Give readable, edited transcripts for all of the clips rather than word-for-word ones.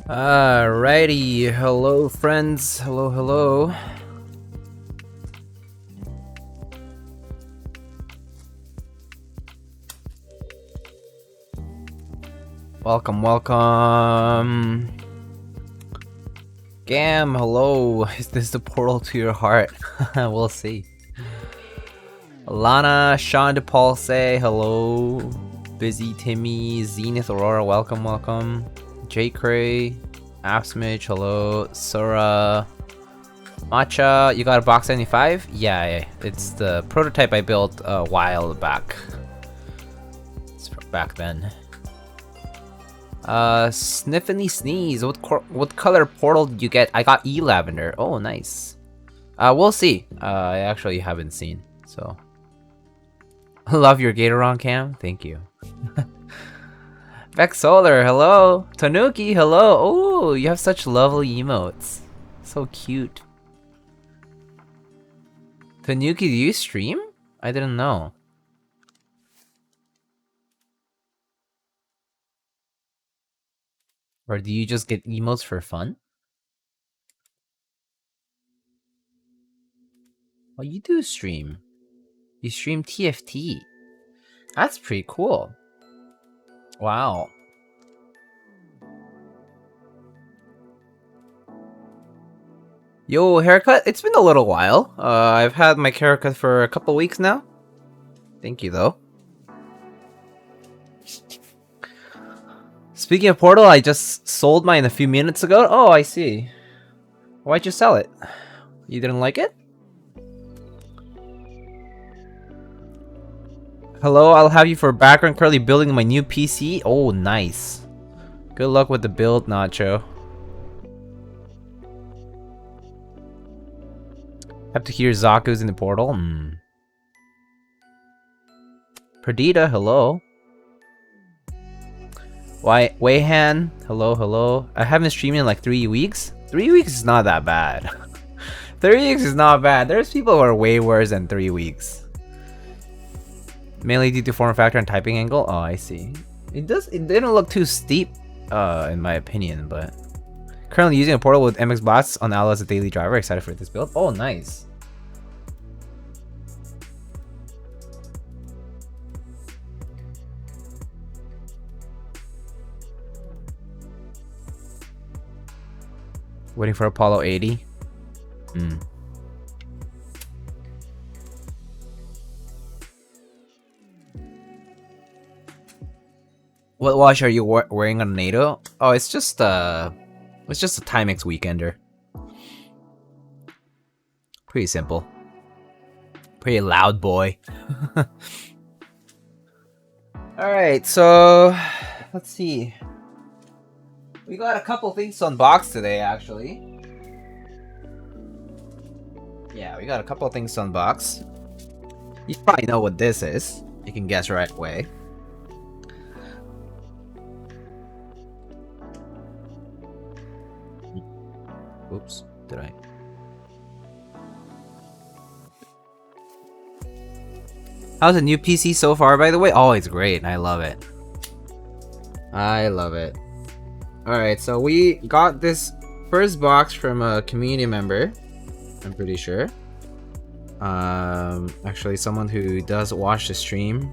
Alrighty, hello friends, hello. Welcome. Gam, hello. Is this the portal to your heart? We'll see. Lana, Sean DePaul say hello. Busy Timmy, Zenith Aurora, welcome. J Cray, Appsmidge, hello. Sora, Matcha, you got a box 75? Yeah, it's the prototype I built a while back. It's back then. Sniffany Sneeze, what color portal did you get? I got E-Lavender. Oh, nice. We'll see. I actually haven't seen, so. Love your Gatoron cam, thank you. Vex Solar, hello. Tanuki, hello. Oh, you have such lovely emotes. So cute. Tanuki, do you stream? I didn't know. Or do you just get emotes for fun? Oh, you do stream. You stream TFT. That's pretty cool. Wow. Yo, haircut? It's been a little while. I've had my haircut for a couple weeks now. Thank you, though. Speaking of Portal, I just sold mine a few minutes ago. Oh, I see. Why'd you sell it? You didn't like it? Hello, I'll have you for background currently building my new PC. Oh, nice. Good luck with the build, Nacho. Have to hear Zakus in the portal. Perdita, hello. Wayhan, hello. I haven't streamed in like 3 weeks. 3 weeks is not that bad. 3 weeks is not bad. There's people who are way worse than 3 weeks. Mainly due to form factor and typing angle. Oh, I see. It didn't look too steep, in my opinion, but currently using a portal with MX Blast on Ala as a daily driver. Excited for this build. Oh, nice. Waiting for Apollo 80. What watch are you wearing on NATO? Oh, it's just a Timex weekender. Pretty simple. Pretty loud boy. Alright, so let's see. We got a couple things to unbox today, actually. Yeah, we got a couple things to unbox. You probably know what this is. You can guess right away. Oops, did I? How's the new PC so far, by the way? Oh, it's great. I love it. I love it. Alright, so we got this first box from a community member. I'm pretty sure. Actually, someone who does watch the stream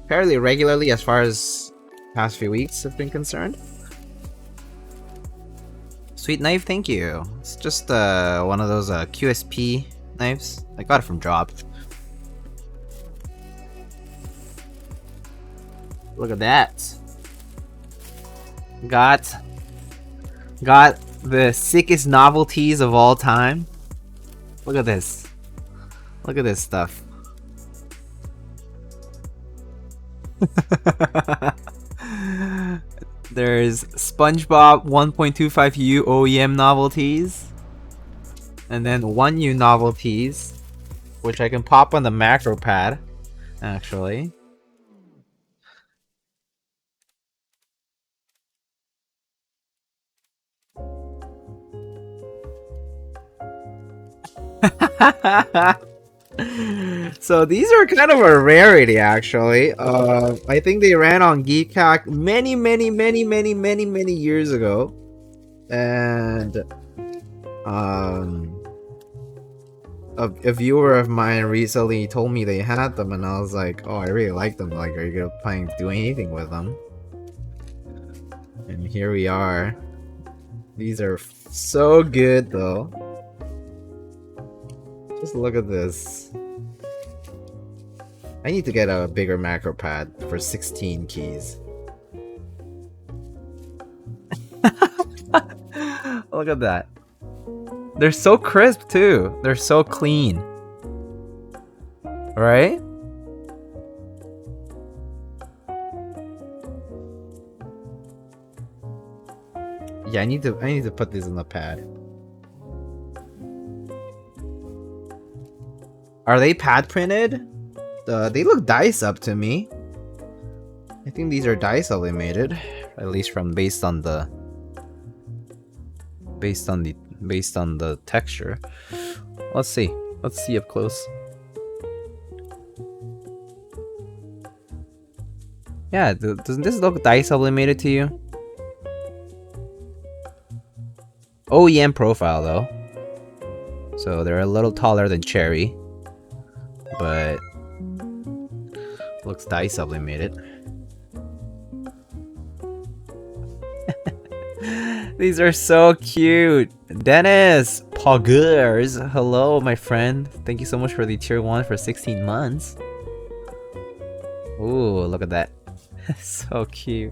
fairly regularly as far as past few weeks have been concerned. Sweet knife, thank you. It's just one of those QSP knives. I got it from Drop. Look at that. Got the sickest novelties of all time. Look at this. Look at this stuff. There's SpongeBob 1.25U OEM novelties. And then 1U novelties, which I can pop on the macro pad, actually. So these are kind of a rarity, actually. I think they ran on Keycaps many years ago, and a viewer of mine recently told me they had them, and I was like, oh, I really like them. Like, are you gonna plan to do anything with them? And here we are. These are so good, though. Just look at this. I need to get a bigger macro pad for 16 keys. Look at that. They're so crisp too. They're so clean. Right? Yeah, I need to put this on the pad. Are they pad printed? They look dice up to me. I think these are dice sublimated, at least from based on the texture. Let's see up close. Yeah, doesn't this look dice sublimated to you? OEM profile though, so they're a little taller than Cherry, but looks dice sublimated. These are so cute. Dennis Poggers, hello my friend. Thank you so much for the tier 1 for 16 months. Ooh, look at that. So cute.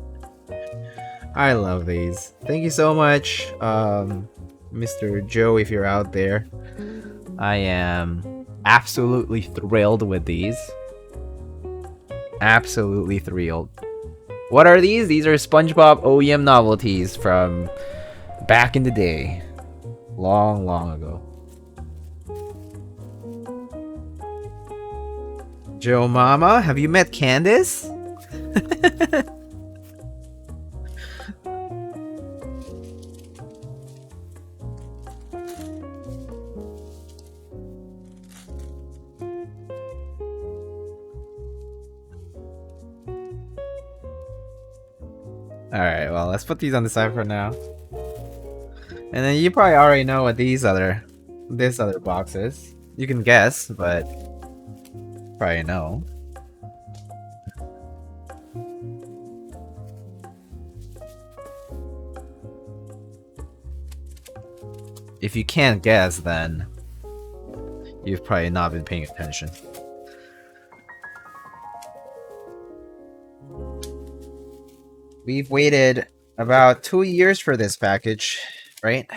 I love these. Thank you so much, Mr. Joe, if you're out there. I am absolutely thrilled with these. Absolutely thrilled. What are these? These are SpongeBob OEM novelties from back in the day. Long ago. Joe Mama, have you met Candace? Alright, well, let's put these on the side for now. And then you probably already know what this other box is. You can guess, but probably know. If you can't guess, then you've probably not been paying attention. We've waited about 2 years for this package, right?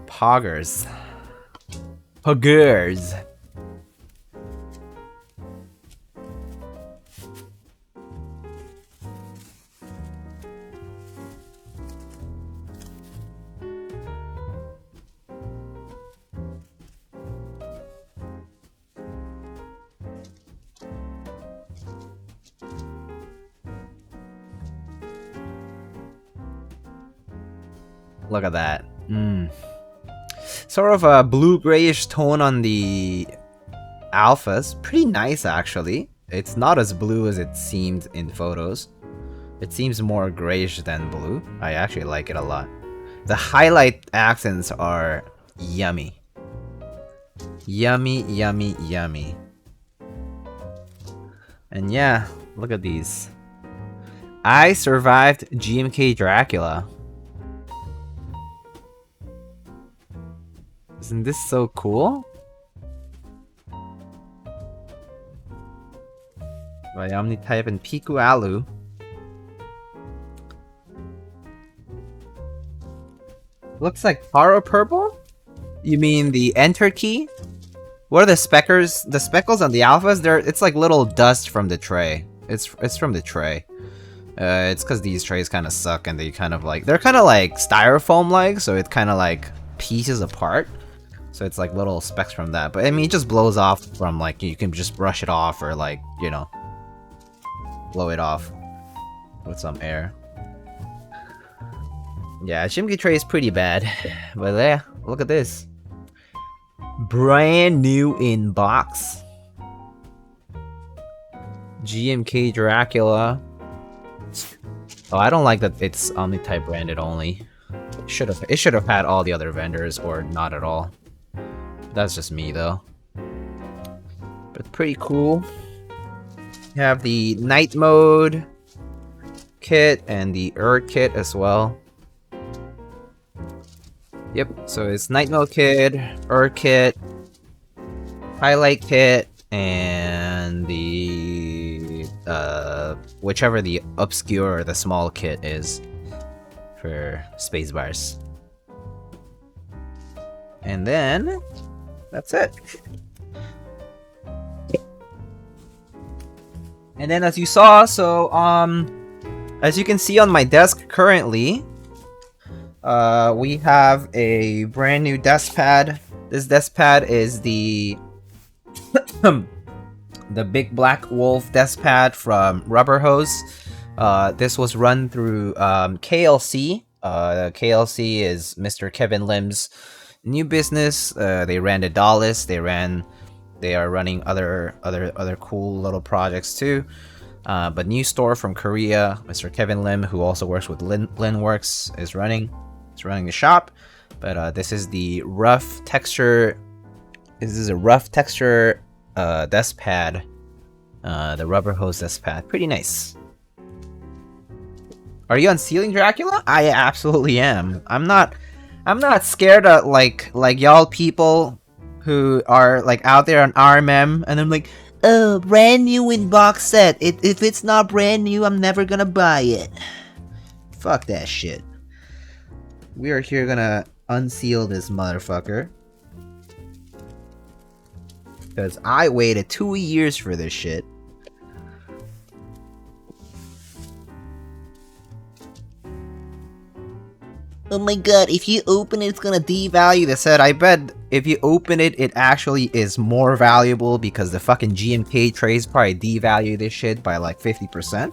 Poggers. Look at that. Sort of a blue-grayish tone on the alphas. Pretty nice, actually. It's not as blue as it seemed in photos. It seems more grayish than blue. I actually like it a lot. The highlight accents are yummy. Yummy, yummy, yummy. And yeah, look at these. I survived GMK Dracula. Isn't this so cool? By Omnitype and Piku Alu. Looks like Taro Purple? You mean the enter key? What are the speckers? The speckles on the alphas? It's like little dust from the tray. It's from the tray. It's because these trays kind of suck and they're kind of like styrofoam like, so it kind of like pieces apart. So it's like little specks from that. But I mean, it just blows off from like, you can just brush it off or like, you know, blow it off with some air. Yeah, Chimki tray is pretty bad. But yeah, look at this. Brand new in box. GMK Dracula. Oh, I don't like that it's Omni-type branded only. It should have had all the other vendors or not at all. That's just me though. But pretty cool. You have the night mode kit and the kit as well. Yep, so it's night mode kit, kit, highlight kit, and the whichever the obscure or the small kit is for spacebars. And then that's it. And then as you saw, so as you can see on my desk currently, we have a brand new desk pad. This desk pad is the the Big Black Wolf desk pad from Rubber Hose. This was run through KLC. KLC is Mr. Kevin Lim's new business. They ran the Dallas. They are running other cool little projects too. But new store from Korea, Mr. Kevin Lim, who also works with Linworks, is running the shop. But this is the rough texture. This is a rough texture desk pad. The Rubber Hose desk pad, pretty nice. Are you unsealing Dracula? I absolutely am. I'm not scared of like y'all people who are like out there on RMM, and I'm like, oh, brand new in box set. If it's not brand new, I'm never gonna buy it. Fuck that shit. We are here gonna unseal this motherfucker. Because I waited 2 years for this shit. Oh my god, if you open it, it's gonna devalue the set. I bet if you open it, it actually is more valuable because the fucking GMK trays probably devalue this shit by like 50%.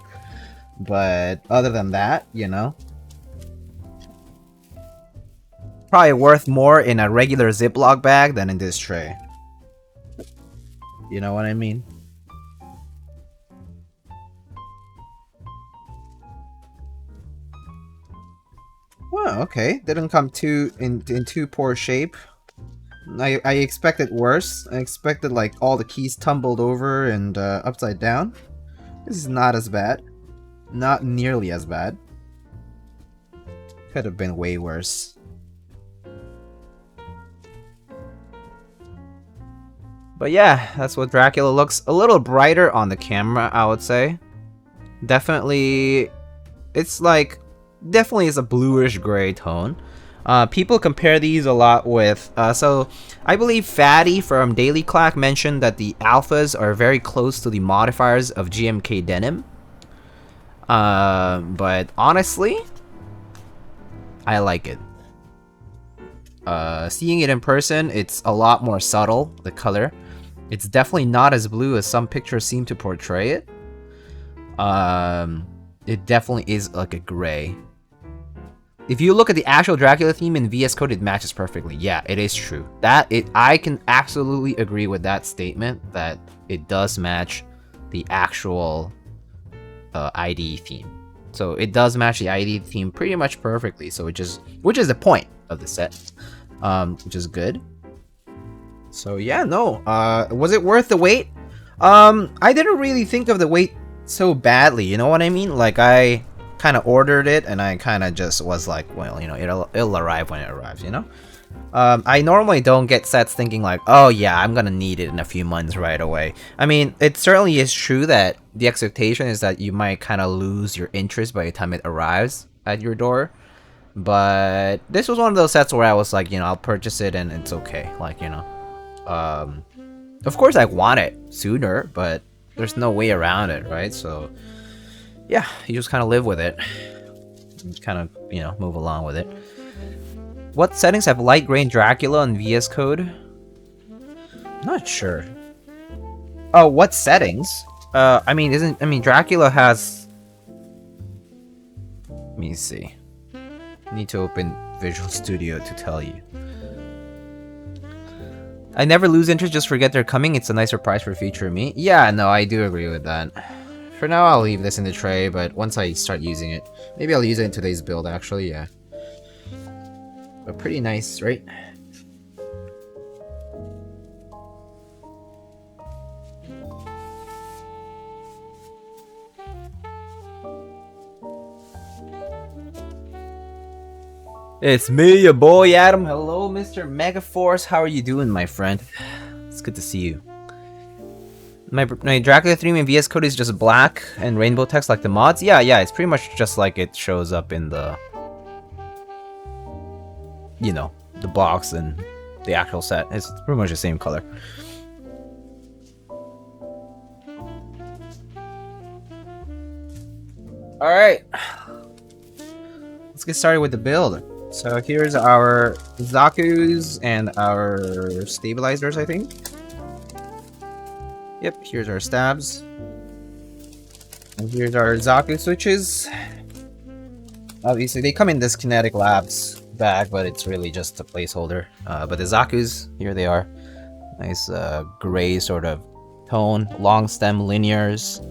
But other than that, you know, probably worth more in a regular Ziploc bag than in this tray. You know what I mean? Well, okay. Didn't come in too poor shape. I expected worse. I expected like all the keys tumbled over and upside down. This is not as bad. Not nearly as bad. Could have been way worse. But yeah, that's what Dracula looks. A little brighter on the camera, I would say. Definitely, it's like, definitely is a bluish gray tone. People compare these a lot with, so I believe Fatty from Daily Clack mentioned that the alphas are very close to the modifiers of GMK Denim. But honestly, I like it. Seeing it in person, it's a lot more subtle, the color. It's definitely not as blue as some pictures seem to portray it. It definitely is like a gray. If you look at the actual Dracula theme in VS Code, it matches perfectly. Yeah, it is true. I can absolutely agree with that statement, that it does match the actual ID theme. So it does match the ID theme pretty much perfectly. So which is the point of the set, which is good. So yeah, no. Was it worth the wait? I didn't really think of the wait so badly. You know what I mean? Like I kind of ordered it and I kind of just was like, well, you know, it'll arrive when it arrives, you know? I normally don't get sets thinking like, oh yeah, I'm gonna need it in a few months right away. I mean, it certainly is true that the expectation is that you might kind of lose your interest by the time it arrives at your door. But this was one of those sets where I was like, you know, I'll purchase it and it's okay. Like, you know, of course I want it sooner, but there's no way around it, right? So yeah, you just kind of live with it. Kind of, you know, move along with it. What settings have light grain Dracula in VS Code? Not sure. Oh, what settings? I mean, Dracula has... Let me see. I need to open Visual Studio to tell you. I never lose interest, just forget they're coming. It's a nice surprise for future me. Yeah, no, I do agree with that. For now, I'll leave this in the tray, but once I start using it, maybe I'll use it in today's build, actually, yeah. But pretty nice, right? It's me, your boy Adam. Hello, Mr. Megaforce. How are you doing, my friend? It's good to see you. My Dracula 3 main VS code is just black and rainbow text like the mods. Yeah, it's pretty much just like it shows up in the, you know, the box and the actual set. It's pretty much the same color. Alright. Let's get started with the build. So here's our Zakus and our stabilizers, I think. Yep, here's our stabs. And here's our Zaku switches. Obviously, they come in this Kinetic Labs bag, but it's really just a placeholder. But the Zakus, here they are. Nice gray sort of tone. Long stem linears.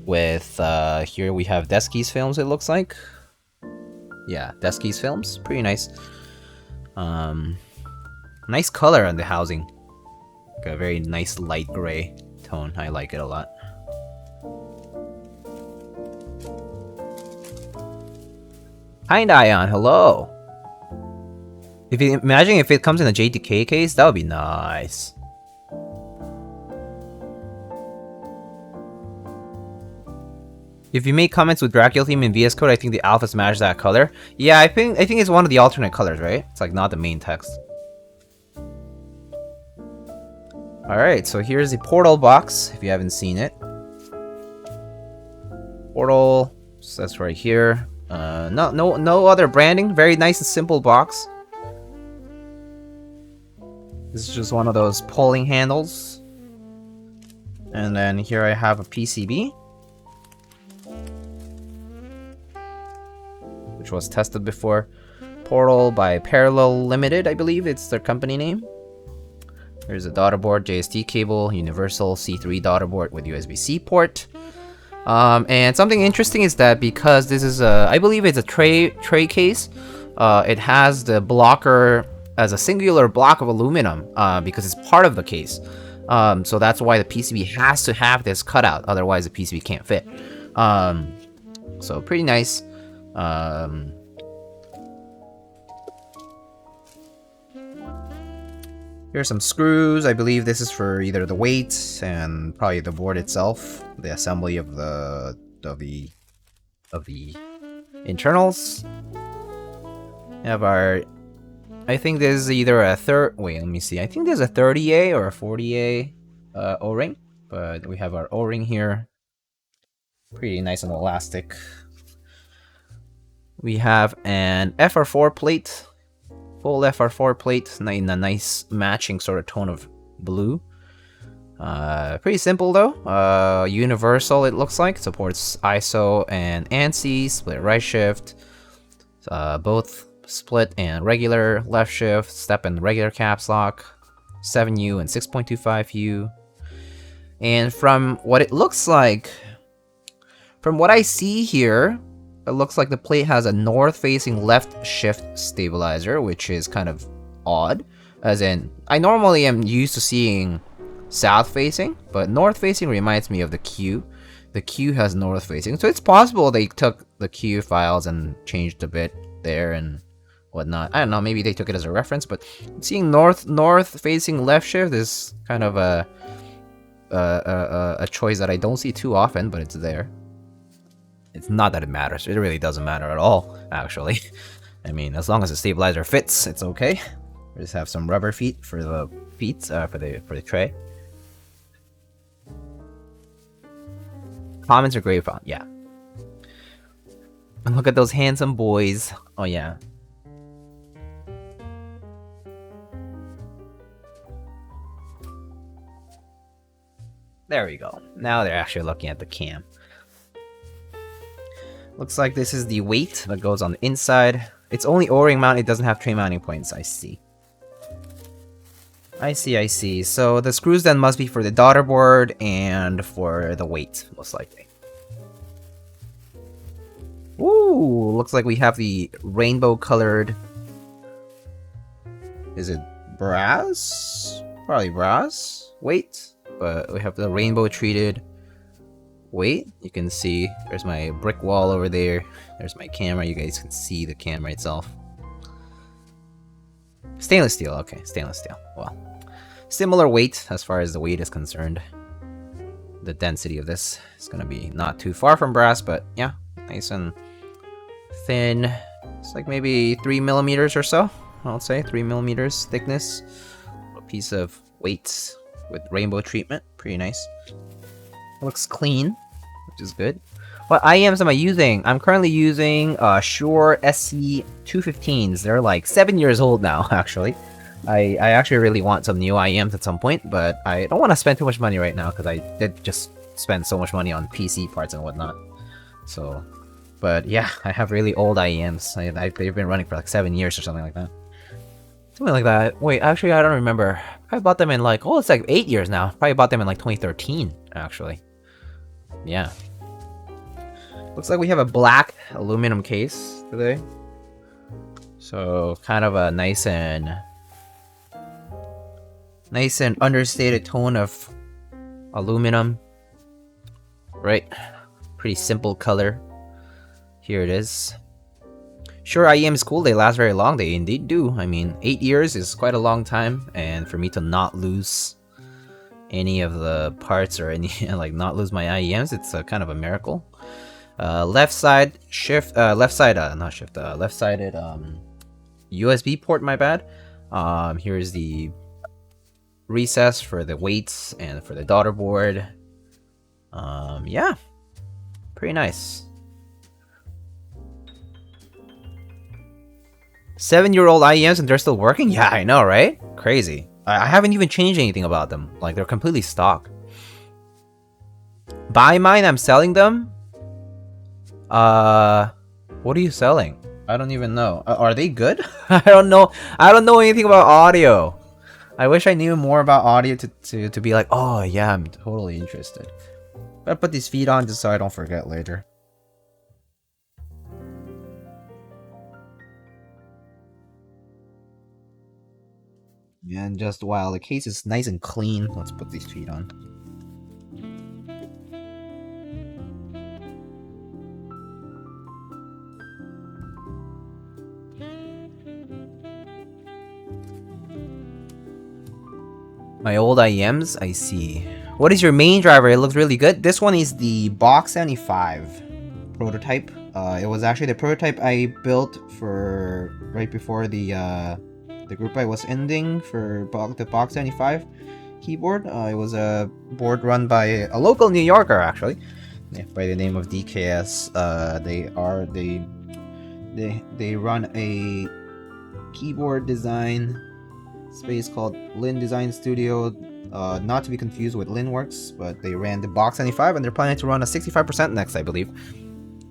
With, here we have Deskeys films, it looks like. Yeah, Deskeys films. Pretty nice. Nice color on the housing. Like a very nice light gray tone. I like it a lot. Kind Ion, hello. If you imagine if it comes in a JTK case, that would be nice. If you make comments with Dracula theme in VS Code, I think the alphas match that color. Yeah, I think it's one of the alternate colors, right? It's like not the main text. Alright, so here's the portal box, if you haven't seen it. Portal, so that's right here. No other branding. Very nice and simple box. This is just one of those pulling handles. And then here I have a PCB, which was tested before. Portal by Parallel Limited, I believe it's their company name. There's a daughter board, JST cable, universal C3 daughter board with USB-C port. And something interesting is that because this is a, I believe it's a tray case, it has the blocker as a singular block of aluminum because it's part of the case. So that's why the PCB has to have this cutout, otherwise the PCB can't fit. So pretty nice. Here's some screws. I believe this is for either the weight and probably the board itself, the assembly of the internals. We have our, I think this is either a let me see. I think there's a 30A or a 40A O-ring, but we have our O-ring here. Pretty nice and elastic. We have an FR4 plate. Full FR4 plate in a nice matching sort of tone of blue. Pretty simple though. Universal it looks like. Supports ISO and ANSI, split right shift. Both split and regular left shift, step and regular caps lock. 7U and 6.25U. And from what it looks like, from what I see here, it looks like the plate has a north-facing left shift stabilizer, which is kind of odd. As in, I normally am used to seeing south-facing, but north-facing reminds me of the Q. The Q has north-facing, so it's possible they took the Q files and changed a bit there and whatnot. I don't know, maybe they took it as a reference, but seeing north-facing left shift is kind of a choice that I don't see too often, but it's there. It's not that it matters. It really doesn't matter at all, actually. I mean, as long as the stabilizer fits, it's okay. We just have some rubber feet for the for the tray. Comments are great font, yeah. And look at those handsome boys. Oh yeah. There we go. Now they're actually looking at the cam. Looks like this is the weight that goes on the inside. It's only O-ring mount, it doesn't have tray mounting points, I see. I see, I see. So the screws then must be for the daughter board and for the weight, most likely. Ooh, looks like we have the rainbow colored... Is it brass? Probably brass weight, but we have the rainbow treated weight. You can see there's my brick wall over there. There's my camera. You guys can see the camera itself. Stainless steel. Okay, stainless steel. Well, similar weight as far as the weight is concerned. The density of this is going to be not too far from brass, but yeah, nice and thin. It's like maybe 3 millimeters or so. I would say 3 millimeters thickness. A piece of weight with rainbow treatment. Pretty nice. Looks clean, which is good. What Iems am I using? I'm currently using Shure SC215s. They're like 7 years old now, actually. I actually really want some new Iems at some point, but I don't want to spend too much money right now because I did just spend so much money on PC parts and whatnot. So, but yeah, I have really old Iems. They've been running for like 7 years or something like that. Something like that. Wait, actually, I don't remember. I bought them in like, oh, it's like 8 years now. Probably bought them in like 2013, actually. Yeah. Looks like we have a black aluminum case today. So, kind of a nice and understated tone of aluminum. Right? Pretty simple color. Here it is. Sure, IEM is cool. They last very long. They indeed do. I mean, 8 years is quite a long time, and for me to not lose any of the parts or any like not lose my IEMs, it's a kind of a miracle. Left-sided USB port. My bad. Here's the recess for the weights and for the daughter board. Yeah, pretty nice. 7-year-old IEMs and they're still working? Yeah, I know, right? Crazy. I haven't even changed anything about them. Like, they're completely stock. Buy mine, I'm selling them? What are you selling? I don't even know. Are they good? I don't know. I don't know anything about audio. I wish I knew more about audio to be like, oh yeah, I'm totally interested. Gotta put these feet on just so I don't forget later. And just while the case is nice and clean, let's put these feet on. My old IEMs, I see. What is your main driver? It looks really good. This one is the Box 75 prototype. It was actually the prototype I built for right before the group I was ending for the Box 75 keyboard. It was a board run by a local New Yorker, actually, by the name of DKS. They run a keyboard design space called Lin Design Studio, not to be confused with Linworks, but they ran the Box 75 and they're planning to run a 65% next, I believe.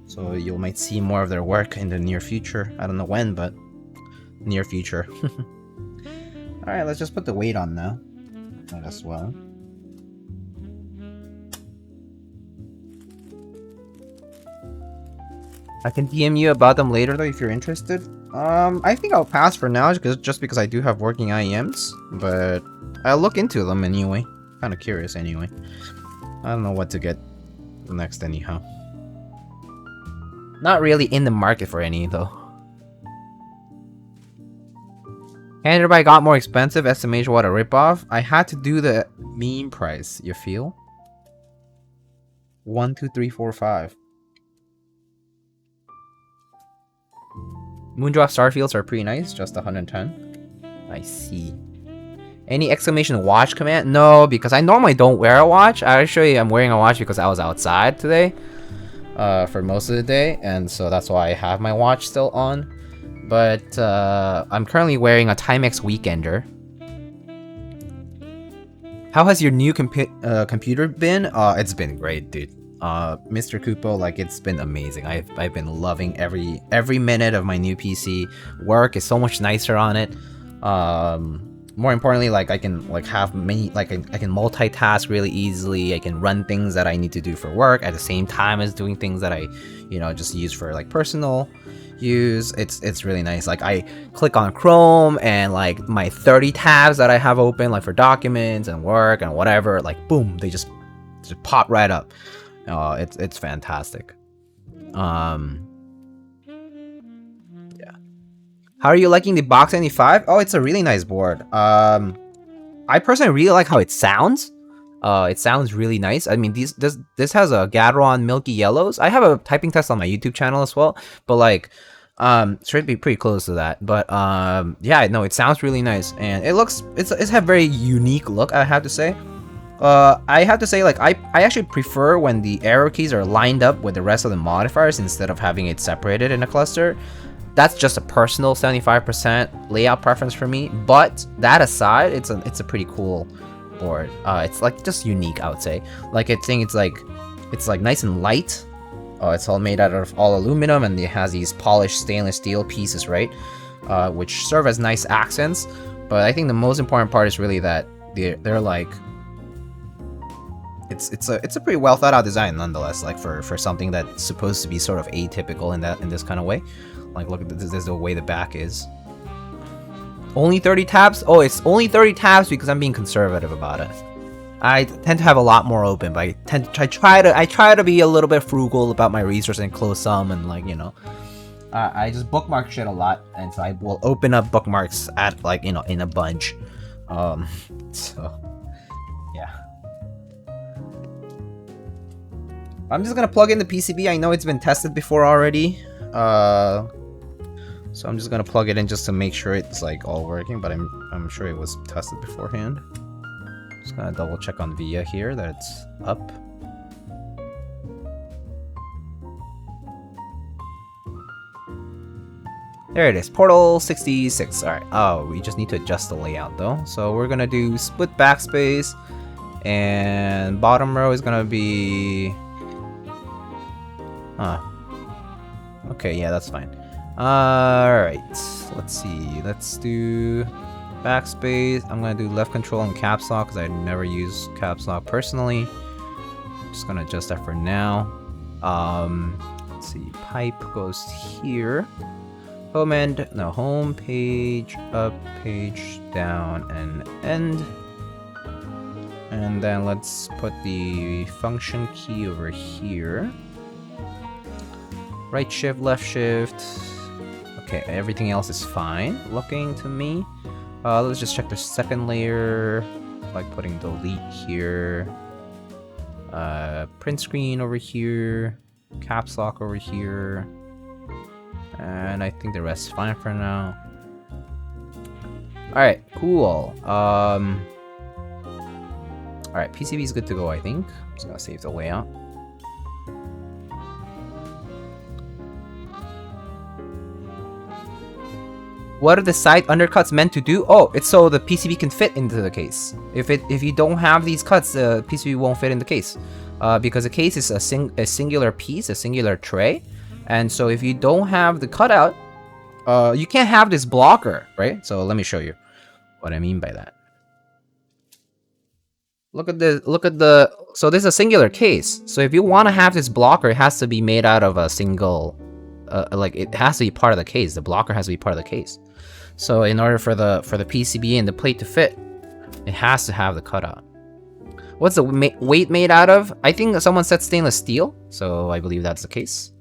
So you might see more of their work in the near future. I don't know when, but near future. Alright, let's just put the weight on now. Might as well. I can DM you about them later though if you're interested. I think I'll pass for now just because I do have working IEMs, but I'll look into them anyway. Kind of curious anyway. I don't know what to get next anyhow. Not really in the market for any though. Everybody got more expensive. Estimation what a ripoff. I had to do the meme price. You feel? 1, 2, 3, 4, 5. Moondrop Starfields are pretty nice. Just 110. I see. Any exclamation watch command? No, because I normally don't wear a watch. Actually, I'm wearing a watch because I was outside today for most of the day, and so that's why I have my watch still on. But I'm currently wearing a Timex Weekender. How has your new computer been? It's been great, dude. Mr. Kupo, like, it's been amazing. I've been loving every minute of my new PC. Work is so much nicer on it. more importantly, like I can like have many, like I can multitask really easily. I can run things that I need to do for work at the same time as doing things that I, you know, just use for like personal use. It's really nice. Like I click on Chrome and like my 30 tabs that I have open, like for documents and work and whatever, like boom, they just pop right up. It's fantastic. Yeah. How are you liking the Box 95? Oh, it's a really nice board. I personally really like how it sounds. It sounds really nice. I mean, this has a Gateron Milky Yellows. I have a typing test on my YouTube channel as well, but like, should be pretty close to that. But yeah, no, it sounds really nice, and it's a very unique look, I have to say. I have to say, like, I actually prefer when the arrow keys are lined up with the rest of the modifiers instead of having it separated in a cluster. That's just a personal 75% layout preference for me. But that aside, it's a pretty cool board. It's like just unique, I would say. Like, I think it's like nice and light. It's all made out of all aluminum, and it has these polished stainless steel pieces, right? Which serve as nice accents. But I think the most important part is really that they're like, it's a pretty well thought out design nonetheless, like for something that's supposed to be sort of atypical in this kind of way. Like, look at this is the way the back is. Only 30 tabs? Oh, it's only 30 tabs because I'm being conservative about it. I tend to have a lot more open, but I try to be a little bit frugal about my resources and close some, and like, you know, I just bookmark shit a lot, and so I will open up bookmarks at, like, you know, in a bunch. So yeah. I'm just gonna plug in the PCB. I know it's been tested before already. So I'm just gonna plug it in just to make sure it's like all working, but I'm sure it was tested beforehand. Just gonna double check on VIA here that it's up. There it is, Portal 66. Alright, oh, we just need to adjust the layout though. So we're gonna do split backspace, and bottom row is gonna be... Huh. Okay, yeah, that's fine. Alright, let's see. Let's do backspace. I'm gonna do left control and caps lock because I never use caps lock personally. Just gonna adjust that for now. Let's see. Pipe goes here. Home end, no, home, page, up, page, down, and end. And then let's put the function key over here. Right shift, left shift. Okay, everything else is fine looking to me. Let's just check the second layer, like putting delete here. Print screen over here. Caps lock over here. And I think the rest is fine for now. Alright, cool. Alright, PCB is good to go, I think. I'm just gonna save the layout. What are the side undercuts meant to do? Oh, it's so the PCB can fit into the case. If you don't have these cuts, the PCB won't fit in the case. Because the case is a singular piece, a singular tray. And so if you don't have the cutout, you can't have this blocker, right? So let me show you what I mean by that. Look at the, so this is a singular case. So if you want to have this blocker, it has to be made out of a single, like it has to be part of the case. The blocker has to be part of the case. So in order for the PCB and the plate to fit, it has to have the cutout. What's the weight made out of? I think someone said stainless steel, so I believe that's the case.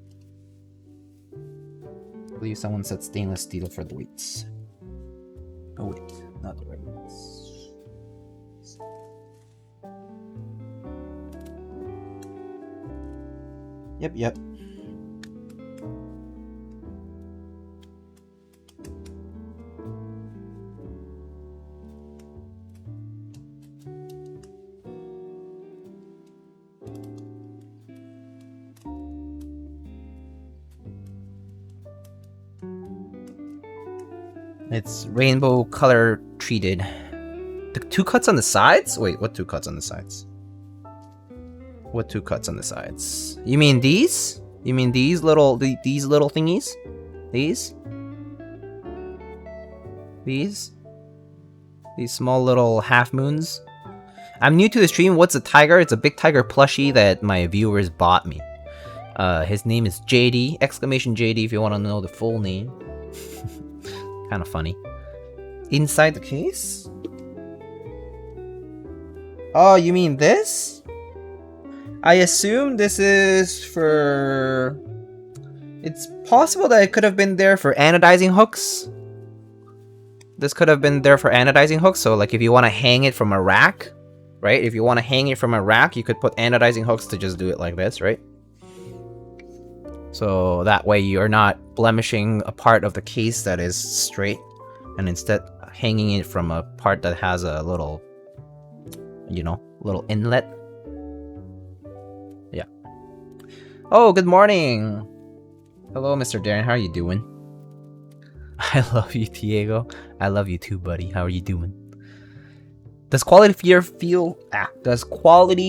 I believe someone said stainless steel for the weights. Oh wait, not the right ones. Yep. It's rainbow color treated. The two cuts on the sides? Wait, what two cuts on the sides? What two cuts on the sides? You mean these? You mean these little thingies? These? These? These small little half moons. I'm new to the stream. What's a tiger? It's a big tiger plushie that my viewers bought me. His name is JD, exclamation JD if you want to know the full name. Kind of funny. Inside the case? Oh, you mean this? I assume this is for... It's possible that it could have been there for anodizing hooks. This could have been there for anodizing hooks, so like if you want to hang it from a rack, right? If you want to hang it from a rack, you could put anodizing hooks to just do it like this, right? So that way you're not blemishing a part of the case that is straight, and instead hanging it from a part that has a little, you know, little inlet. Yeah. Oh, good morning. Hello, Mr. Darren. How are you doing? I love you, Diego. I love you too, buddy. How are you doing? Does quality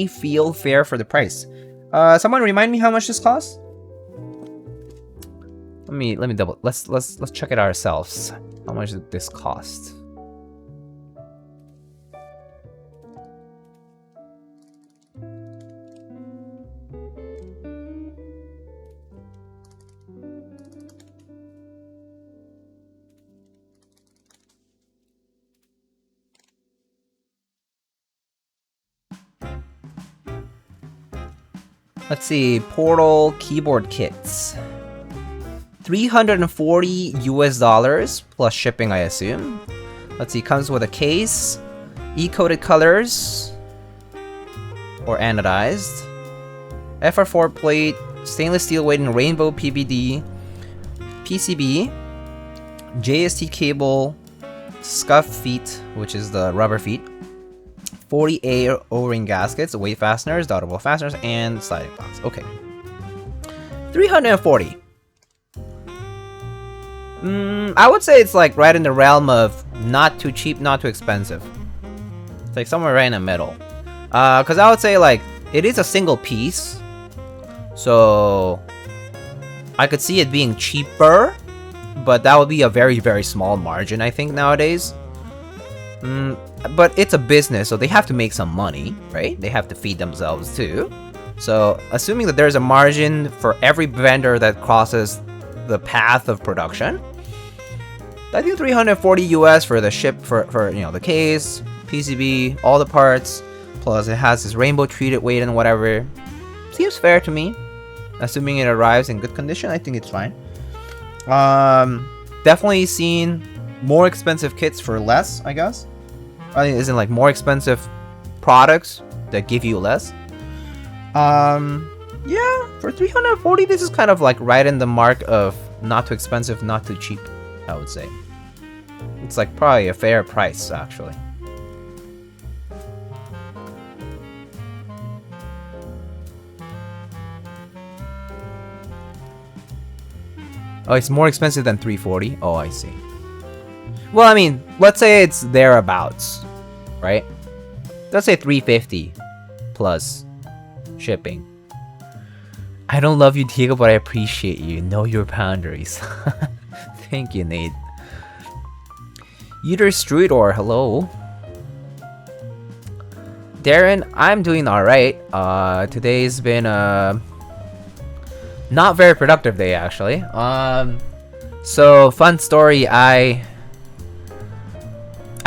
feel fair for the price? Someone remind me how much this costs? Let me double. Let's check it ourselves. How much did this cost? Let's see, Portal keyboard kits. $340 US plus shipping, I assume. Let's see, comes with a case, E-coated colors, or anodized, FR4 plate, stainless steel weighted rainbow PVD, PCB, JST cable, scuff feet, which is the rubber feet, 40A O-ring gaskets, weight fasteners, doubtable fasteners, and sliding box. Okay. 340. I would say it's like right in the realm of not too cheap, not too expensive. It's like somewhere right in the middle. Cause I would say like it is a single piece, so I could see it being cheaper, but that would be a very, very small margin, I think, nowadays. But it's a business, so they have to make some money, right? They have to feed themselves too. So assuming that there's a margin for every vendor that crosses the path of production, I think 340 US for the ship for you know, the case, PCB, all the parts, plus it has this rainbow treated weight and whatever. Seems fair to me. Assuming it arrives in good condition, I think it's fine. Definitely seen more expensive kits for less, I guess. I mean, isn't like more expensive products that give you less. Yeah, for 340, this is kind of like right in the mark of not too expensive, not too cheap, I would say. It's like probably a fair price, actually. Oh, it's more expensive than 340? Oh, I see. Well, I mean, let's say it's thereabouts, right? Let's say 350 plus shipping. I don't love you, Diego, but I appreciate you. Know your boundaries. Thank you, Nate. Uter Struidor, hello. Darren, I'm doing alright. Today's been a not very productive day, actually. So fun story, I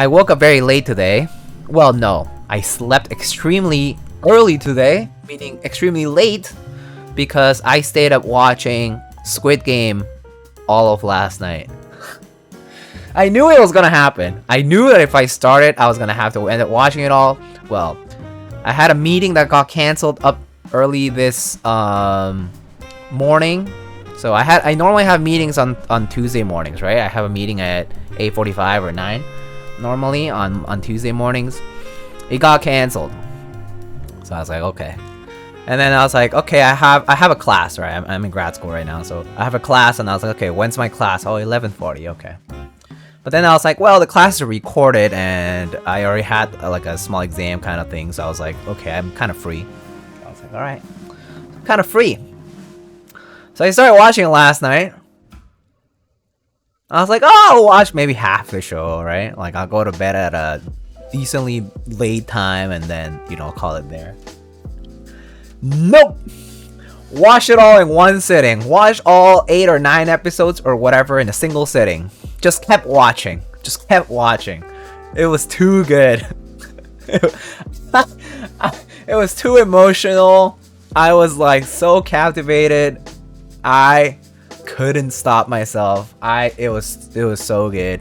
woke up very late today. Well, no, I slept extremely early today, meaning extremely late, because I stayed up watching Squid Game all of last night. I knew it was gonna happen. I knew that if I started, I was gonna have to end up watching it all. Well, I had a meeting that got canceled up early this morning. So I normally have meetings on Tuesday mornings, right? I have a meeting at 8:45 or 9 normally on Tuesday mornings. It got canceled. So I was like, okay. And then I was like, okay, I have a class, right? I'm in grad school right now, so I have a class, and I was like, okay, when's my class? Oh, 11:40, okay. But then I was like, well, the class is recorded, and I already had like a small exam kind of thing, so I was like, okay, I'm kind of free. So I was like, all right, I'm kind of free. So I started watching it last night. I was like, oh, I'll watch maybe half the show, right? Like, I'll go to bed at a decently late time and then, you know, call it there. Nope! Watch it all in one sitting. Watch all 8 or 9 episodes or whatever in a single sitting. Just kept watching. Just kept watching. It was too good. It was too emotional. I was like so captivated. I couldn't stop myself. It was so good.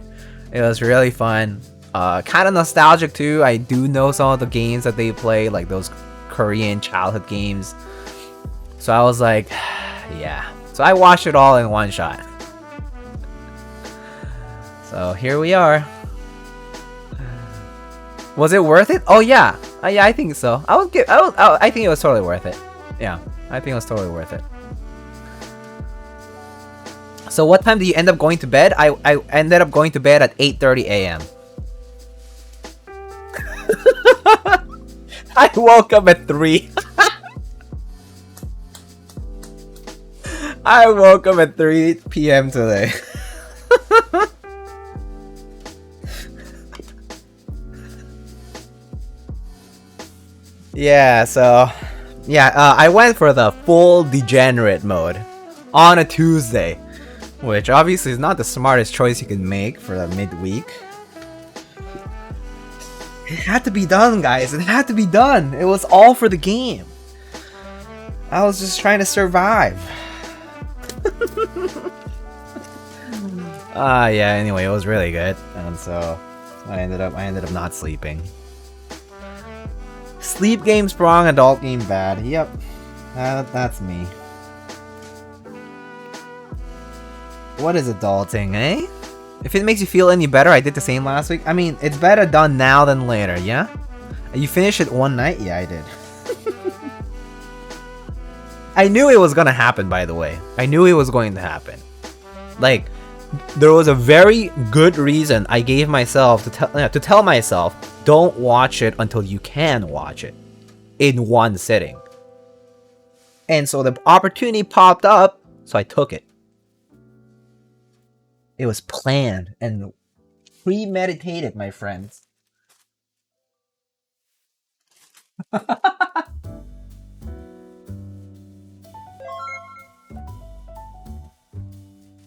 It was really fun. Kind of nostalgic too. I do know some of the games that they play, like those Korean childhood games. So I was like, yeah. So I watched it all in one shot. So here we are. Was it worth it? Oh yeah. Yeah, I think so. I think it was totally worth it. Yeah, I think it was totally worth it. So what time do you end up going to bed? I ended up going to bed at 8:30 a.m. I woke up at 3. I woke up at 3 p.m. today. Yeah, so yeah, I went for the full degenerate mode on a Tuesday, which obviously is not the smartest choice you can make for the midweek. It had to be done, guys. It had to be done. It was all for the game. I was just trying to survive. Yeah, anyway, it was really good. And so I ended up not sleeping. Sleep game strong, adult game bad. Yep. That's me. What is adulting, eh? If it makes you feel any better, I did the same last week. I mean, it's better done now than later, yeah? You finished it one night? Yeah, I did. I knew it was gonna happen, by the way. I knew it was going to happen. Like, there was a very good reason I gave myself to tell myself, don't watch it until you can watch it in one sitting. And so the opportunity popped up, so I took it. It was planned and premeditated, my friends.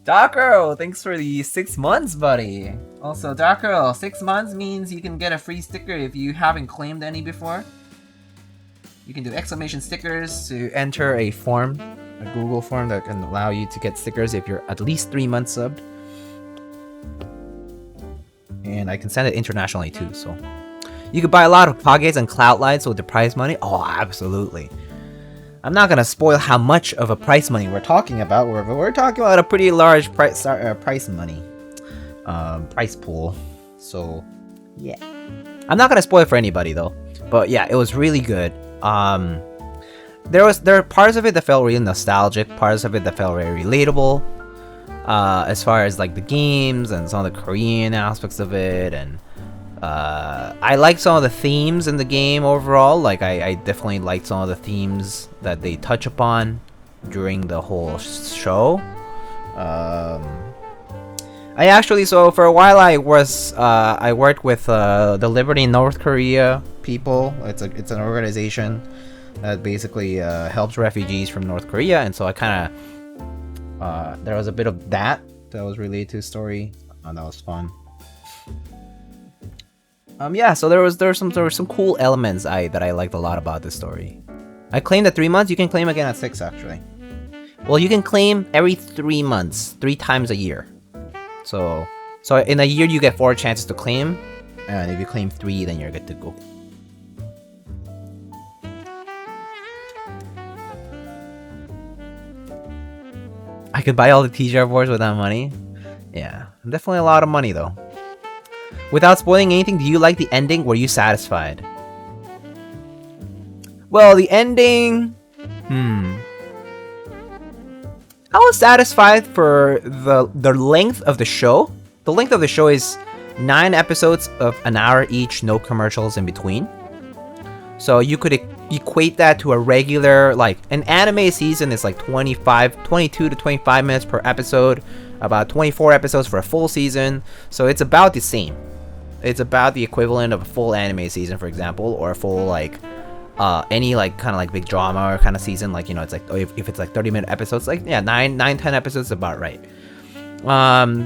Darko, thanks for the 6 months, buddy. Also, Darko, 6 months means you can get a free sticker if you haven't claimed any before. You can do exclamation stickers to enter a form, a Google form that can allow you to get stickers if you're at least 3 months subbed. And I can send it internationally too, so. You could buy a lot of Kages and Cloud Lights with the prize money. Oh, absolutely. I'm not gonna spoil how much of a price money we're talking about. We're talking about a pretty large price money, price pool. So, yeah, I'm not gonna spoil it for anybody though. But yeah, it was really good. There are parts of it that felt really nostalgic, parts of it that felt very relatable. As far as like the games and some of the Korean aspects of it, and I liked some of the themes in the game overall. Like I definitely liked some of the themes that they touch upon during the whole show. I actually, so for a while I worked with the Liberty North Korea people. It's an organization that basically helps refugees from North Korea, and so I kind of there was a bit of that was related to the story. That was fun. Yeah, so there were some cool elements that I liked a lot about this story. I claimed at 3 months. You can claim again at 6, actually. Well, you can claim every 3 months, 3 times a year. So in a year you get 4 chances to claim, and if you claim 3, then you're good to go. I could buy all the TGR boards with that money. Yeah, definitely a lot of money though. Without spoiling anything, do you like the ending? Were you satisfied? Well, the ending... I was satisfied for the length of the show. The length of the show is 9 episodes of an hour each, no commercials in between. So you could equate that to a regular, like, an anime season is like 22 to 25 minutes per episode. about 24 episodes for a full season, so it's about the same. It's about the equivalent of a full anime season, for example, or a full like any like kind of like big drama or kind of season. Like, you know, it's like if it's like 30-minute episodes, like yeah, 10 episodes is about right.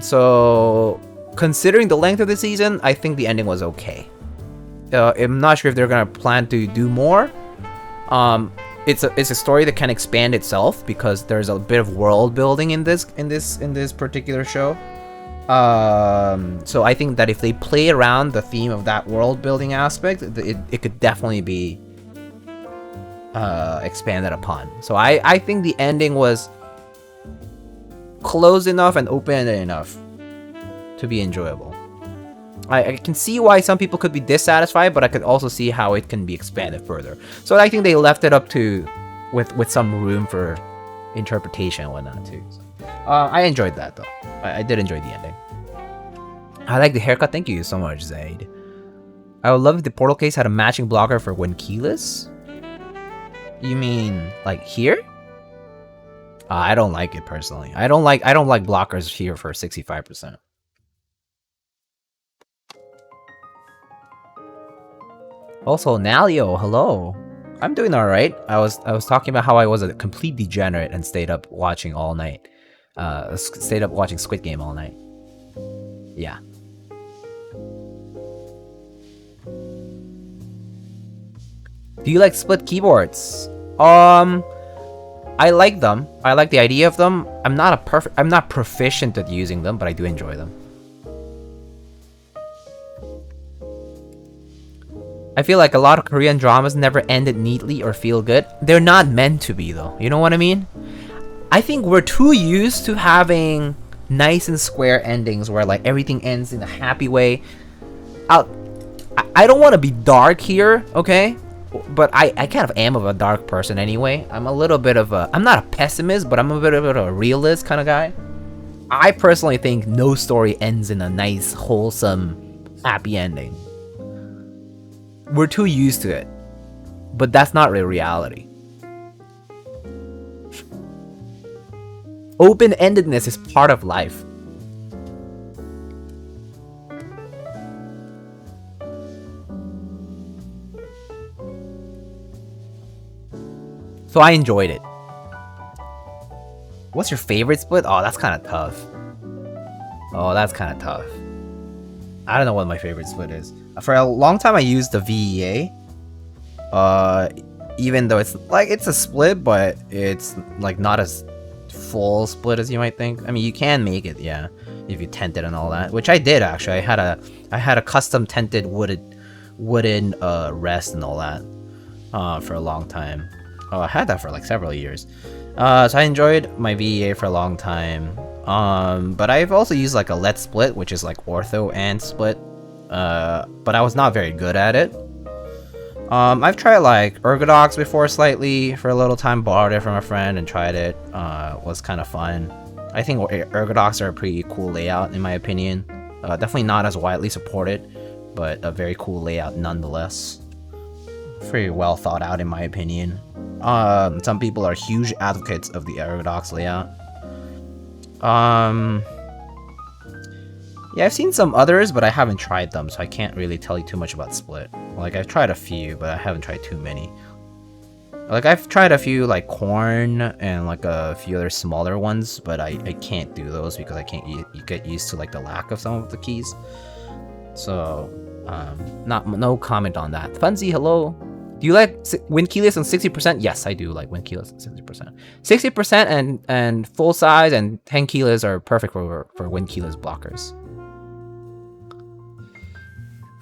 So considering the length of the season, I think the ending was okay. I'm not sure if they're gonna plan to do more. It's a story that can expand itself because there's a bit of world building in this particular show. So I think that if they play around the theme of that world building aspect, it could definitely be expanded upon. So I think the ending was close enough and open-ended enough to be enjoyable. I can see why some people could be dissatisfied, but I could also see how it can be expanded further. So I think they left it up to with some room for interpretation and whatnot too. So, I enjoyed that though. I did enjoy the ending. I like the haircut. Thank you so much, Zaid. I would love if the portal case had a matching blocker for when keyless. You mean like here? I don't like it personally. I don't like blockers here for 65%. Also, Nalio, hello. I'm doing all right. I was talking about how I was a complete degenerate and stayed up watching all night. Stayed up watching Squid Game all night. Yeah. Do you like split keyboards? I like them. I like the idea of them. I'm not proficient at using them, but I do enjoy them. I feel like a lot of Korean dramas never ended neatly or feel good. They're not meant to be though. You know what I mean? I think we're too used to having nice and square endings where like everything ends in a happy way. I don't want to be dark here, okay? But I kind of am of a dark person anyway. I'm a little bit of a... I'm not a pessimist, but I'm a bit of a realist kind of guy. I personally think no story ends in a nice, wholesome, happy ending. We're too used to it. But that's not really reality. Open-endedness is part of life. So I enjoyed it. What's your favorite split? Oh, that's kind of tough. I don't know what my favorite split is. For a long time I used the VEA. Even though it's a split, but it's like not as full split as you might think. I mean, you can make it, yeah, if you tent it and all that, which I did actually. I had a custom tented wooden rest and all that for a long time. I had that for like several years. So I enjoyed my VEA for a long time. But I've also used like a LED split, which is like ortho and split. But I was not very good at it. I've tried like Ergodox before slightly for a little time, borrowed it from a friend and tried it. Was kind of fun. I think Ergodox are a pretty cool layout in my opinion. Definitely not as widely supported, but a very cool layout nonetheless. Pretty well thought out in my opinion. Some people are huge advocates of the Ergodox layout. Yeah, I've seen some others, but I haven't tried them, so I can't really tell you too much about Split. Like, I've tried a few, but I haven't tried too many. Like, I've tried a few, like, Korn and, like, a few other smaller ones, but I can't do those because I can't you get used to, like, the lack of some of the keys. So, no comment on that. Funzy, hello. Do you like win keyless on 60%? Yes, I do like win keyless on 60%. 60% and full size and 10 keyless are perfect for win keyless blockers.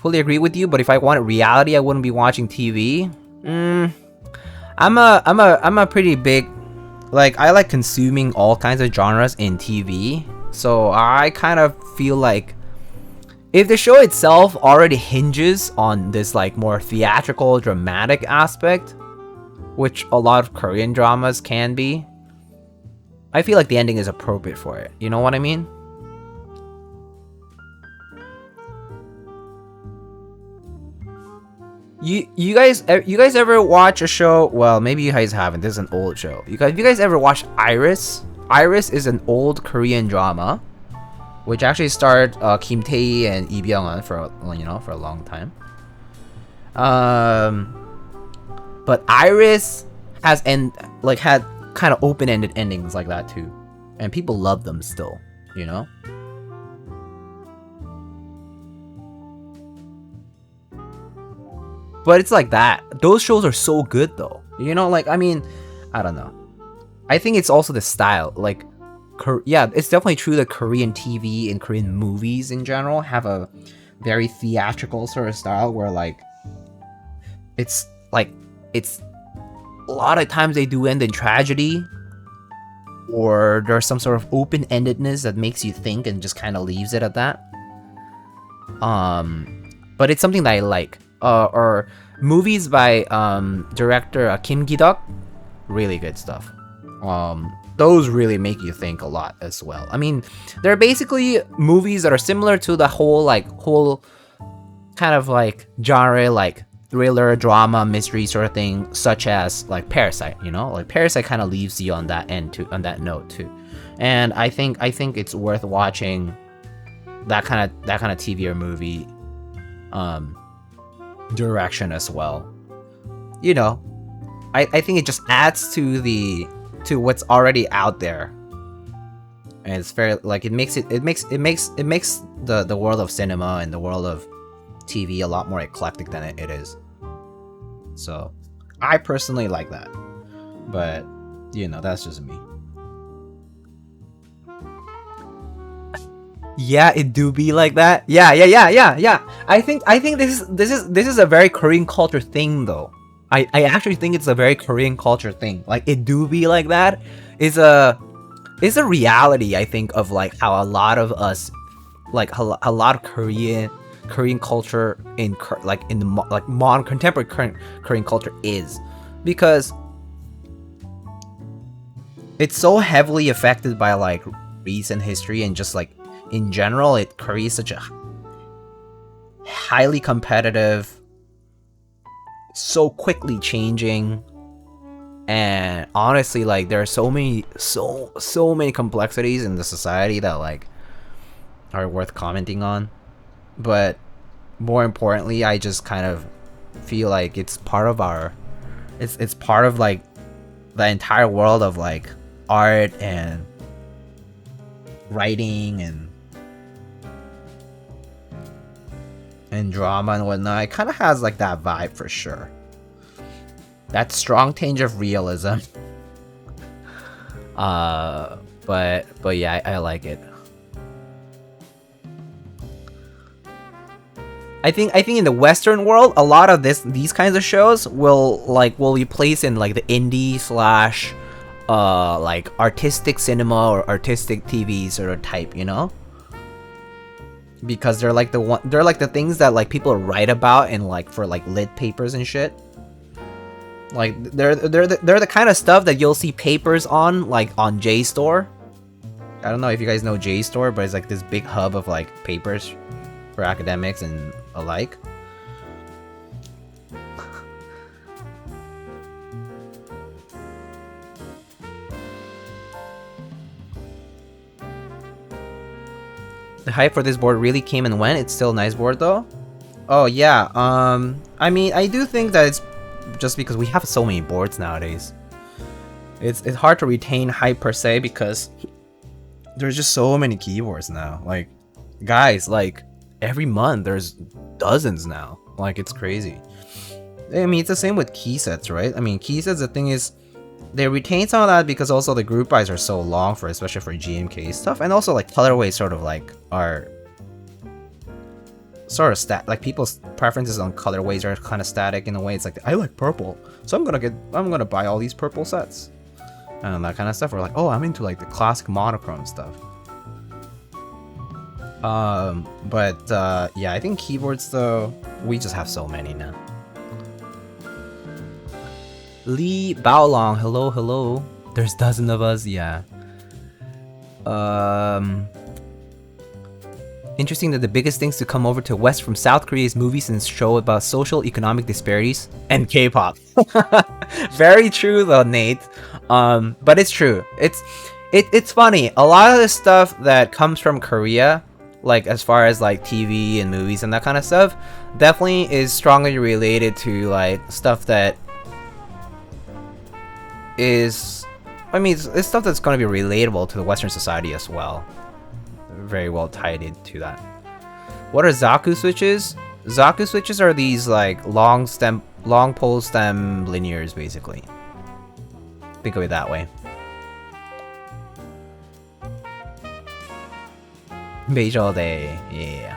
Fully agree with you, but if I wanted reality, I wouldn't be watching TV. I'm a pretty big, like, I like consuming all kinds of genres in TV. So I kind of feel like if the show itself already hinges on this like more theatrical, dramatic aspect, which a lot of Korean dramas can be, I feel like the ending is appropriate for it. You know what I mean? You guys ever watch a show? Well, maybe you guys haven't. This is an old show. You guys ever watch Iris? Iris is an old Korean drama, which actually starred Kim Tae and Lee Byung-hun for a long time. But Iris has had kind of open-ended endings like that too, and people love them still, you know. But it's like that. Those shows are so good though, you know. Like, I mean, I don't know. I think it's also the style. Like, yeah, it's definitely true that Korean TV and Korean movies in general have a very theatrical sort of style where like it's a lot of times they do end in tragedy, or there's some sort of open-endedness that makes you think and just kind of leaves it at that. But it's something that I like. Or movies by director Kim Ki-duk, really good stuff. Those really make you think a lot as well. I mean, they're basically movies that are similar to the whole kind of like genre, like thriller, drama, mystery sort of thing, such as like Parasite, you know? Like Parasite kind of leaves you on that note too. And I think it's worth watching that kind of TV or movie direction as well. You know, I think it just adds to what's already out there. And it's very like it makes the world of cinema and the world of TV a lot more eclectic than it is. So I personally like that, but you know, that's just me. Yeah, it do be like that. Yeah. I think this is a very Korean culture thing though. I actually think it's a very Korean culture thing. Like, it do be like that is a reality, I think, of like how a lot of us, like a lot of Korean culture in the modern contemporary Korean culture is, because it's so heavily affected by like recent history and just like in general, Korea is such a highly competitive, so quickly changing, and honestly, like there are so many complexities in the society that like are worth commenting on. But more importantly, I just kind of feel like it's part of it's part of like the entire world of like art and writing and drama and whatnot. It kind of has like that vibe for sure. That strong tinge of realism. But yeah, I like it. I think in the Western world, a lot of these kinds of shows will be placed in like the indie slash like artistic cinema or artistic TV sort of type, you know? Because they're like the things that like people write about in like for like lit papers and shit. Like they're the kind of stuff that you'll see papers on like on JSTOR. I don't know if you guys know JSTOR, but it's like this big hub of like papers for academics and alike. The hype for this board really came and went. It's still a nice board though. Oh yeah, I mean, I do think that it's just because we have so many boards nowadays. It's hard to retain hype per se because there's just so many keyboards now. Like, guys, like every month there's dozens now. Like, it's crazy. I mean, it's the same with key sets, right? I mean, key sets, the thing is, they retain some of that because also the group buys are so long for, especially for GMK stuff, and also like colorways sort of like are sort of like people's preferences on colorways are kind of static in a way. It's like, I like purple, so I'm gonna buy all these purple sets and that kind of stuff. Or like, oh, I'm into like the classic monochrome stuff. Yeah, I think keyboards though, we just have so many now. Lee Baolong, hello. There's dozens of us, yeah. Interesting that the biggest things to come over to West from South Korea is movies and show about social economic disparities and K-pop. Very true though, Nate. But it's true. It's funny. A lot of the stuff that comes from Korea, like as far as like TV and movies and that kind of stuff, definitely is strongly related to like stuff that is, I mean, it's stuff that's going to be relatable to the Western society as well. Very well tied into that. What are Zakus switches? Zakus switches are these like long pole stem linears, basically. Think of it that way. Beige all day, yeah.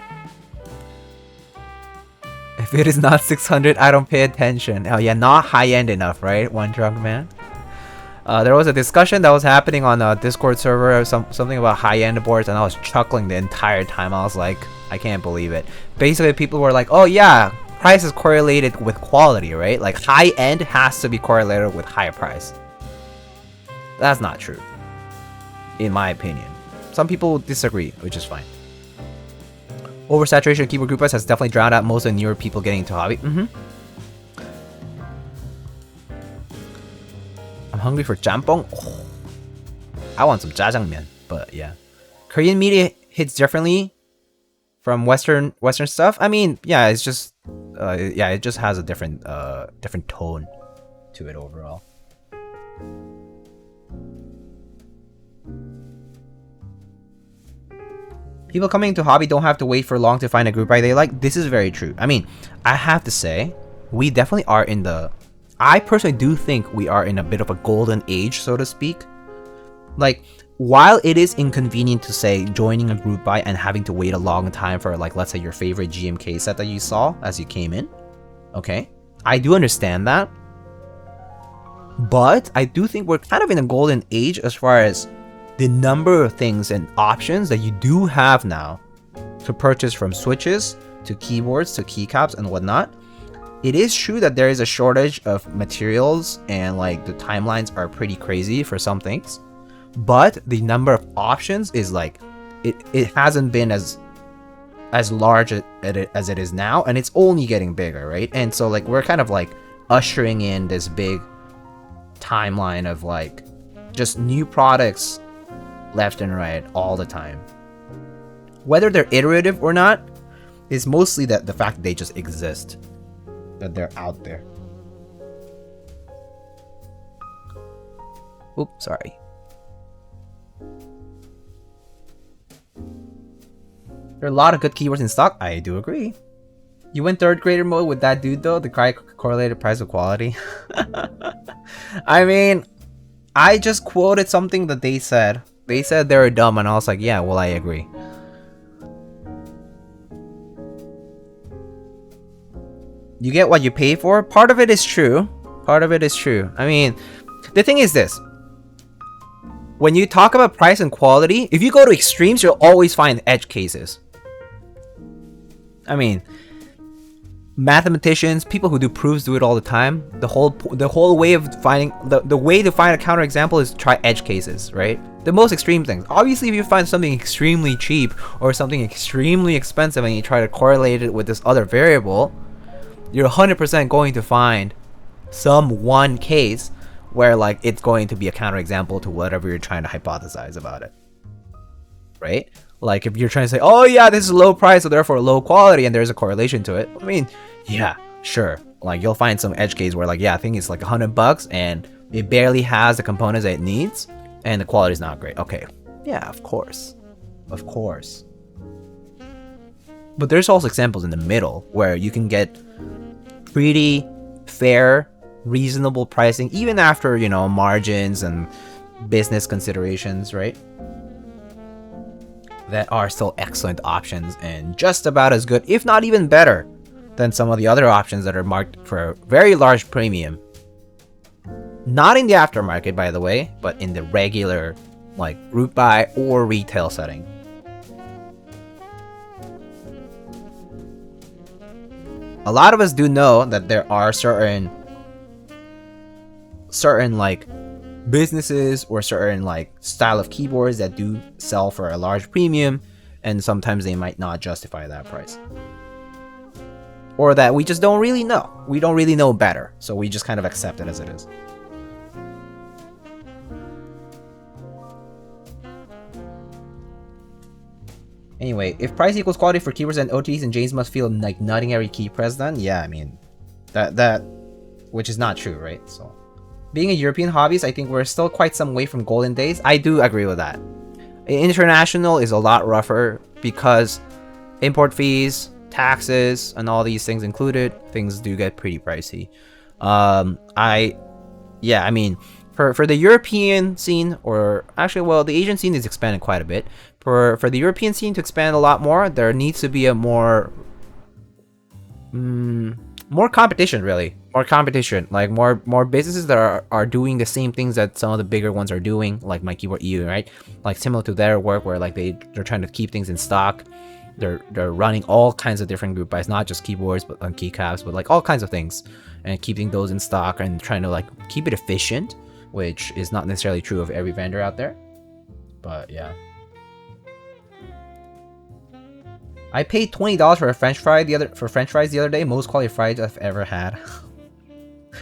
If it is not 600, I don't pay attention. Oh yeah, not high-end enough, right? One drunk man. There was a discussion that was happening on a Discord server, something about high-end boards, and I was chuckling the entire time. I was like, I can't believe it. Basically, people were like, oh yeah, price is correlated with quality, right? Like high-end has to be correlated with high price. That's not true, in my opinion. Some people disagree, which is fine. Oversaturation of keyboard group has definitely drowned out most of the newer people getting into hobby. I'm hungry for jjampong. Oh, I want some jjajangmyeon, but yeah. Korean media hits differently from Western stuff. I mean, yeah, it's just yeah, it just has a different tone to it overall. People coming into hobby don't have to wait for long to find a group buy they like. This is very true. I mean, I have to say, we definitely are in the... I personally do think we are in a bit of a golden age, so to speak. Like, while it is inconvenient to say joining a group buy and having to wait a long time for, like, let's say your favorite GMK set that you saw as you came in. Okay? I do understand that. But I do think we're kind of in a golden age as far as the number of things and options that you do have now to purchase, from switches to keyboards to keycaps and whatnot. It is true that there is a shortage of materials and like the timelines are pretty crazy for some things, but the number of options is like it hasn't been as large as it is now, and it's only getting bigger, right? And so like we're kind of like ushering in this big timeline of like just new products left and right all the time. Whether they're iterative or not is mostly the fact that they just exist, that they're out there. Oops, sorry. There are a lot of good keywords in stock. I do agree. You went third grader mode with that dude though, the correlated price of quality. I mean, I just quoted something that they said. They said they were dumb, and I was like, yeah, well, I agree. You get what you pay for. Part of it is true. Part of it is true. I mean, the thing is this. When you talk about price and quality, if you go to extremes, you'll always find edge cases. I mean, mathematicians, people who do proofs do it all the time. The whole way of finding the way to find a counterexample is to try edge cases, right? The most extreme things. Obviously, if you find something extremely cheap or something extremely expensive and you try to correlate it with this other variable, you're 100% going to find some one case where like it's going to be a counterexample to whatever you're trying to hypothesize about it, right? Like if you're trying to say, oh yeah, this is low price, so therefore low quality, and there's a correlation to it. I mean, yeah, sure. Like you'll find some edge case where like, yeah, I think it's like $100 and it barely has the components that it needs and the quality is not great. Okay, yeah, of course. Of course. But there's also examples in the middle where you can get pretty fair, reasonable pricing, even after, you know, margins and business considerations, right? That are still excellent options and just about as good, if not even better, than some of the other options that are marked for a very large premium. Not in the aftermarket, by the way, but in the regular, like, group buy or retail setting. A lot of us do know that there are certain like businesses or certain like style of keyboards that do sell for a large premium, and sometimes they might not justify that price, or that we just don't really know. We don't really know better, so we just kind of accept it as it is. Anyway, if price equals quality for keyboards and OTs, and James must feel like nutting every key press then, yeah, I mean, that, which is not true, right? So, being a European hobbyist, I think we're still quite some way from golden days. I do agree with that. International is a lot rougher because import fees, taxes, and all these things included, things do get pretty pricey. Yeah, I mean, for the European scene, or actually, well, the Asian scene is expanding quite a bit. For the European scene to expand a lot more, there needs to be a more competition, really. More competition, like more businesses that are doing the same things that some of the bigger ones are doing, like My Keyboard EU, right? Like similar to their work, where like they're trying to keep things in stock. They're running all kinds of different group buys, not just keyboards, but on keycaps, but like all kinds of things, and keeping those in stock and trying to like keep it efficient, which is not necessarily true of every vendor out there. But yeah. I paid $20 for a French fries the other day. Most quality fries I've ever had.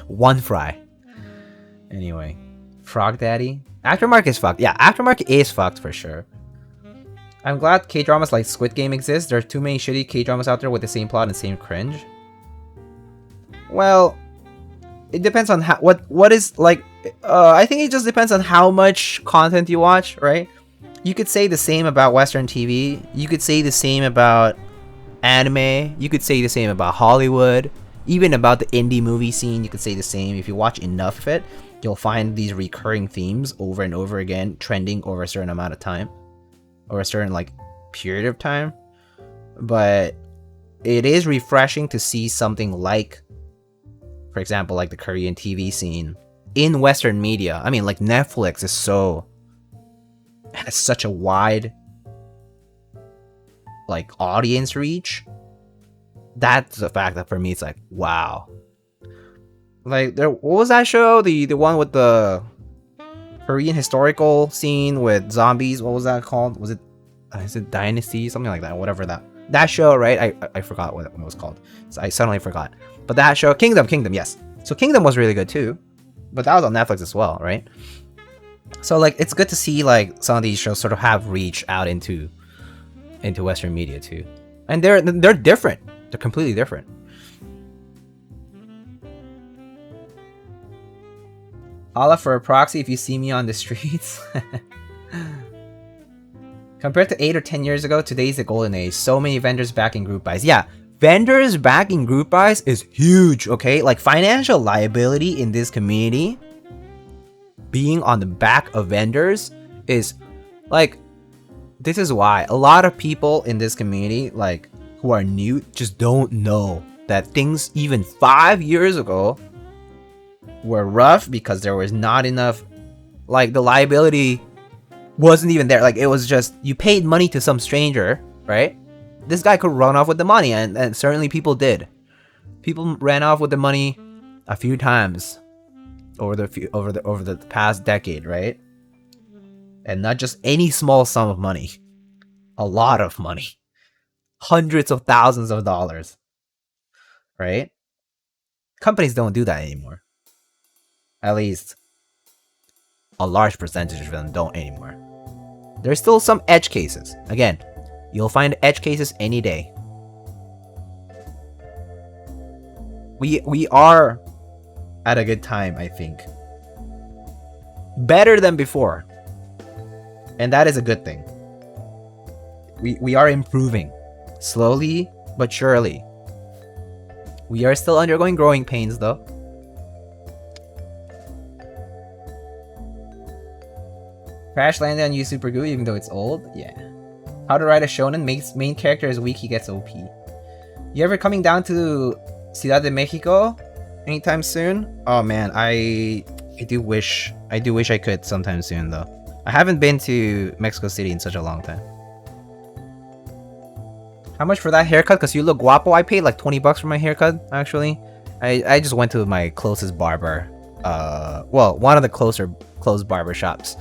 One fry. Anyway, Frog Daddy. Aftermarket is fucked. Yeah, aftermarket is fucked for sure. I'm glad K-dramas like Squid Game exist. There are too many shitty K-dramas out there with the same plot and same cringe. Well, it depends on what is like. I think it just depends on how much content you watch, right? You could say the same about Western TV. You could say the same about anime. You could say the same about Hollywood. Even about the indie movie scene, you could say the same. If you watch enough of it, you'll find these recurring themes over and over again, trending over a certain amount of time, or a certain like period of time. But it is refreshing to see something like, for example, like the Korean TV scene in Western media. I mean, like Netflix has such a wide like audience reach. That's the fact that for me it's like, wow. Like what was that show? The one with the Korean historical scene with zombies. What was that called? Was it is it Dynasty? Something like that. Whatever that show, right? I forgot what it was called. So I suddenly forgot. But that show, Kingdom, yes. So Kingdom was really good too. But that was on Netflix as well, right? So like it's good to see like some of these shows sort of have reach out into Western media too. And they're different. They're completely different. Holla for a proxy if you see me on the streets. Compared to 8 or 10 years ago, today's the golden age. So many vendors backing group buys. Yeah, vendors backing group buys is huge, okay? Like financial liability in this community, being on the back of vendors is like, this is why a lot of people in this community, like who are new, just don't know that things even 5 years ago were rough because there was not enough, like the liability wasn't even there. Like it was just, you paid money to some stranger, right? This guy could run off with the money, and certainly people did. People ran off with the money a few times over the past decade, right? And not just any small sum of money, a lot of money, hundreds of thousands of dollars, right? Companies don't do that anymore. At least a large percentage of them don't anymore. There's still some edge cases. Again, you'll find edge cases any day. We are at a good time, I think. Better than before. And that is a good thing. We are improving. Slowly but surely. We are still undergoing growing pains though. Crash landed on you super good even though it's old? Yeah. How to write a shonen, main character is weak, he gets OP. You ever coming down to Ciudad de Mexico anytime soon? Oh man, I do wish I could sometime soon though. I haven't been to Mexico City in such a long time. How much for that haircut? Cause you look guapo. I paid like 20 bucks for my haircut actually. I just went to my closest barber. Well, one of the closed barber shops.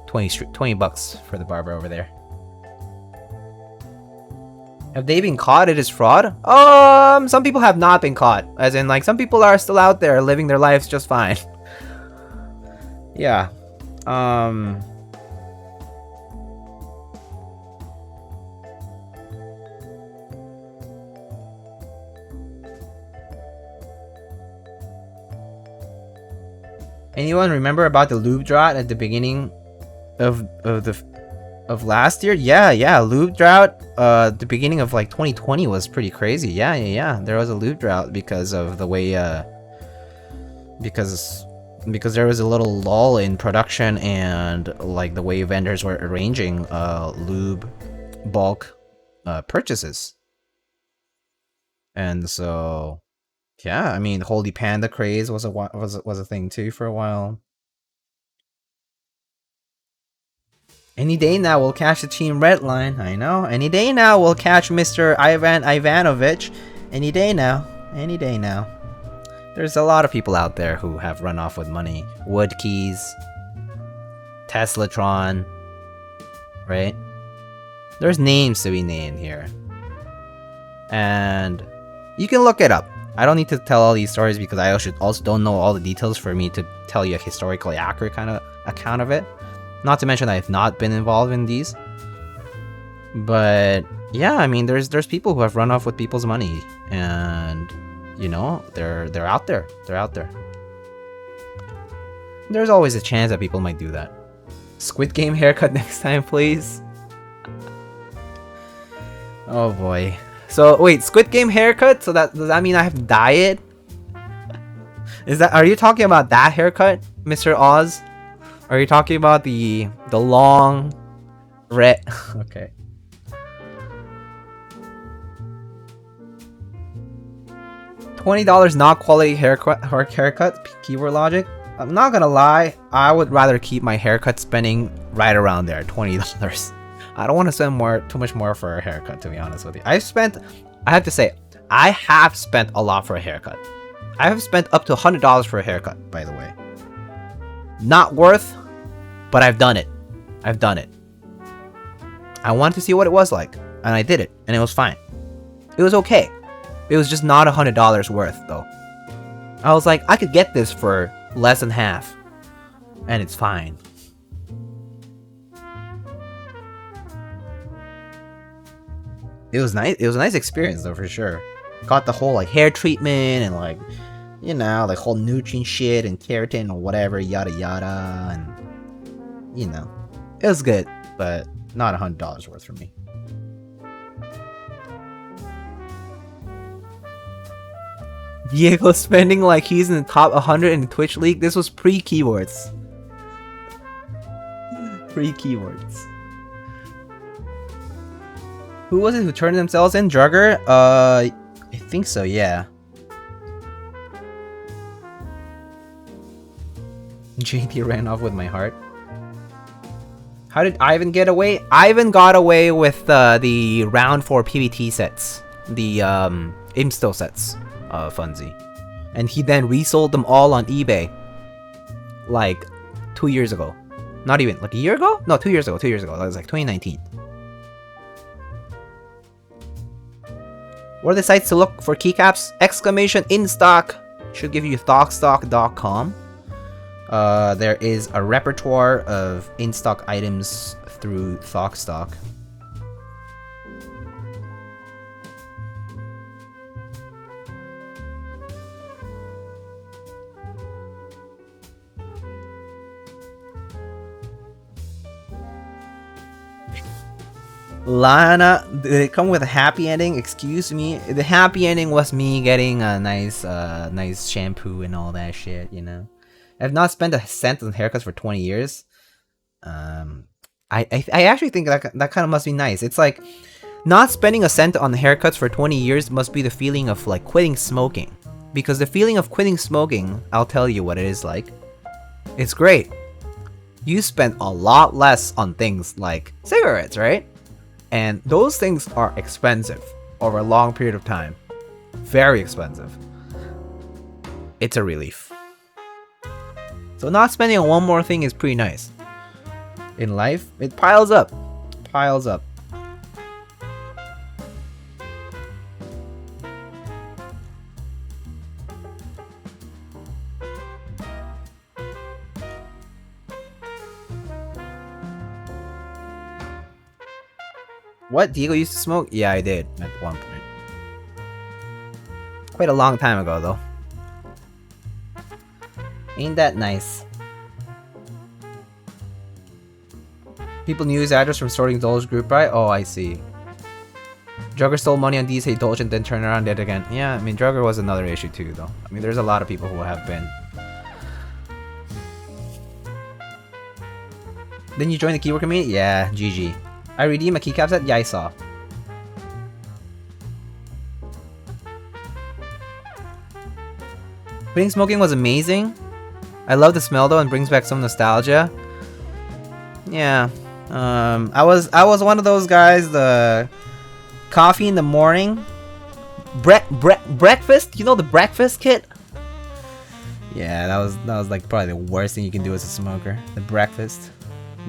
20 bucks for the barber over there. Have they been caught? It is fraud? Some people have not been caught. As in, like, some people are still out there living their lives just fine. Yeah. Anyone remember about the lube drought at the beginning of last year? Yeah, lube drought. The beginning of like 2020 was pretty crazy. Yeah. There was a lube drought because of the way because there was a little lull in production and like the way vendors were arranging lube bulk purchases. And so yeah, I mean, Holy Panda craze was a thing too for a while. Any day now we'll catch the Team Red line. I know. Any day now we'll catch Mr. Ivan Ivanovich. Any day now. Any day now. There's a lot of people out there who have run off with money. Woodkeys, Teslatron, right? There's names to be named here. And you can look it up. I don't need to tell all these stories because I also don't know all the details for me to tell you a historically accurate kind of account of it. Not to mention I've not been involved in these. But yeah, I mean, there's people who have run off with people's money, and you know, they're out there. They're out there. There's always a chance that people might do that. Squid Game haircut next time, please. Oh boy. So wait, Squid Game haircut? So does that mean I have to dye it? Are you talking about that haircut, Mr. Oz? Are you talking about the long red? Okay. $20 not quality haircut. Keyword logic. I'm not gonna lie. I would rather keep my haircut spending right around there, $20. I don't want to spend too much more for a haircut, to be honest with you. I have to say, I have spent a lot for a haircut. I have spent up to $100 for a haircut, by the way. Not worth, but I've done it. I've done it. I wanted to see what it was like, and I did it, and it was fine. It was okay. It was just not $100 worth, though. I was like, I could get this for less than half, and it's fine. It was nice. It was a nice experience, though, for sure. Got the whole like hair treatment and like, you know, like whole nutrient shit and keratin or whatever, yada yada, and you know, it was good, but not $100 worth for me. Diego spending like he's in the top 100 in the Twitch League. This was pre-keywords. Pre-keywords. Who was it who turned themselves in? Jugger? I think so, yeah. JD ran off with my heart. How did Ivan get away? Ivan got away with the round 4 PvT sets. The Imsto sets, Funzy. And he then resold them all on eBay. Like 2 years ago. Not even, like a year ago? No, 2 years ago, 2 years ago. That was like 2019. What are the sites to look for keycaps? Exclamation in stock should give you thoughtstock.com. There is a repertoire of in-stock items through Thoughtstock. Lana, did it come with a happy ending? Excuse me. The happy ending was me getting a nice shampoo and all that shit, you know. I've not spent a cent on haircuts for 20 years. I actually think that kind of must be nice. It's like not spending a cent on haircuts for 20 years must be the feeling of like quitting smoking. Because the feeling of quitting smoking, I'll tell you what it is like. It's great. You spend a lot less on things like cigarettes, right? And those things are expensive over a long period of time. Very expensive. It's a relief. So not spending on one more thing is pretty nice. In life, it piles up. Piles up. What? Diego used to smoke? Yeah, I did at one point. Quite a long time ago, though. Ain't that nice? People knew his address from sorting Doge group by. Oh, I see. Drugger stole money on these, hey Doge, and then turned around and did it again. Yeah, I mean, Drugger was another issue too, though. I mean, there's a lot of people who have been. Didn't you join the keyword community? Yeah, GG. I redeemed a keycap set? Yeah, I saw. Quitting smoking was amazing. I love the smell though and brings back some nostalgia. Yeah. I was one of those guys, the coffee in the morning. Breakfast? You know the breakfast kit? Yeah, that was like probably the worst thing you can do as a smoker. The breakfast.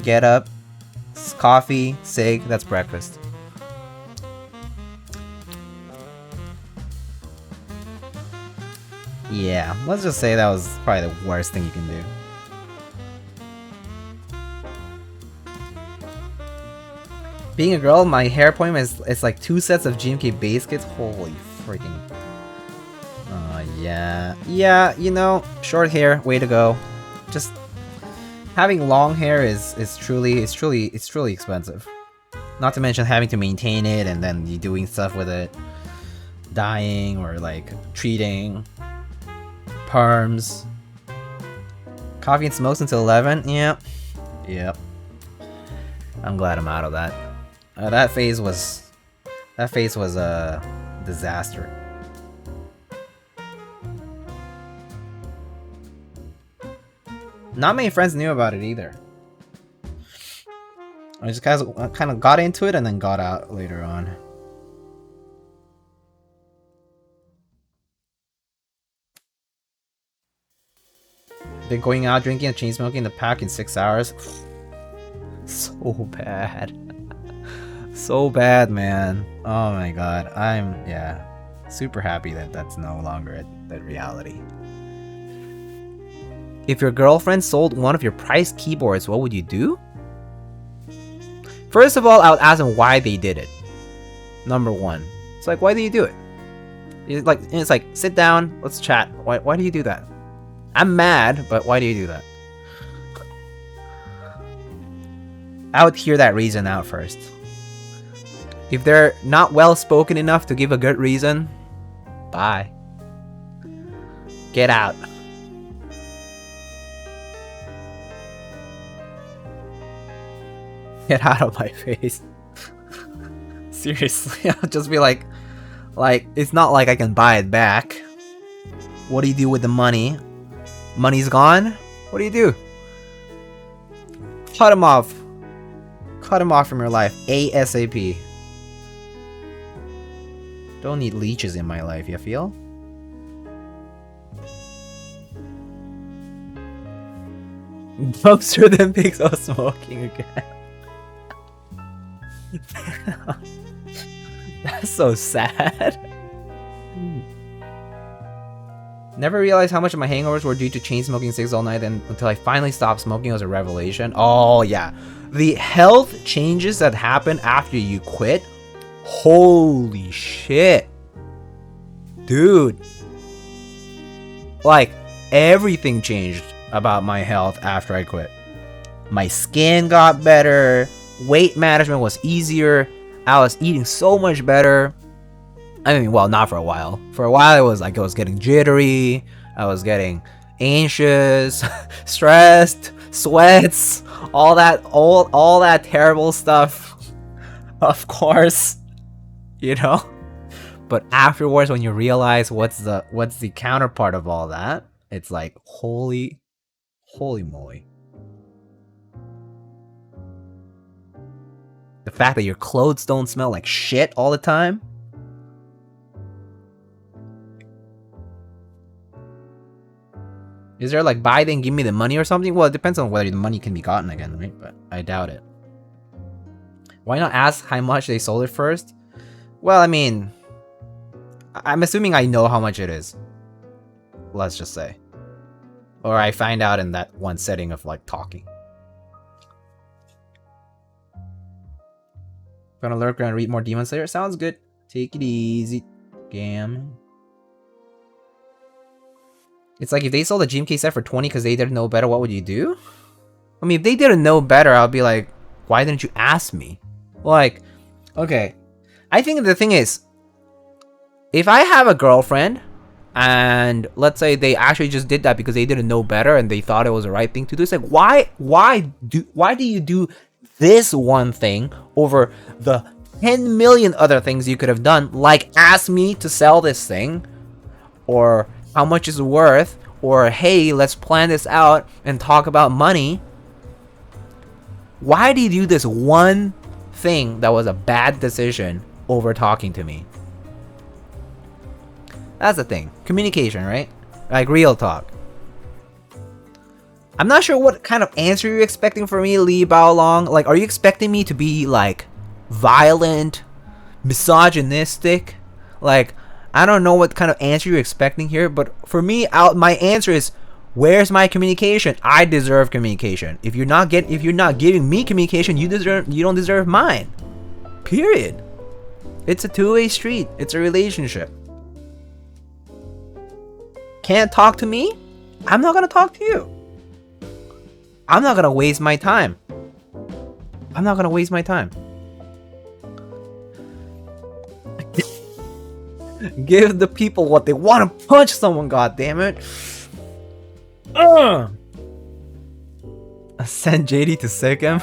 Get up, coffee, cig, that's breakfast. Yeah, let's just say that was probably the worst thing you can do. Being a girl, my hair appointment is like 2 sets of GMK base kits. Holy freaking. Yeah. Yeah, you know, short hair, way to go. Just having long hair is truly expensive. Not to mention having to maintain it and then you doing stuff with it. Dyeing or like treating. Perms. Coffee and smokes until 11? Yep. Yep. I'm glad I'm out of that. That phase was a disaster. Not many friends knew about it either. I just kind of got into it and then got out later on. Been going out drinking and chain smoking the pack in 6 hours. So bad. So bad, man. Oh my god. I'm super happy that that's no longer the reality. If your girlfriend sold one of your priced keyboards, what would you do? First of all, I would ask them why they did it. Number one. It's like, why do you do it? It's like, sit down, let's chat. Why do you do that? I'm mad, but why do you do that? I would hear that reason out first. If they're not well spoken enough to give a good reason, bye. Get out. Get out of my face. Seriously, I'll just be like, it's not like I can buy it back. What do you do with the money? Money's gone? What do you do? Cut him off. Cut him off from your life. ASAP. Don't need leeches in my life, you feel? Dumpster then picks up smoking again. That's so sad. Never realized how much of my hangovers were due to chain smoking cigs all night, and until I finally stopped smoking, it was a revelation. Oh yeah, the health changes that happen after you quit. Holy shit, dude! Like everything changed about my health after I quit. My skin got better. Weight management was easier. I was eating so much better. I mean, well, not for a while. For a while, it was like I was getting jittery. I was getting anxious, stressed, sweats, all that terrible stuff. Of course, you know. But afterwards, when you realize what's the counterpart of all that, it's like holy moly. The fact that your clothes don't smell like shit all the time. Is there like buy then give me the money or something? Well, it depends on whether the money can be gotten again, right? But I doubt it. Why not ask how much they sold it first? Well, I mean, I'm assuming I know how much it is. Let's just say. Or I find out in that one setting of like talking. Gonna lurk around and read more Demon Slayer? Sounds good. Take it easy. Gam. It's like if they sold a GMK set for 20 because they didn't know better, what would you do? I mean, if they didn't know better, I'll be like, Why didn't you ask me? Like, okay. I think the thing is, if I have a girlfriend, and let's say they actually just did that because they didn't know better and they thought it was the right thing to do, it's like, why do you do this one thing over the 10 million other things you could have done, like ask me to sell this thing, or how much it's worth, or hey, let's plan this out and talk about money. Why do you do this one thing that was a bad decision over talking to me? That's the thing. Communication, right? Like real talk. I'm not sure what kind of answer you're expecting from me, Lee Baolong. Like, are you expecting me to be like violent, misogynistic? Like, I don't know what kind of answer you're expecting here, but for me, my answer is, where's my communication? I deserve communication. If you're not giving me communication, you don't deserve mine. Period. It's a two-way street. It's a relationship. Can't talk to me? I'm not gonna talk to you. I'm not gonna waste my time. Give the people what they want to punch someone, goddammit. Send JD to sick him.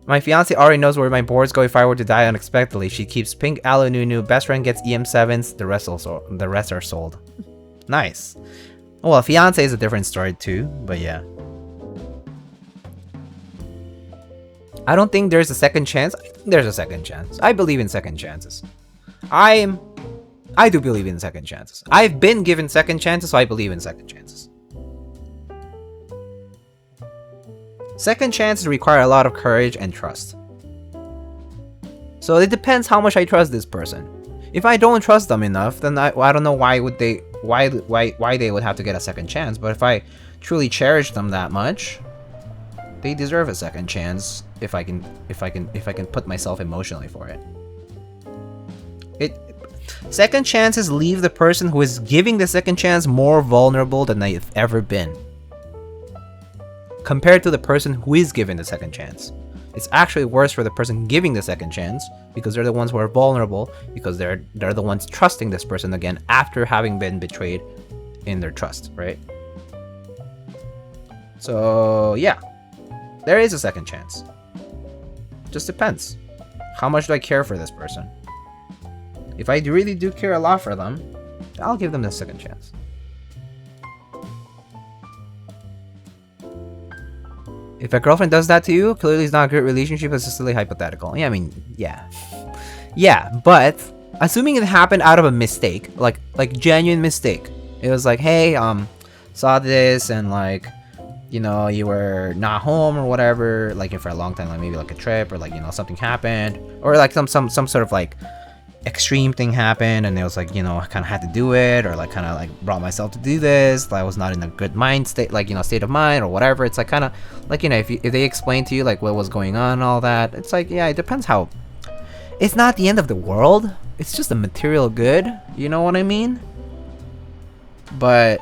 My fiance already knows where my boards go if I were to die unexpectedly. She keeps pink Alu Nunu. Best friend gets EM7s. The rest are sold. Nice. Well, fiance is a different story too, but yeah. I don't think there's a second chance. I think there's a second chance. I believe in second chances. I do believe in second chances. I've been given second chances, so I believe in second chances. Second chances require a lot of courage and trust. So it depends how much I trust this person. If I don't trust them enough, then I don't know why they would have to get a second chance. But if I truly cherish them that much, they deserve a second chance. If I can put myself emotionally for it. Second chances leave the person who is giving the second chance more vulnerable than they've ever been, compared to the person who is given the second chance. It's actually worse for the person giving the second chance, because they're the ones who are vulnerable, because they're the ones trusting this person again after having been betrayed in their trust, right? So yeah, there is a second chance. Just depends. How much do I care for this person? If I really do care a lot for them, I'll give them the second chance. If a girlfriend does that to you, clearly it's not a good relationship. It's just really hypothetical. Yeah, I mean, yeah. Yeah, but assuming it happened out of a mistake, like genuine mistake. It was like, hey, saw this and like, you know, you were not home or whatever, like for a long time, like maybe like a trip or like, you know, something happened, or like some sort of like extreme thing happened and it was like, you know, I kind of had to do it, or like kind of like brought myself to do this. I was not in a good mind state, like, you know, state of mind or whatever. It's like kind of like, you know, if they explain to you like what was going on and all that, it's like, yeah, it depends how. It's not the end of the world. It's just a material good. You know what I mean? But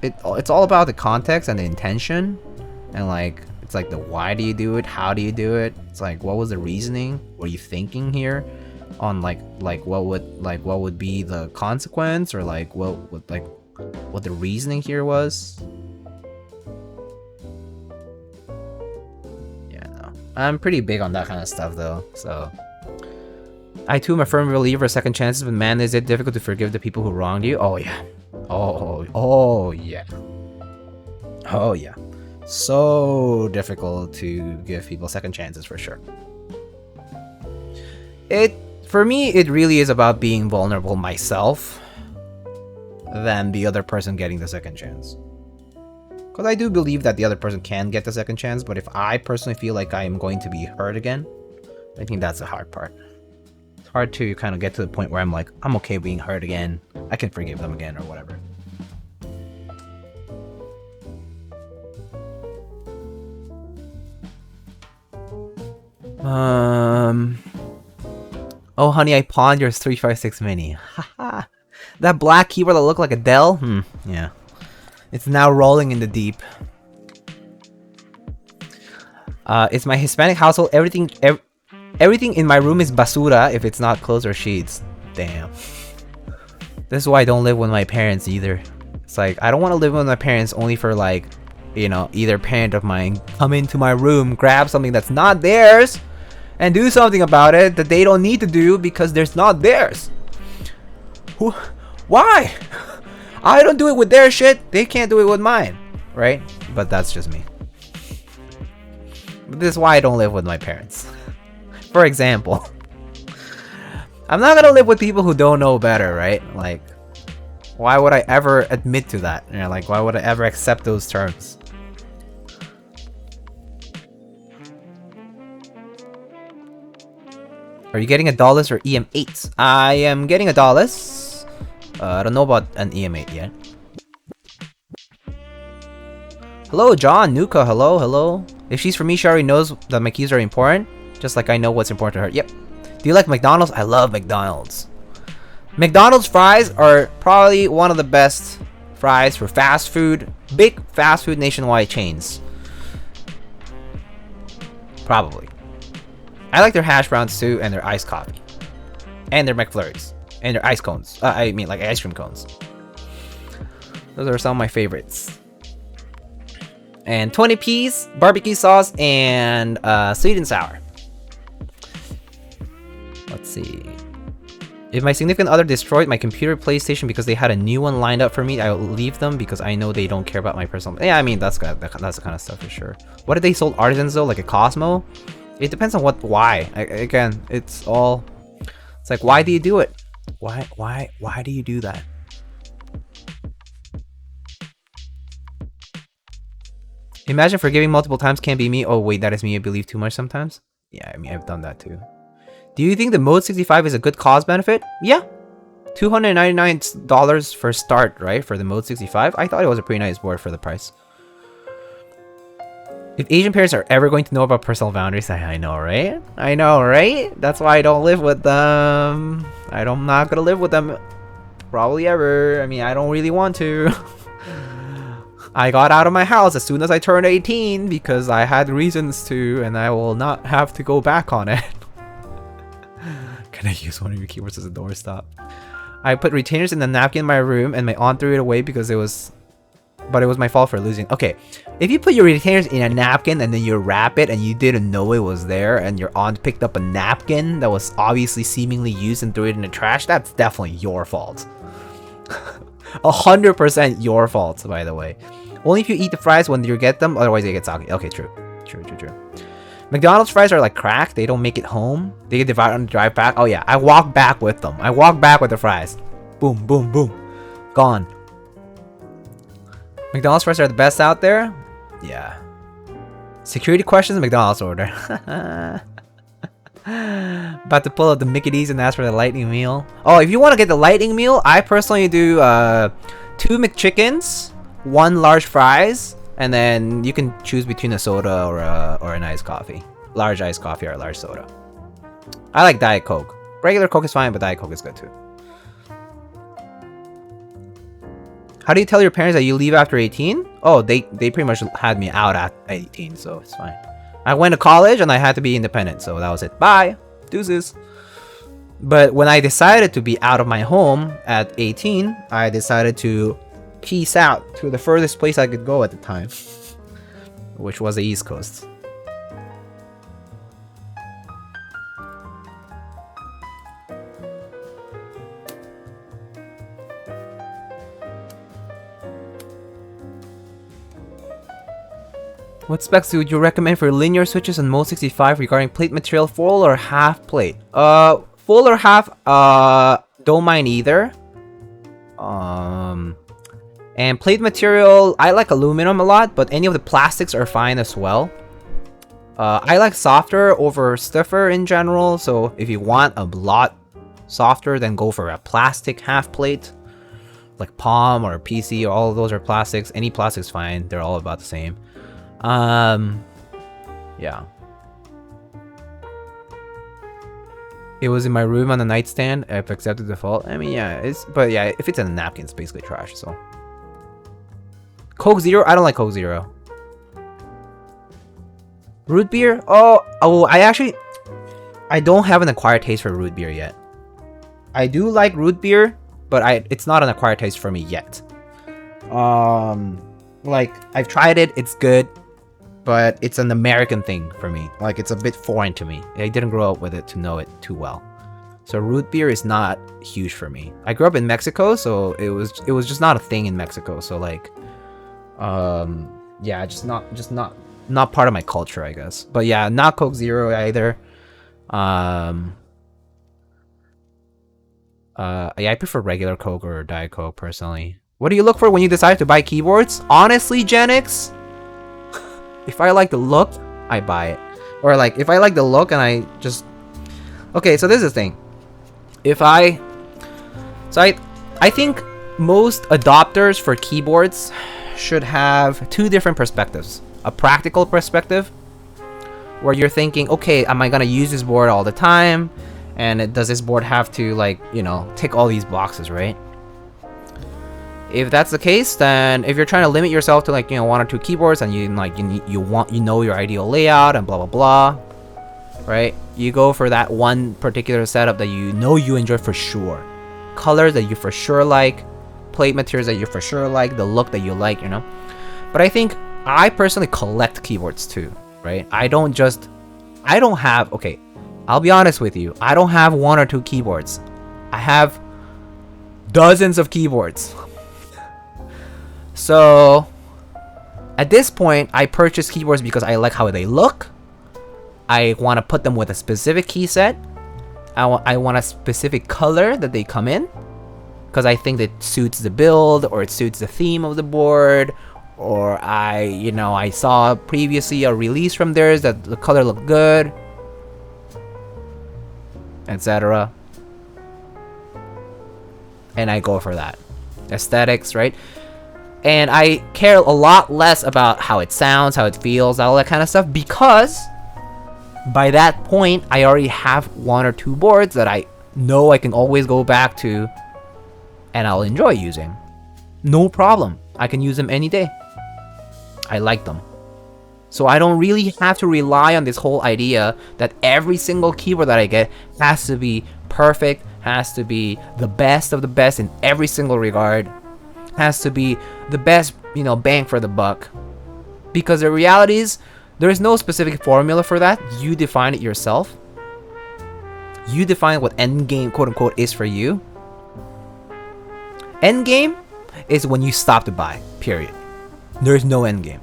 it's all about the context and the intention, and like it's like the why do you do it? How do you do it? It's like, what was the reasoning? What are you thinking here? On like what would be the consequence, or like what the reasoning here was. Yeah, no, I'm pretty big on that kind of stuff though. So I too am a firm believer of second chances, but man, is it difficult to forgive the people who wronged you. Oh yeah. Oh yeah. Oh yeah. So difficult to give people second chances, for sure. For me, it really is about being vulnerable myself than the other person getting the second chance. Because I do believe that the other person can get the second chance, but if I personally feel like I am going to be hurt again, I think that's the hard part. It's hard to kind of get to the point where I'm like, I'm okay being hurt again. I can forgive them again or whatever. Oh, honey, I pawned your 356 mini. Haha. That black keyboard that looked like a Dell? Yeah. It's now rolling in the deep. It's my Hispanic household. Everything in my room is basura if it's not clothes or sheets. Damn. This is why I don't live with my parents either. It's like, I don't want to live with my parents only for like, you know, either parent of mine come into my room, grab something that's not theirs, and do something about it that they don't need to do because there's not theirs. Why? I don't do it with their shit. They can't do it with mine, right? But that's just me. But this is why I don't live with my parents. For example, I'm not gonna live with people who don't know better, right? Like, why would I ever admit to that? You know, like, why would I ever accept those terms? Are you getting a Dallas or EM8? I am getting a Dallas. I don't know about an EM8 yet. Hello, John, Nuka, hello. If she's for me, she already knows that my keys are important. Just like I know what's important to her. Yep. Do you like McDonald's? I love McDonald's. McDonald's fries are probably one of the best fries for fast food. Big fast food nationwide chains. Probably. I like their hash browns too, and their iced coffee. And their McFlurries. And their ice cones. I mean, like ice cream cones. Those are some of my favorites. And 20 piece barbecue sauce and sweet and sour. Let's see. If my significant other destroyed my computer PlayStation because they had a new one lined up for me, I will leave them because I know they don't care about my personal... Yeah, I mean, that's the kind of stuff for sure. What did they sold artisans though? Like a Cosmo? It depends on why. Again, it's all... It's like, why do you do it? Why do you do that? Imagine forgiving multiple times can't be me. Oh wait, that is me. I believe too much sometimes. Yeah, I mean, I've done that too. Do you think the Mode 65 is a good cost benefit? Yeah. $299 for start, right? For the Mode 65. I thought it was a pretty nice board for the price. If Asian parents are ever going to know about personal boundaries, I know, right? I know, right? That's why I don't live with them. I'm not gonna live with them probably ever. I mean, I don't really want to. I got out of my house as soon as I turned 18 because I had reasons to, and I will not have to go back on it. Can I use one of your keyboards as a doorstop? I put retainers in the napkin in my room and my aunt threw it away because it was my fault for losing. Okay, if you put your retainers in a napkin and then you wrap it and you didn't know it was there and your aunt picked up a napkin that was obviously seemingly used and threw it in the trash, that's definitely your fault. 100% your fault, by the way. Only if you eat the fries when you get them, otherwise they get soggy. Okay, true. McDonald's fries are like crack. They don't make it home. They get devoured on the drive back. Oh yeah, I walk back with them. I walk back with the fries. Boom, boom, boom. Gone. McDonald's fries are the best out there? Yeah. Security questions, McDonald's order. About to pull out the Mickey D's and ask for the lightning meal. Oh, if you want to get the lightning meal, I personally do 2 McChickens, 1 large fries, and then you can choose between a soda or an iced coffee. Large iced coffee or a large soda. I like Diet Coke. Regular Coke is fine, but Diet Coke is good too. How do you tell your parents that you leave after 18? Oh, they pretty much had me out at 18, so it's fine. I went to college and I had to be independent, so that was it. Bye! Deuces! But when I decided to be out of my home at 18, I decided to peace out to the furthest place I could go at the time, which was the East Coast. What specs would you recommend for linear switches on Mode 65 regarding plate material, full or half plate? Full or half, don't mind either. And plate material, I like aluminum a lot, but any of the plastics are fine as well. I like softer over stiffer in general, so if you want a lot softer, then go for a plastic half plate. Like Palm or PC, or all of those are plastics. Any plastic's fine, they're all about the same. Yeah. It was in my room on the nightstand. I've accepted default. I mean, yeah, but yeah, if it's in a napkin, it's basically trash, so. Coke Zero? I don't like Coke Zero. Root beer? I don't have an acquired taste for root beer yet. I do like root beer, but it's not an acquired taste for me yet. Like, I've tried it, it's good, but it's an American thing for me. Like, it's a bit foreign to me. I didn't grow up with it to know it too well. So root beer is not huge for me. I grew up in Mexico, so it was just not a thing in Mexico. So like, yeah, just not part of my culture, I guess. But yeah, not Coke Zero either. Yeah, I prefer regular Coke or Diet Coke personally. What do you look for when you decide to buy keyboards? Honestly, Genix, if I like the look, I buy it. Or like, if I like the look and I just... Okay, so this is the thing. I think most adopters for keyboards should have two different perspectives. A practical perspective, where you're thinking, okay, am I gonna use this board all the time? And does this board have to, like, you know, tick all these boxes, right? If that's the case, then if you're trying to limit yourself to, like, you know, one or two keyboards, and you know your ideal layout and blah blah blah, right? You go for that one particular setup that you know you enjoy for sure, colors that you for sure like, plate materials that you for sure like, the look that you like, you know. But I personally collect keyboards too, right? Okay, I'll be honest with you, I don't have one or two keyboards. I have dozens of keyboards. So at this point, I purchase keyboards because I like how they look. I want to put them with a specific key set. I want a specific color that they come in, because I think that suits the build, or it suits the theme of the board, or I saw previously a release from theirs that the color looked good, etc. And I go for that. Aesthetics, right? And I care a lot less about how it sounds, how it feels, all that kind of stuff, because by that point, I already have one or two boards that I know I can always go back to and I'll enjoy using. No problem. I can use them any day. I like them. So I don't really have to rely on this whole idea that every single keyboard that I get has to be perfect, has to be the best of the best in every single regard, has to be the best, bang for the buck. Because the reality is, there is no specific formula for that. You define it yourself. You define what endgame, quote unquote, is for you. Endgame is when you stop to buy, period. There is no endgame.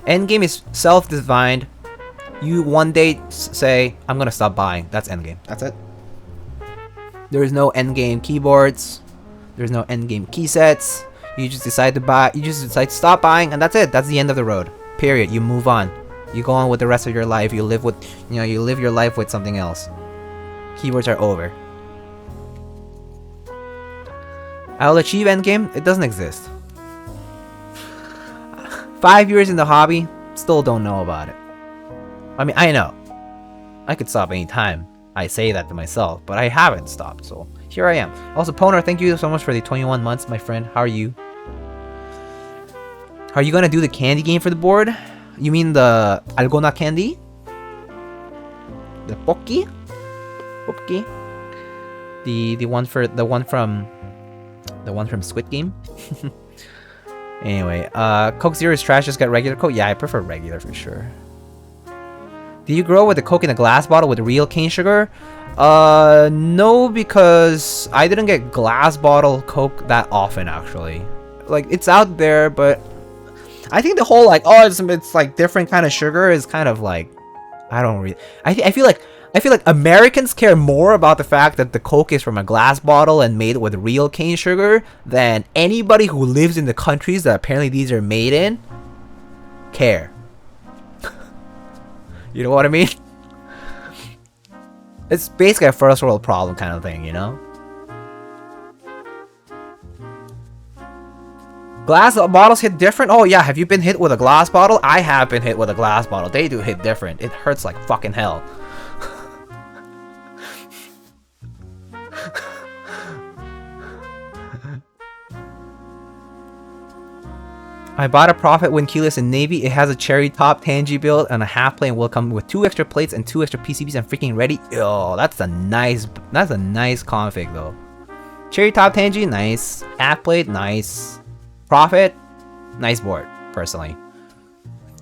Endgame is self-defined. You one day say, I'm gonna stop buying. That's endgame. That's it. There is no endgame keyboards. There's no endgame key sets. You just decide to buy. You just decide to stop buying, and that's it. That's the end of the road. Period. You move on. You go on with the rest of your life. You live with, you live your life with something else. Keyboards are over. I'll achieve endgame. It doesn't exist. 5 years in the hobby, still don't know about it. I mean, I know. I could stop anytime. I say that to myself, but I haven't stopped, so here I am. Also, Poner, thank you so much for the 21 months, my friend. How are you? Are you gonna do the candy game for the board? You mean the Algona candy? The Pocky? Pocky? The one from Squid Game? Anyway, Coke Zero is trash, just get regular Coke? Yeah, I prefer regular for sure. Do you grow with the Coke in a glass bottle with real cane sugar? No, because I didn't get glass bottle Coke that often, actually. Like, it's out there, but I think the whole, like, oh, it's like different kind of sugar is kind of like, I don't really, I feel like Americans care more about the fact that the Coke is from a glass bottle and made with real cane sugar than anybody who lives in the countries that apparently these are made in care. You know what I mean? It's basically a first world problem kind of thing, Glass bottles hit different? Oh yeah, have you been hit with a glass bottle? I have been hit with a glass bottle. They do hit different. It hurts like fucking hell. I bought a Profit when keyless in Navy. It has a cherry top Tangy build and a half plane. Will come with 2 extra plates and 2 extra PCBs and freaking ready. Yo, that's a nice config though. Cherry top Tangy, nice. Half plate, nice. Profit, nice board, personally.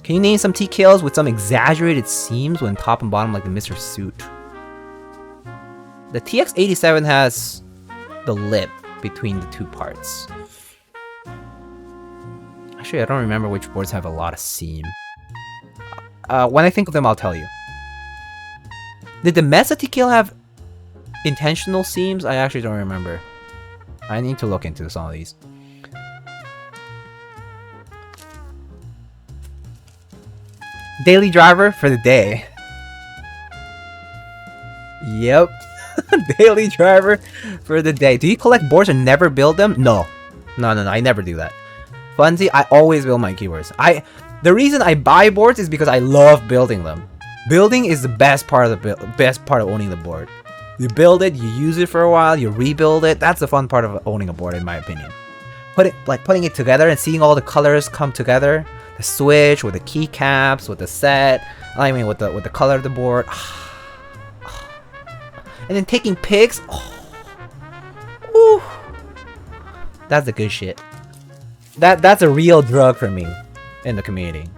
Can you name some TKLs with some exaggerated seams when top and bottom like the Mr. Suit? The TX87 has the lip between the 2 parts. Actually, I don't remember which boards have a lot of seam. When I think of them, I'll tell you. Did the Mesa TKL have intentional seams? I actually don't remember. I need to look into some of these. Daily driver for the day. Yep. Daily driver for the day. Do you collect boards and never build them? No. No, I never do that. Funzy, I always build my keyboards. The reason I buy boards is because I love building them. Building is the best part of owning the board. You build it, you use it for a while, you rebuild it. That's the fun part of owning a board, in my opinion. Putting it together and seeing all the colors come together. The switch with the keycaps, with the set. I mean, with the color of the board. And then taking pics. That's the good shit. That's a real drug for me in the community.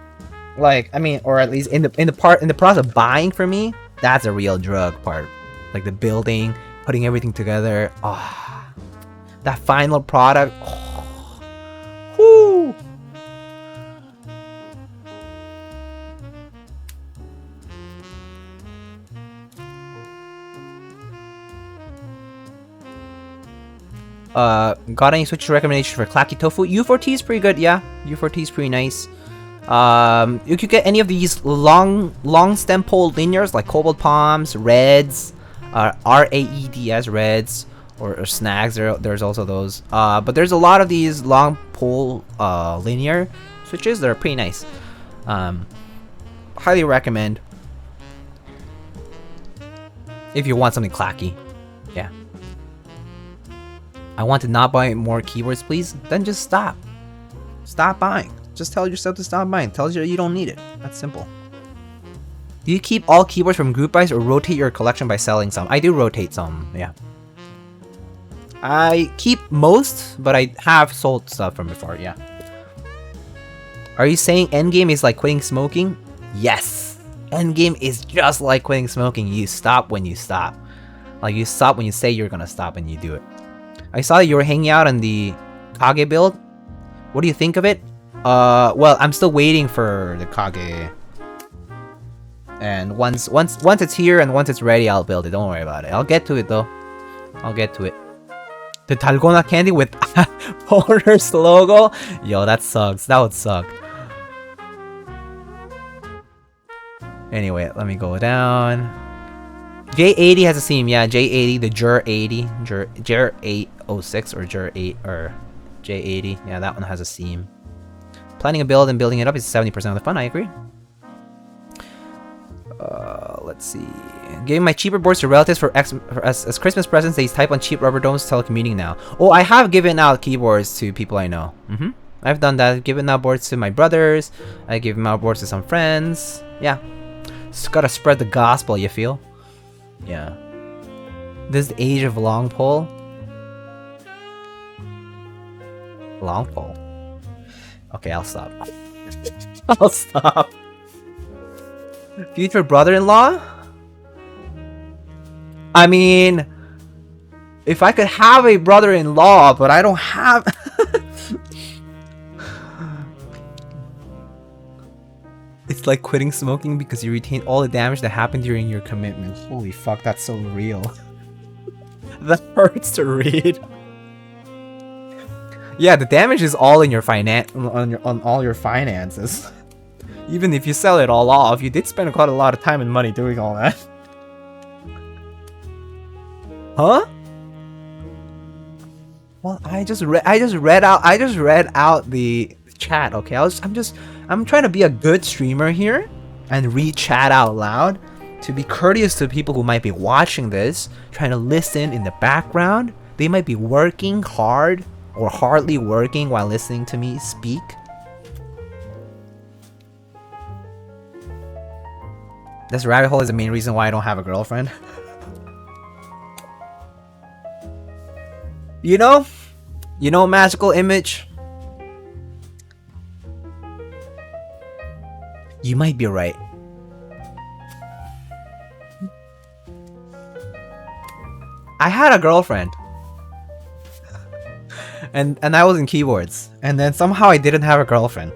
Like, I mean, or at least in the process of buying for me, that's a real drug part. Like the building, putting everything together. That final product. Whoo! Got any switch recommendations for Clacky Tofu? U4T is pretty good, yeah. U4T is pretty nice. You could get any of these long stem pole linears like Cobalt Palms, Reds, RAEDS Reds, or Snags. There's also those. But there's a lot of these long pole linear switches that are pretty nice. Highly recommend if you want something clacky. Yeah. I want to not buy more keyboards, please. Then just stop. Stop buying. Just tell yourself to stop buying. Tell you don't need it. That's simple. Do you keep all keyboards from group buys or rotate your collection by selling some? I do rotate some, yeah. I keep most, but I have sold stuff from before, yeah. Are you saying endgame is like quitting smoking? Yes. Endgame is just like quitting smoking. You stop when you stop. Like, you stop when you say you're gonna stop and you do it. I saw that you were hanging out on the Kage build. What do you think of it? Well, I'm still waiting for the Kage. And once it's here and once it's ready, I'll build it. Don't worry about it. I'll get to it though. I'll get to it. The Dalgona candy with Polar's logo? Yo, that sucks. That would suck. Anyway, let me go down. J80 has a seam, yeah. J80, the Jur80, Jur 806 or Jur 8 or J80. Yeah, that one has a seam. Planning a build and building it up is 70% of the fun. I agree. Let's see. Giving my cheaper boards to relatives as Christmas presents. They type on cheap rubber domes telecommuting now. Oh, I have given out keyboards to people I know. I've done that. I've given out boards to my brothers. I give out boards to some friends. Yeah. Just gotta spread the gospel, you feel? Yeah. This is the age of long pole. Long pole. Okay, I'll stop. I'll stop. Future brother-in-law? I mean, if I could have a brother-in-law, but I don't have... It's like quitting smoking because you retain all the damage that happened during your commitment. Holy fuck, that's so real. That hurts to read. Yeah, the damage is all in your on all your finances. Even if you sell it all off, you did spend quite a lot of time and money doing all that. Huh? Well, I just read out the chat. Okay, I'm trying to be a good streamer here and read chat out loud to be courteous to people who might be watching this, trying to listen in the background. They might be working hard or hardly working while listening to me speak. This rabbit hole is the main reason why I don't have a girlfriend. You know, magical image. You might be right. I had a girlfriend. And I was in keyboards. And then somehow I didn't have a girlfriend.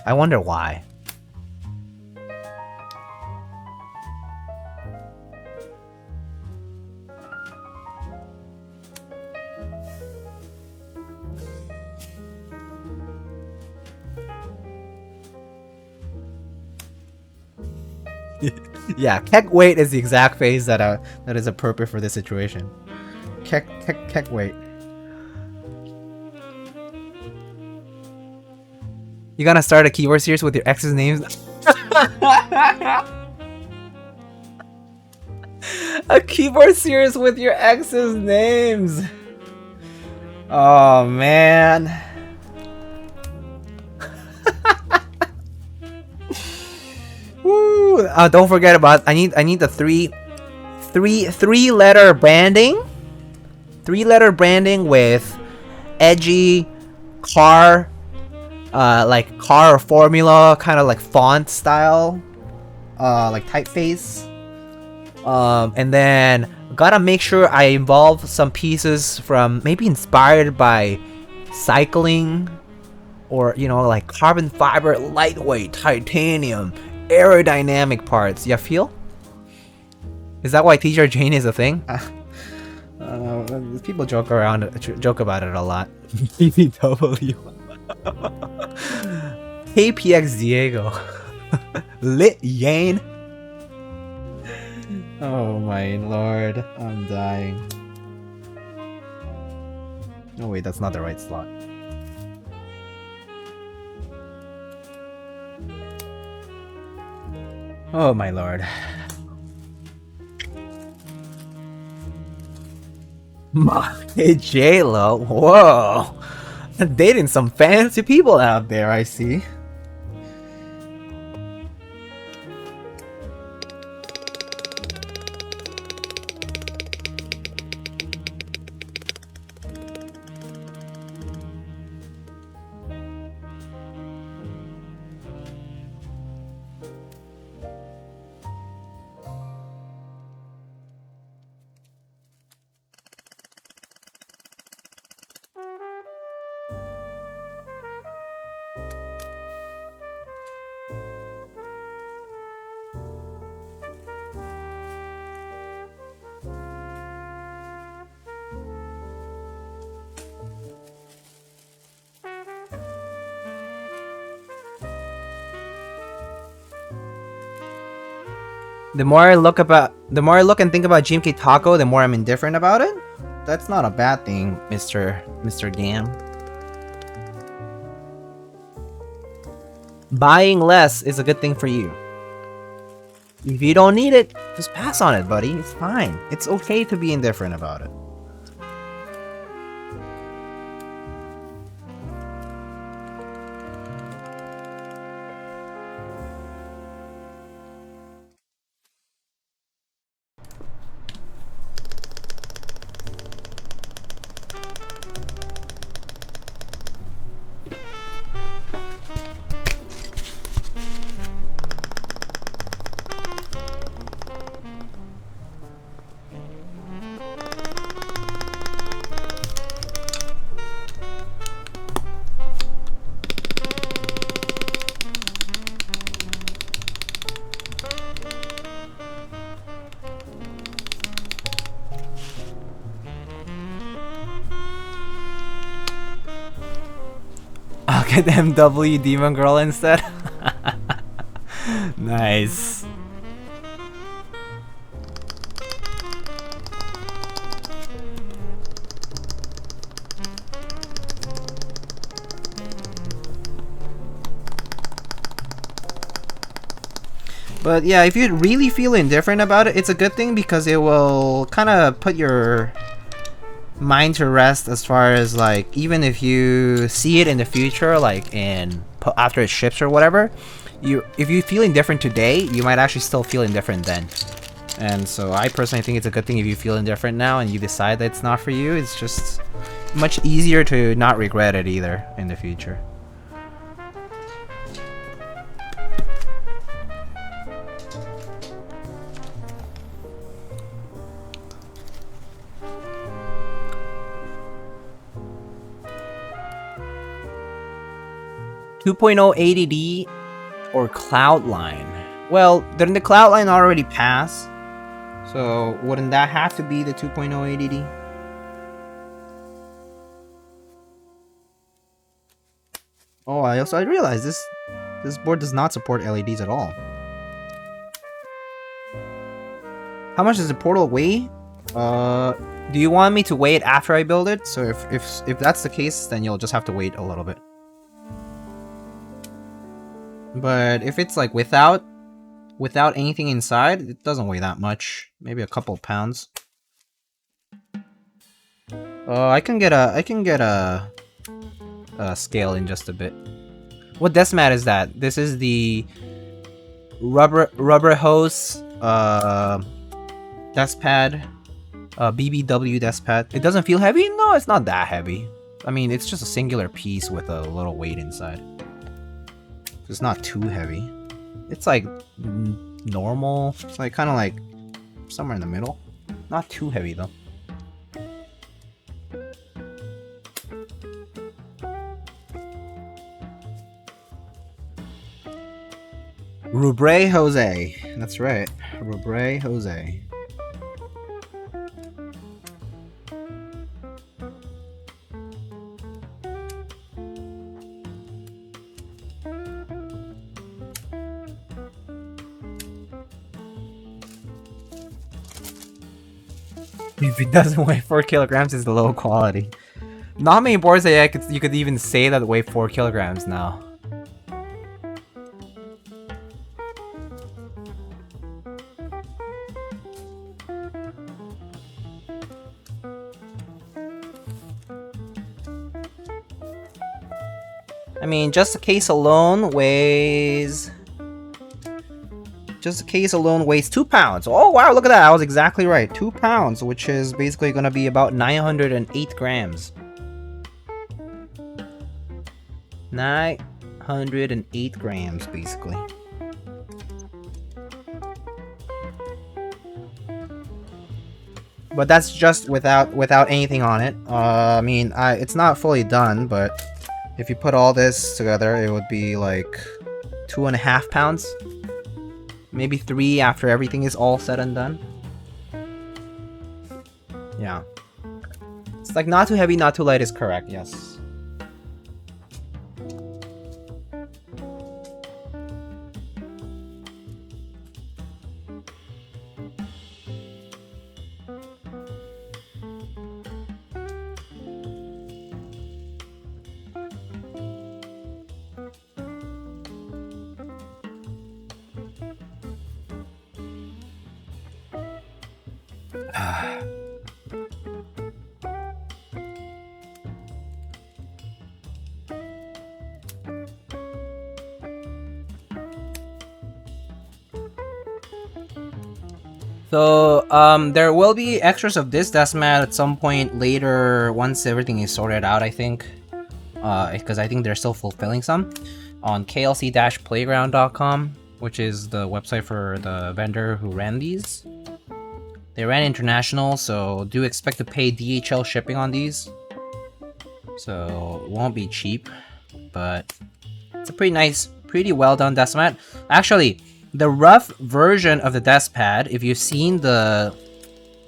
I wonder why. Yeah, keck weight is the exact phrase that is appropriate for this situation. Keck weight. You gonna start a keyword series with your ex's names? A keyboard series with your ex's names. Oh man. Woo. Don't forget about I need the three letter branding. 3-letter branding with edgy car like car formula kind of like font style like typeface. And then gotta make sure I involve some pieces from maybe inspired by cycling or like carbon fiber, lightweight, titanium, aerodynamic parts. You feel? Is that why Teacher Jane is a thing? People joke about it a lot. BBW. KPX Diego. Lit Yane. Oh my lord, I'm dying. Oh wait, that's not the right slot. Oh my lord. Hey J-Lo, whoa. Dating some fancy people out there, I see. The more I look and think about GMK Taco, the more I'm indifferent about it. That's not a bad thing, Mr. Gam. Buying less is a good thing for you. If you don't need it, just pass on it, buddy. It's fine. It's okay to be indifferent about it. Get MW Demon Girl instead. Nice. But yeah, if you really feel indifferent about it, it's a good thing because it will kind of put your mind to rest as far as like even if you see it in the future, like after it ships or whatever, if you're feeling different today, you might actually still feel indifferent then. And so I personally think it's a good thing if you feel indifferent now and you decide that it's not for you. It's just much easier to not regret it either in the future. .2.0 ADD or Cloudline? Well, didn't the Cloudline already pass? So wouldn't that have to be the 2.0 ADD? Oh, I realized this board does not support LEDs at all. How much does the portal weigh? Do you want me to weigh it after I build it? So if that's the case, then you'll just have to wait a little bit. But if it's like without anything inside, it doesn't weigh that much. Maybe a couple of pounds. I can get a scale in just a bit. What desk mat is that? This is the rubber hose desk pad, BBW desk pad. It doesn't feel heavy? No, it's not that heavy. I mean, it's just a singular piece with a little weight inside. It's not too heavy. It's like normal. It's like kind of like somewhere in the middle. Not too heavy though. Rubre Jose. That's right. Rubre Jose. If it doesn't weigh 4 kilograms, it's low quality. Not many boards that you could even say that weigh 4 kilograms now. I mean, just the case alone weighs... Just the case alone weighs 2 pounds. Oh wow, look at that. I was exactly right. 2 pounds, which is basically going to be about 908 grams. 908 grams, basically. But that's just without anything on it. I mean, it's not fully done, but if you put all this together, it would be like 2.5 pounds. Maybe 3 after everything is all said and done. Yeah. It's like not too heavy, not too light is correct, yes. So, there will be extras of this desk mat at some point later once everything is sorted out, I think. Because I think they're still fulfilling some. On klc-playground.com, which is the website for the vendor who ran these. They ran international, so do expect to pay DHL shipping on these. So, it won't be cheap, but it's a pretty nice, pretty well done desk mat. Actually, the rough version of the desk pad, if you've seen the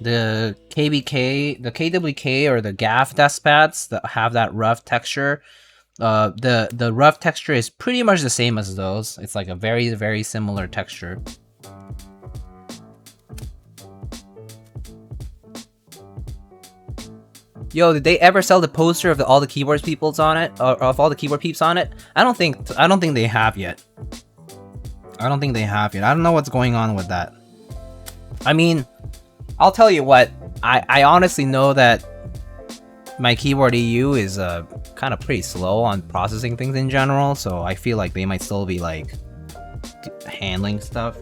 KBK, the KWK or the GAF desk pads that have that rough texture, the rough texture is pretty much the same as those. It's like a very, very similar texture. Yo, did they ever sell the poster of all the keyboard peoples on it, or of all the keyboard peeps on it? I don't think they have yet. I don't think they have yet. I don't know what's going on with that. I mean, I'll tell you what. I honestly know that my keyboard EU is kind of pretty slow on processing things in general, so I feel like they might still be like handling stuff.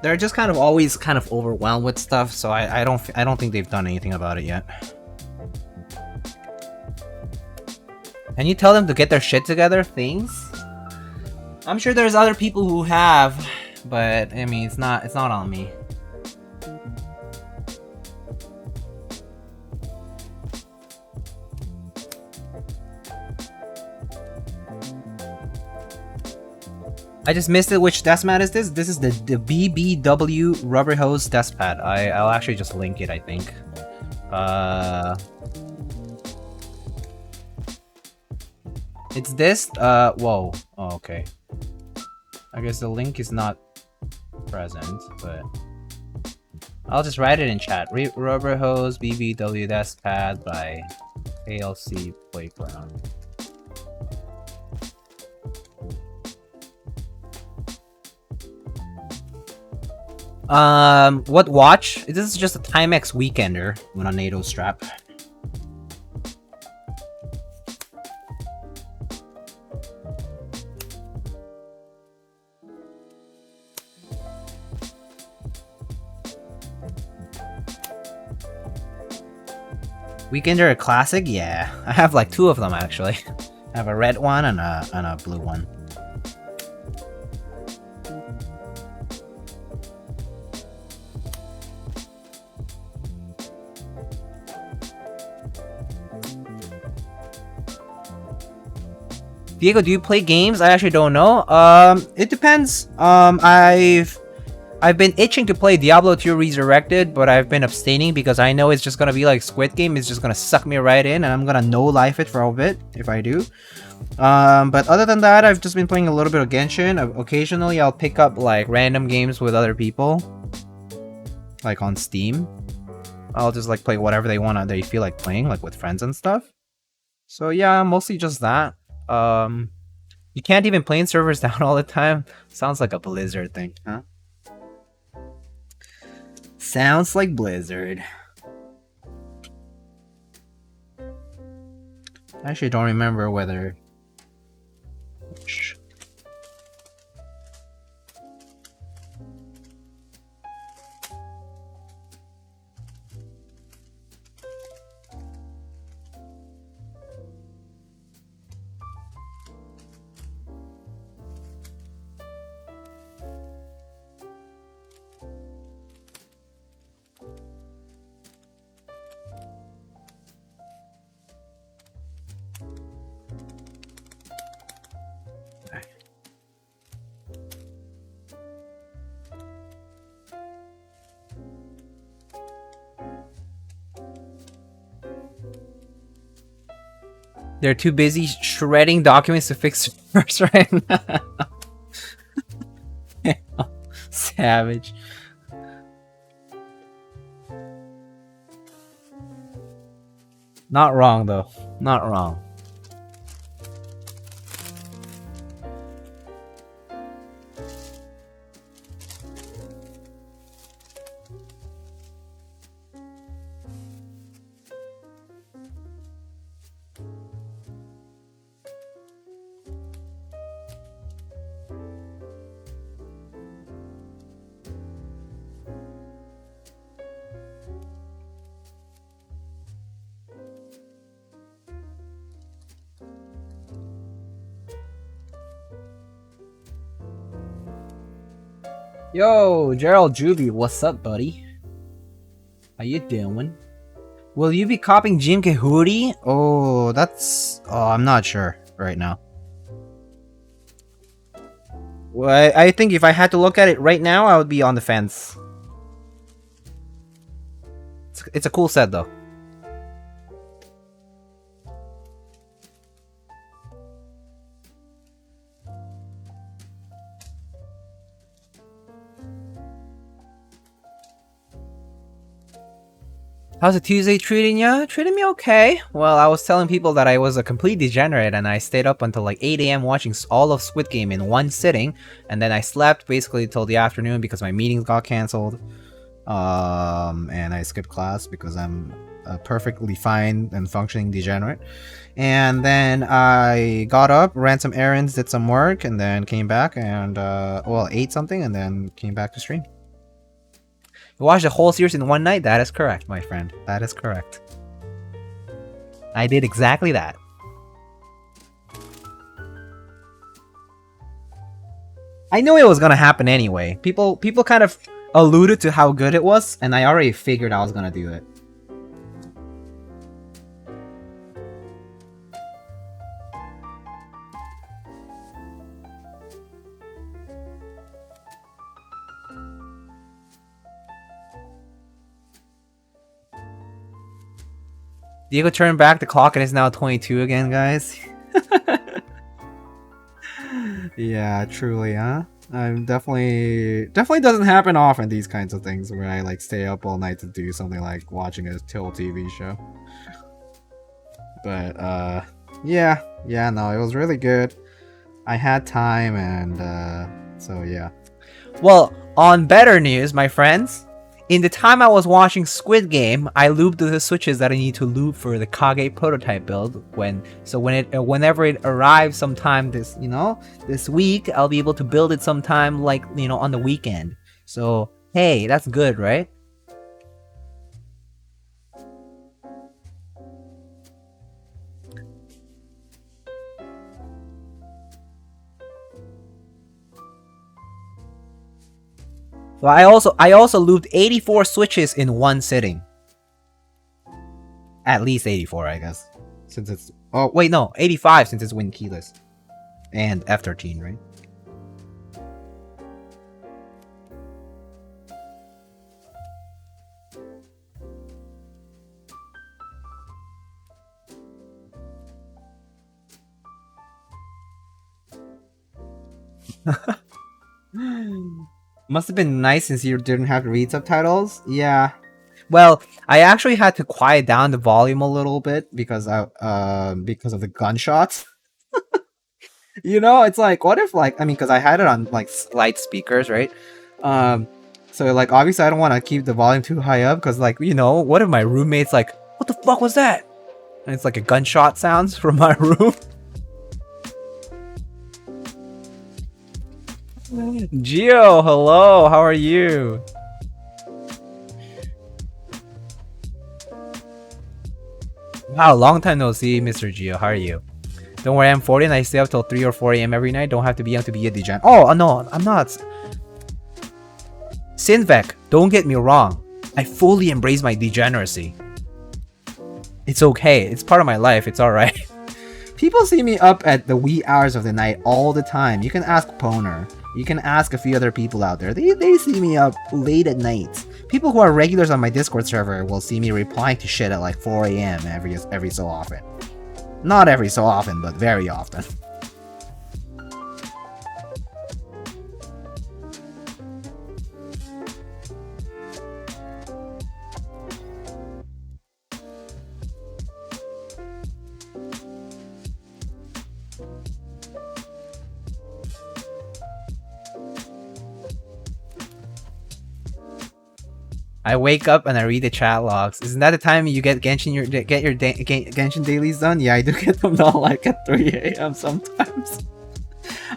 They're just kind of always kind of overwhelmed with stuff, so I don't think they've done anything about it yet. Can you tell them to get their shit together? Things? I'm sure there's other people who have, but I mean it's not on me. I just missed it. Which desk mat is this? This is the BBW rubber hose desk pad. I'll actually just link it, I think. It's this. Whoa. Oh, okay. I guess the link is not present, but I'll just write it in chat. Rubber hose BBW desk pad by ALC Playground. What watch? This is just a Timex Weekender with a NATO strap. Weekender a classic? Yeah, I have like 2 of them actually. I have a red one and a blue one. Diego, do you play games? I actually don't know. It depends. I've been itching to play Diablo 2 Resurrected, but I've been abstaining because I know it's just gonna be like Squid Game. It's just gonna suck me right in, and I'm gonna no-life it for a bit if I do. But other than that, I've just been playing a little bit of Genshin. Occasionally, I'll pick up like random games with other people, like on Steam. I'll just like play whatever they feel like playing, like with friends and stuff. So yeah, mostly just that. You can't even play in servers down all the time. Sounds like a Blizzard thing, huh? Sounds like Blizzard. I actually don't remember whether... They're too busy shredding documents to fix servers right now. Savage. Not wrong though. Not wrong. Yo, Gerald Juby, what's up, buddy? How you doing? Will you be copying GMK hoodie? Oh, that's... Oh, I'm not sure right now. Well, I think if I had to look at it right now, I would be on the fence. It's a cool set, though. How's a Tuesday treating ya? Treating me okay. Well, I was telling people that I was a complete degenerate and I stayed up until like 8 AM watching all of Squid Game in one sitting, and then I slept basically till the afternoon because my meetings got cancelled. And I skipped class because I'm a perfectly fine and functioning degenerate. And then I got up, ran some errands, did some work, and then came back and well, ate something, and then came back to stream. You watched the whole series in one night? That is correct, my friend. That is correct. I did exactly that. I knew it was gonna happen anyway. People kind of alluded to how good it was, and I already figured I was gonna do it. Diego turned back the clock and it's now 22 again, guys. Yeah, truly, huh? I'm definitely doesn't happen often, these kinds of things where I like stay up all night to do something like watching a Till TV show. But yeah, no, it was really good. I had time, and so yeah. Well, on better news, my friends, in the time I was watching Squid Game, I lubed the switches that I need to lube for the Kage prototype build. Whenever it arrives sometime this week, I'll be able to build it sometime like on the weekend. So hey, that's good, right? So I also lubed 84 switches in one sitting. At least 84, I guess. Since it's 85 since it's win keyless. And F13, right? Must have been nice since you didn't have to read subtitles. Yeah. Well, I actually had to quiet down the volume a little bit because of the gunshots. It's like, what if because I had it on like light speakers, right? So like obviously I don't want to keep the volume too high up because what if my roommate's like, what the fuck was that? And it's like a gunshot sounds from my room. Gio, hello, how are you? Wow, long time no see, Mr. Gio. How are you? Don't worry, I'm 40 and I stay up till 3 or 4 a.m. every night. Don't have to be able to be a degen. Oh, no, I'm not. Sinvec, don't get me wrong. I fully embrace my degeneracy. It's okay. It's part of my life. It's alright. People see me up at the wee hours of the night all the time. You can ask Poner. You can ask a few other people out there. They see me up late at night. People who are regulars on my Discord server will see me replying to shit at like 4 a.m. every so often. Not every so often, but very often. I wake up and I read the chat logs. Isn't that the time you get Genshin dailies done? Yeah, I do get them done like at 3 a.m. sometimes.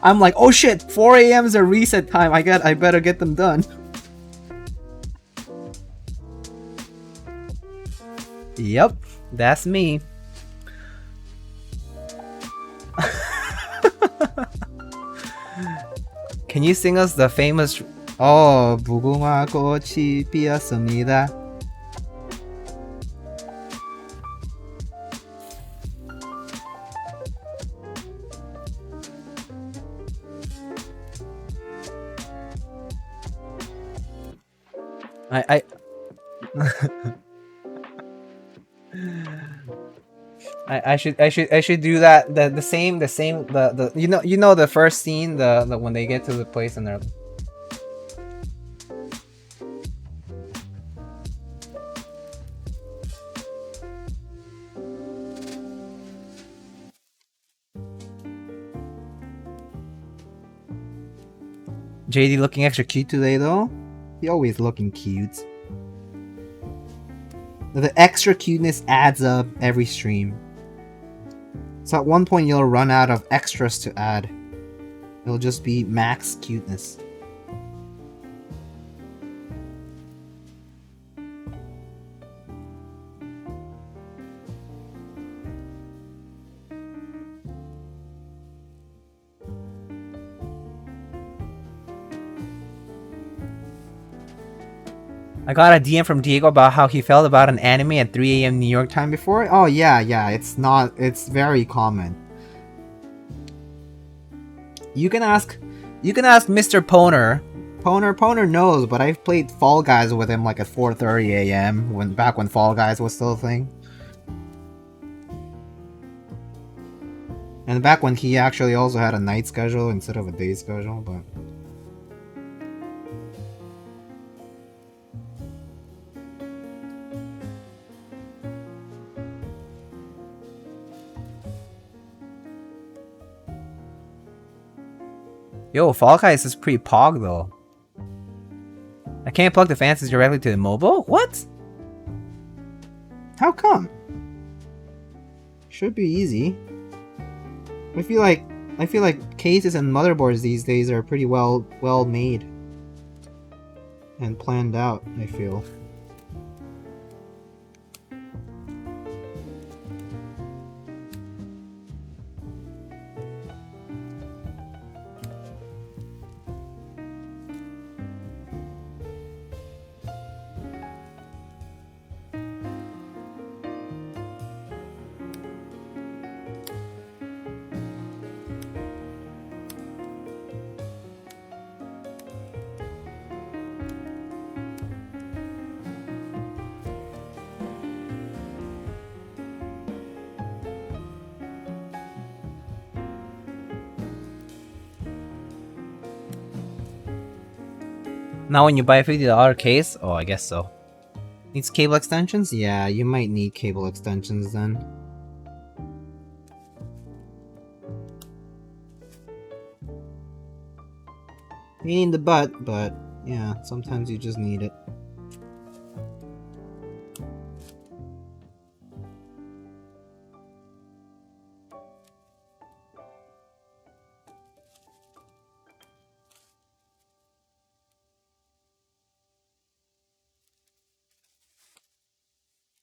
I'm like, oh shit, 4 a.m. is a reset time. I better get them done. Yep, that's me. Can you sing us the famous 무궁화 꽃이 피었습니다. I should do that the same the first scene the when they get to the place and they're JD looking extra cute today though. He always looking cute. The extra cuteness adds up every stream. So at one point you'll run out of extras to add. It'll just be max cuteness. I got a DM from Diego about how he felt about an anime at 3 a.m. New York time before. Oh yeah, it's very common. You can ask Mr. Poner. Poner knows, but I've played Fall Guys with him like at 4:30 a.m. back when Fall Guys was still a thing. And back when he actually also had a night schedule instead of a day schedule, but Yo, Fall Guys is pretty pog though. I can't plug the fancies directly to the mobile? What? how come? Should be easy. I feel like cases and motherboards these days are pretty well made and planned out, I feel. Now when you buy a $50 case? Oh, I guess so. Needs cable extensions? Yeah, you might need cable extensions then. Pain in the butt, but yeah, sometimes you just need it.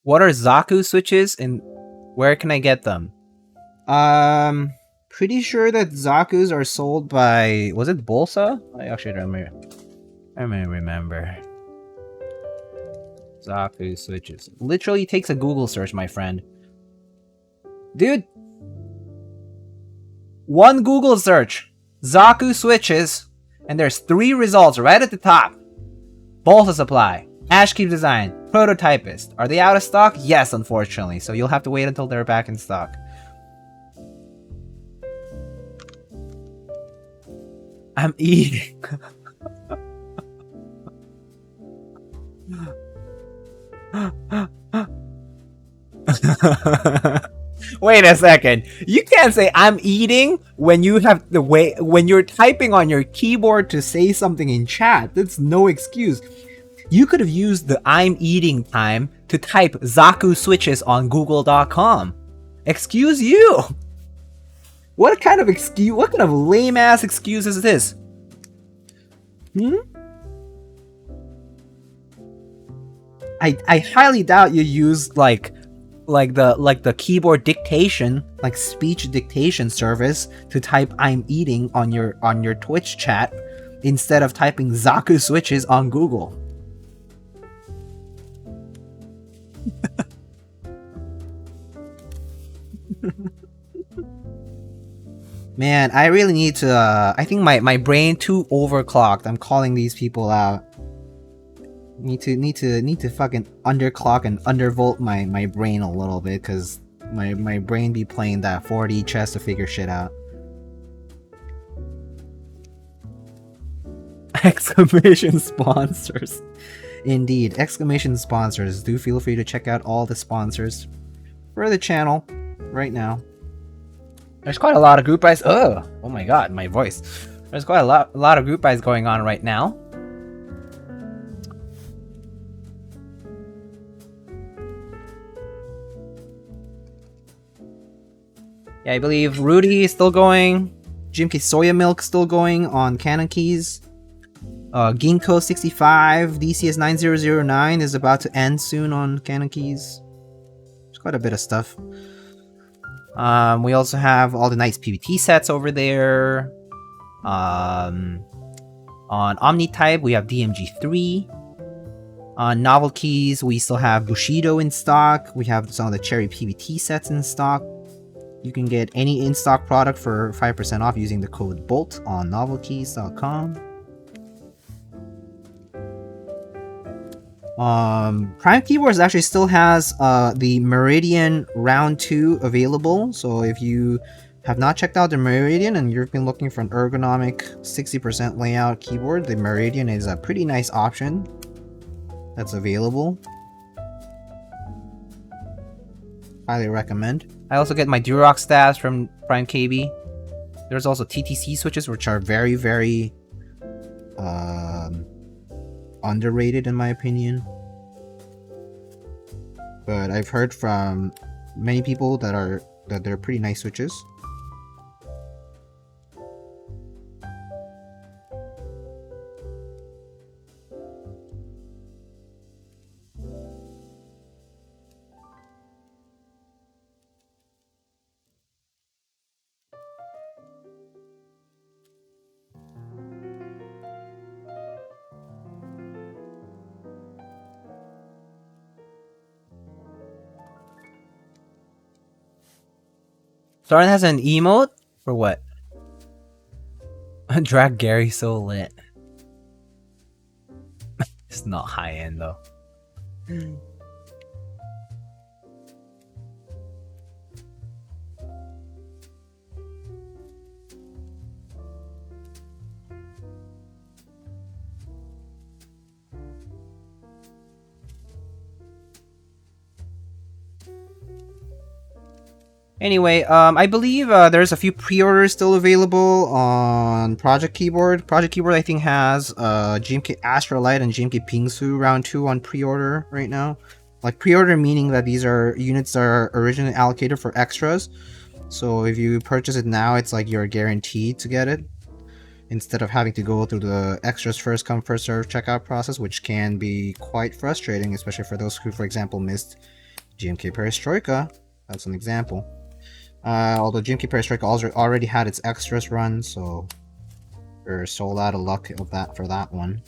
What are Zakus switches and where can I get them? Pretty sure that Zakus are sold by... Was it Bolsa? I actually remember. I remember. Zaku switches. Literally takes a Google search, my friend. Dude! One Google search. Zaku switches. And there's 3 results right at the top. Bolsa supply. Ashkeep design. Prototypist. Are they out of stock? Yes, unfortunately. So you'll have to wait until they're back in stock. I'm eating. Wait a second. You can't say I'm eating when you have the way when you're typing on your keyboard to say something in chat. That's no excuse. You could have used the I'm eating time to type Zaku switches on google.com. Excuse you. What kind of lame ass excuse is this? I highly doubt you used like the keyboard dictation, like speech dictation service to type I'm eating on your Twitch chat instead of typing Zaku switches on Google. Man, I really need to I think my brain too overclocked. I'm calling these people out. Need to fucking underclock and undervolt my brain a little bit, cause my brain be playing that 4D chess to figure shit out. Exclamation sponsors. Indeed, exclamation sponsors. Do feel free to check out all the sponsors for the channel right now. There's quite a lot of group buys. Oh my god, my voice. There's quite a lot of group buys going on right now. Yeah, I believe Rudy is still going. GMK Soya Milk still going on Canon keys. Ginkgo 65, DCS 9009 is about to end soon on Canon keys. There's quite a bit of stuff. We also have all the nice PBT sets over there. On Omnitype, we have DMG3. On Novel Keys, we still have Bushido in stock. We have some of the Cherry PBT sets in stock. You can get any in-stock product for 5% off using the code BOLT on novelkeys.com. Prime Keyboards actually still has the Meridian Round 2 available. So if you have not checked out the Meridian and you've been looking for an ergonomic 60% layout keyboard, the Meridian is a pretty nice option that's available. Highly recommend. I also get my Durock stabs from Prime KB. There's also TTC switches, which are very, very underrated in my opinion. But I've heard from many people that they're pretty nice switches. Soren has an emote? For what? Drag Gary so lit. It's not high end though. Anyway, I believe there's a few pre-orders still available on Project Keyboard. Project Keyboard, I think, has GMK Astralight and GMK Pingsu Round 2 on pre-order right now. Like, pre-order meaning that these are units that are originally allocated for extras. So if you purchase it now, it's like you're guaranteed to get it, instead of having to go through the extras first come first serve checkout process, which can be quite frustrating, especially for those who, for example, missed GMK Perestroika. That's an example. Although GMK Perestroika already had its extras run, so we're sold out of luck of that for that one.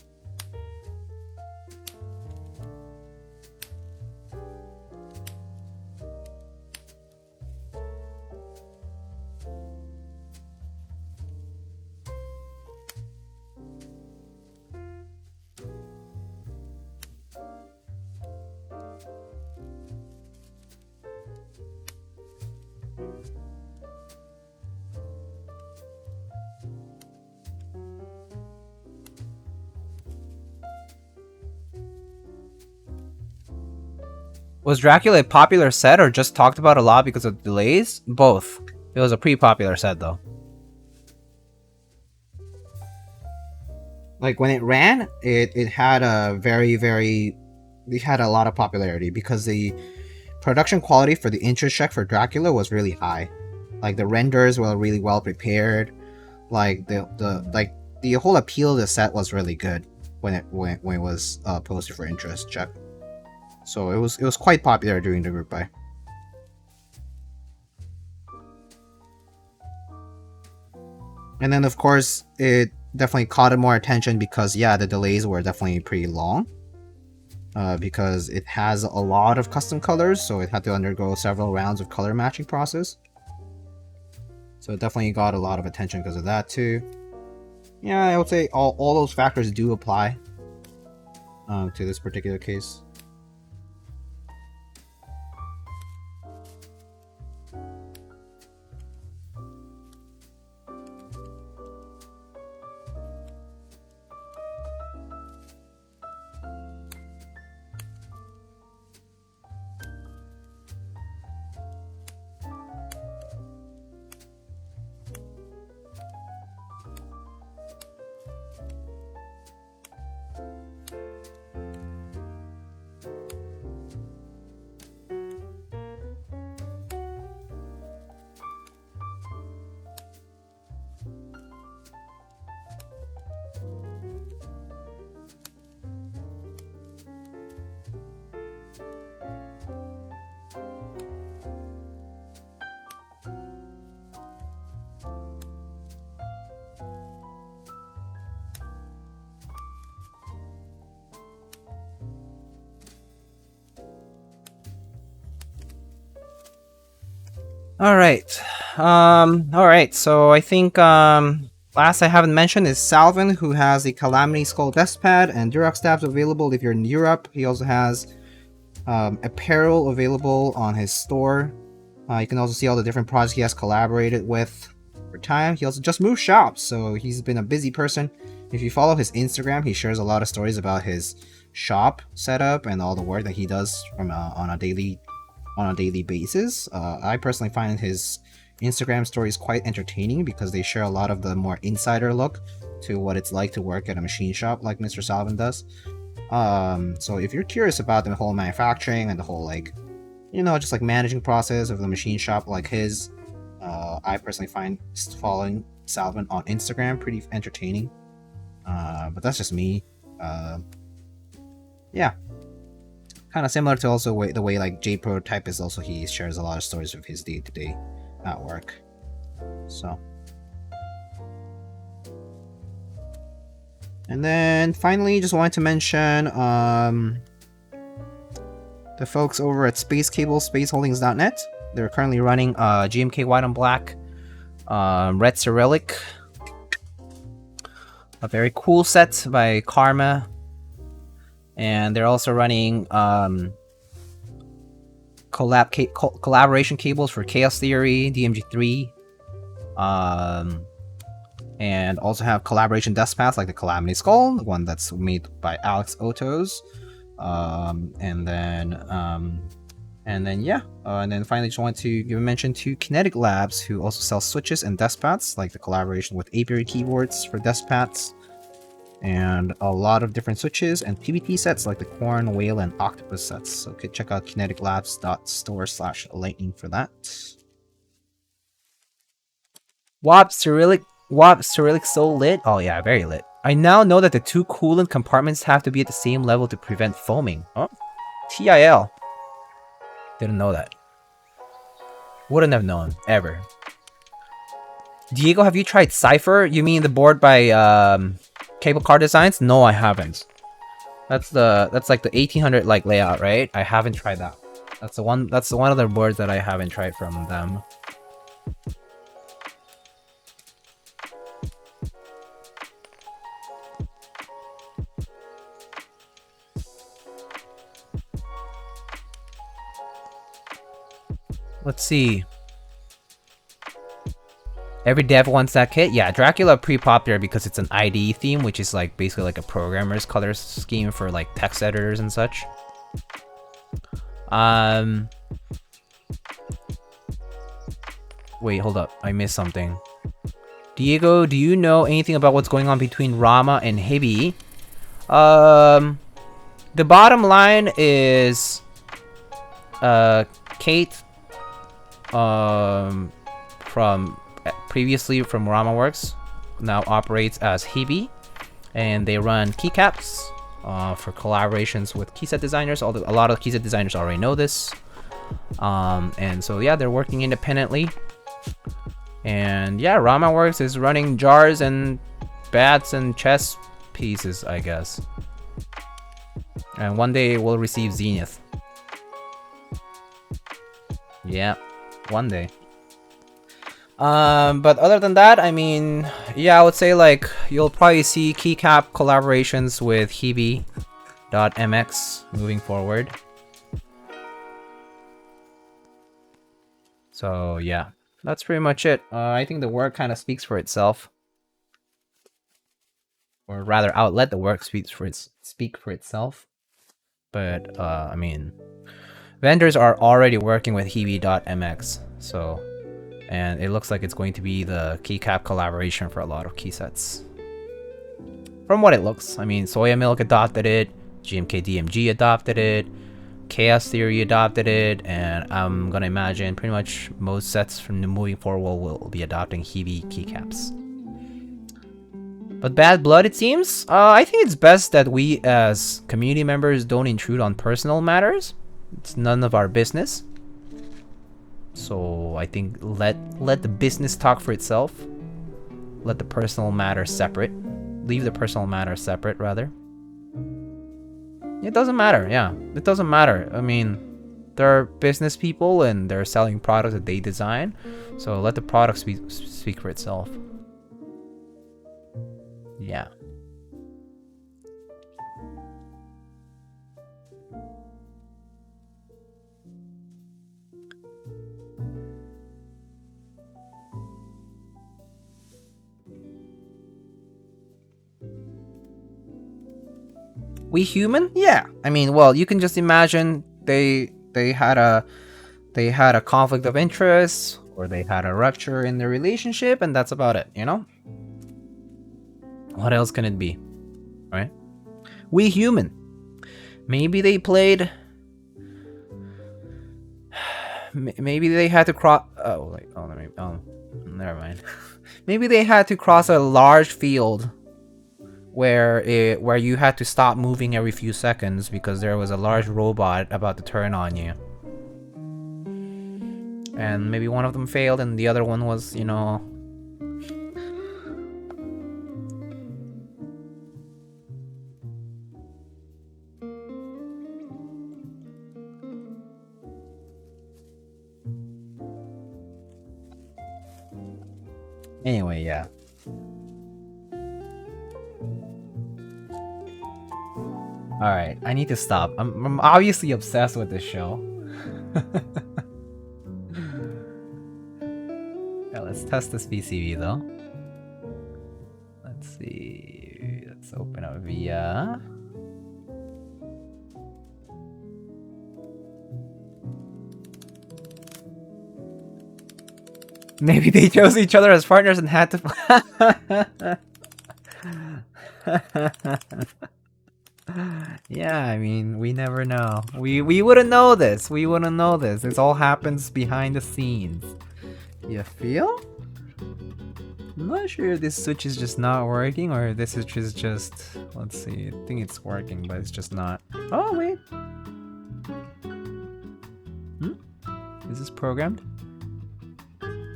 Was Dracula a popular set or just talked about a lot because of delays? Both. It was a pretty popular set though. Like when it ran, it had a it had a lot of popularity because the production quality for the intro check for Dracula was really high. Like the renders were really well prepared. Like the whole appeal of the set was really good when it was posted for interest check. So it was quite popular during the group buy. And then of course it definitely caught more attention because yeah, the delays were definitely pretty long. Because it has a lot of custom colors, so it had to undergo several rounds of color matching process. So it definitely got a lot of attention because of that too. Yeah, I would say all those factors do apply to this particular case. Alright. Alright, so I think last I haven't mentioned is Salvin, who has the Calamity Skull Desk Pad and Durock Stabs available if you're in Europe. He also has apparel available on his store. You can also see all the different projects he has collaborated with over time. He also just moved shops, so he's been a busy person. If you follow his Instagram, he shares a lot of stories about his shop setup and all the work that he does from on a daily basis. I personally find his Instagram stories quite entertaining because they share a lot of the more insider look to what it's like to work at a machine shop like Mr. Salvin does. So if you're curious about the whole manufacturing and the whole just like managing process of the machine shop like his, I personally find following Salvin on Instagram pretty entertaining. But that's just me. Yeah. Kind of similar to also the way like J Prototype is also, he shares a lot of stories of his day-to-day at work. So. And then finally, just wanted to mention the folks over at Space Cable, spaceholdings.net. They're currently running GMK White on Black, Red Cyrillic, a very cool set by Karma, and they're also running collaboration cables for Chaos Theory, DMG3, and also have collaboration desk paths like the Calamity Skull, the one that's made by Alex Otos, and then finally just want to give a mention to Kinetic Labs, who also sells switches and desk pads, like the collaboration with Apiary keyboards for desk pads, and a lot of different switches and PBT sets like the Corn, Whale, and Octopus sets. So you can check out kineticlabs.store/lightning for that. WAP Cyrillic so lit. Oh yeah, very lit. I now know that the two coolant compartments have to be at the same level to prevent foaming. Oh, TIL. Didn't know that. Wouldn't have known, ever. Diego, have you tried Cypher? You mean the board by Cable Car Designs? No, I haven't. That's like the 1800 like layout, right? I haven't tried that. That's the one of the boards that I haven't tried from them. Let's see. Every dev wants that kit. Yeah, Dracula pretty popular because it's an IDE theme, which is like basically like a programmer's color scheme for like text editors and such. Wait, hold up. I missed something. Diego, do you know anything about what's going on between Rama and Hibi? The bottom line is Kate from previously from RamaWorks now operates as Hibi, and they run Keycaps for collaborations with keyset designers. A lot of keyset designers already know this, and so yeah, they're working independently. And yeah, RamaWorks is running jars and bats and chess pieces, I guess. And one day we'll receive Zenith. Yeah, one day. But other than that, I mean, yeah, I would say like you'll probably see keycap collaborations with Hibi.mx moving forward. So yeah, that's pretty much it. I think the work kind of speaks for itself, or rather, let the work speak for itself. But I mean, vendors are already working with Hibi.mx, so. And it looks like it's going to be the keycap collaboration for a lot of key sets. From what it looks. I mean, Soya Milk adopted it, GMK DMG adopted it, Chaos Theory adopted it, and I'm gonna imagine pretty much most sets from moving forward will be adopting Hibi keycaps. But bad blood, it seems? I think it's best that we as community members don't intrude on personal matters. It's none of our business. So I think let the business talk for itself. Let the personal matter separate. Leave the personal matter separate, rather. It doesn't matter, yeah. It doesn't matter. I mean, they're business people and they're selling products that they design. So let the product speak for itself. Yeah. We human? Yeah. I mean, well, you can just imagine they had a conflict of interest, or they had a rupture in their relationship, and that's about it, you know? What else can it be? Right? We human. Maybe they played. Maybe they had to cross. Oh, wait. Oh, let me. Oh, never mind. Maybe they had to cross a large field where you had to stop moving every few seconds because there was a large robot about to turn on you. And maybe one of them failed and the other one was, you know... Anyway, yeah. Alright, I need to stop. I'm obviously obsessed with this show. Yeah, let's test this PCB though. Let's see. Let's open up VIA. Maybe they chose each other as partners and had to... Yeah, I mean, we never know. We wouldn't know this. We wouldn't know this. This all happens behind the scenes. You feel? I'm not sure if this switch is just not working or this is just... Let's see. I think it's working, but it's just not. Oh, wait. Is this programmed?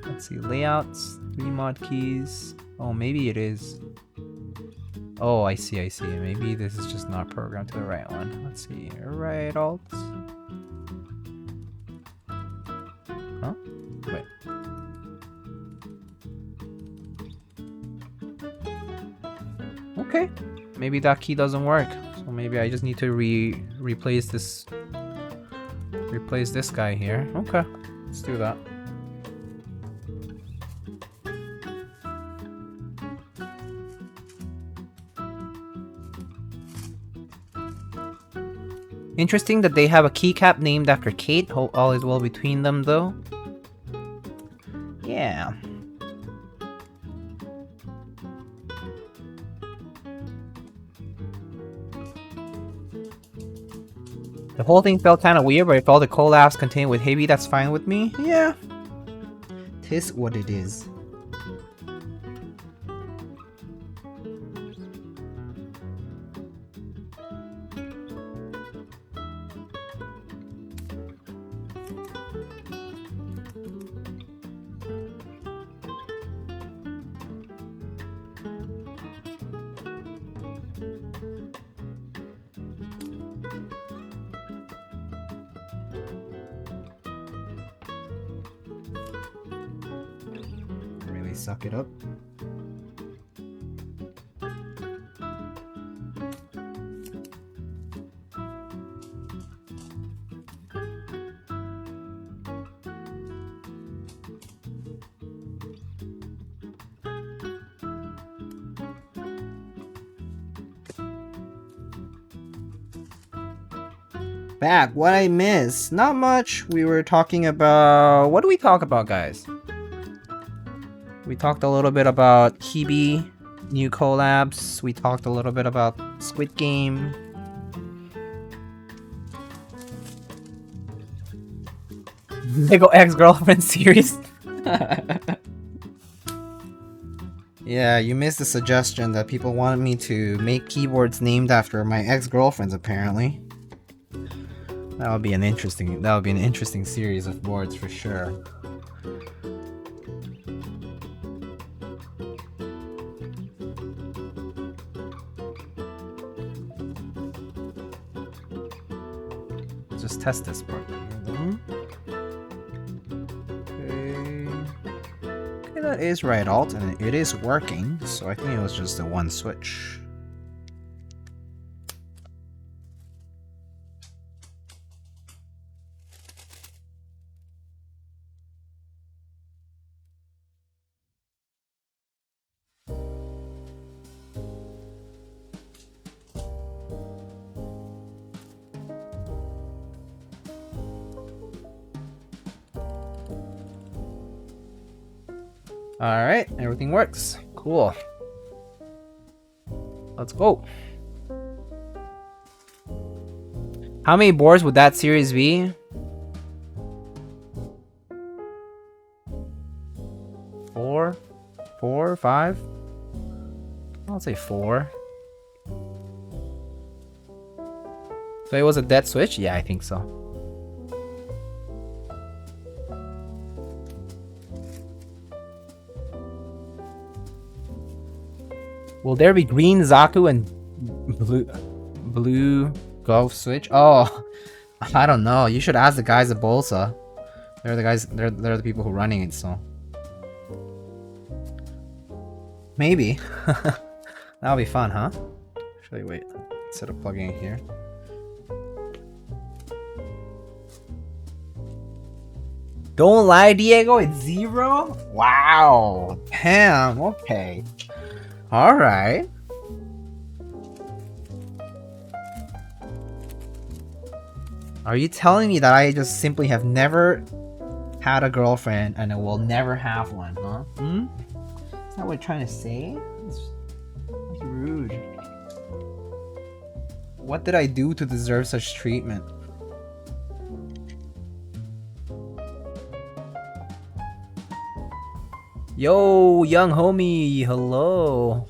Let's see. Layouts. 3 mod keys. Oh, maybe it is. Oh, I see. Maybe this is just not programmed to the right one. Let's see. Right alt. Huh? Wait. Okay. Maybe that key doesn't work. So maybe I just need to replace this guy here. Okay. Let's do that. Interesting that they have a keycap named after Kate. Hope all is well between them, though. Yeah. The whole thing felt kind of weird, but if all the collabs contained with Heavy, that's fine with me. Yeah. Tis what it is. Suck it up. Back, what I missed? Not much. We were talking about... What do we talk about, guys? We talked a little bit about Kibi, new collabs. We talked a little bit about Squid Game. Lego ex-girlfriend series. Yeah, you missed the suggestion that people wanted me to make keyboards named after my ex-girlfriends, apparently. That would be an interesting series of boards for sure. Just test this board. That is right, alt, and it is working, so I think it was just the one switch. Alright, everything works. Cool. Let's go. How many boards would that series be? 4? 4? 5? I'll say 4. So it was a dead switch? Yeah, I think so. Will there be green Zaku and blue Golf Switch? Oh, I don't know. You should ask the guys at Bolsa. They're the guys. They're the people who are running it. So maybe that'll be fun, huh? Actually, wait. Instead of plugging it here. Don't lie, Diego. It's 0. Wow. Damn. Okay. All right. Are you telling me that I just simply have never had a girlfriend and I will never have one, huh? Hmm? Is that what you're trying to say? That's rude. What did I do to deserve such treatment? Yo, young homie, hello.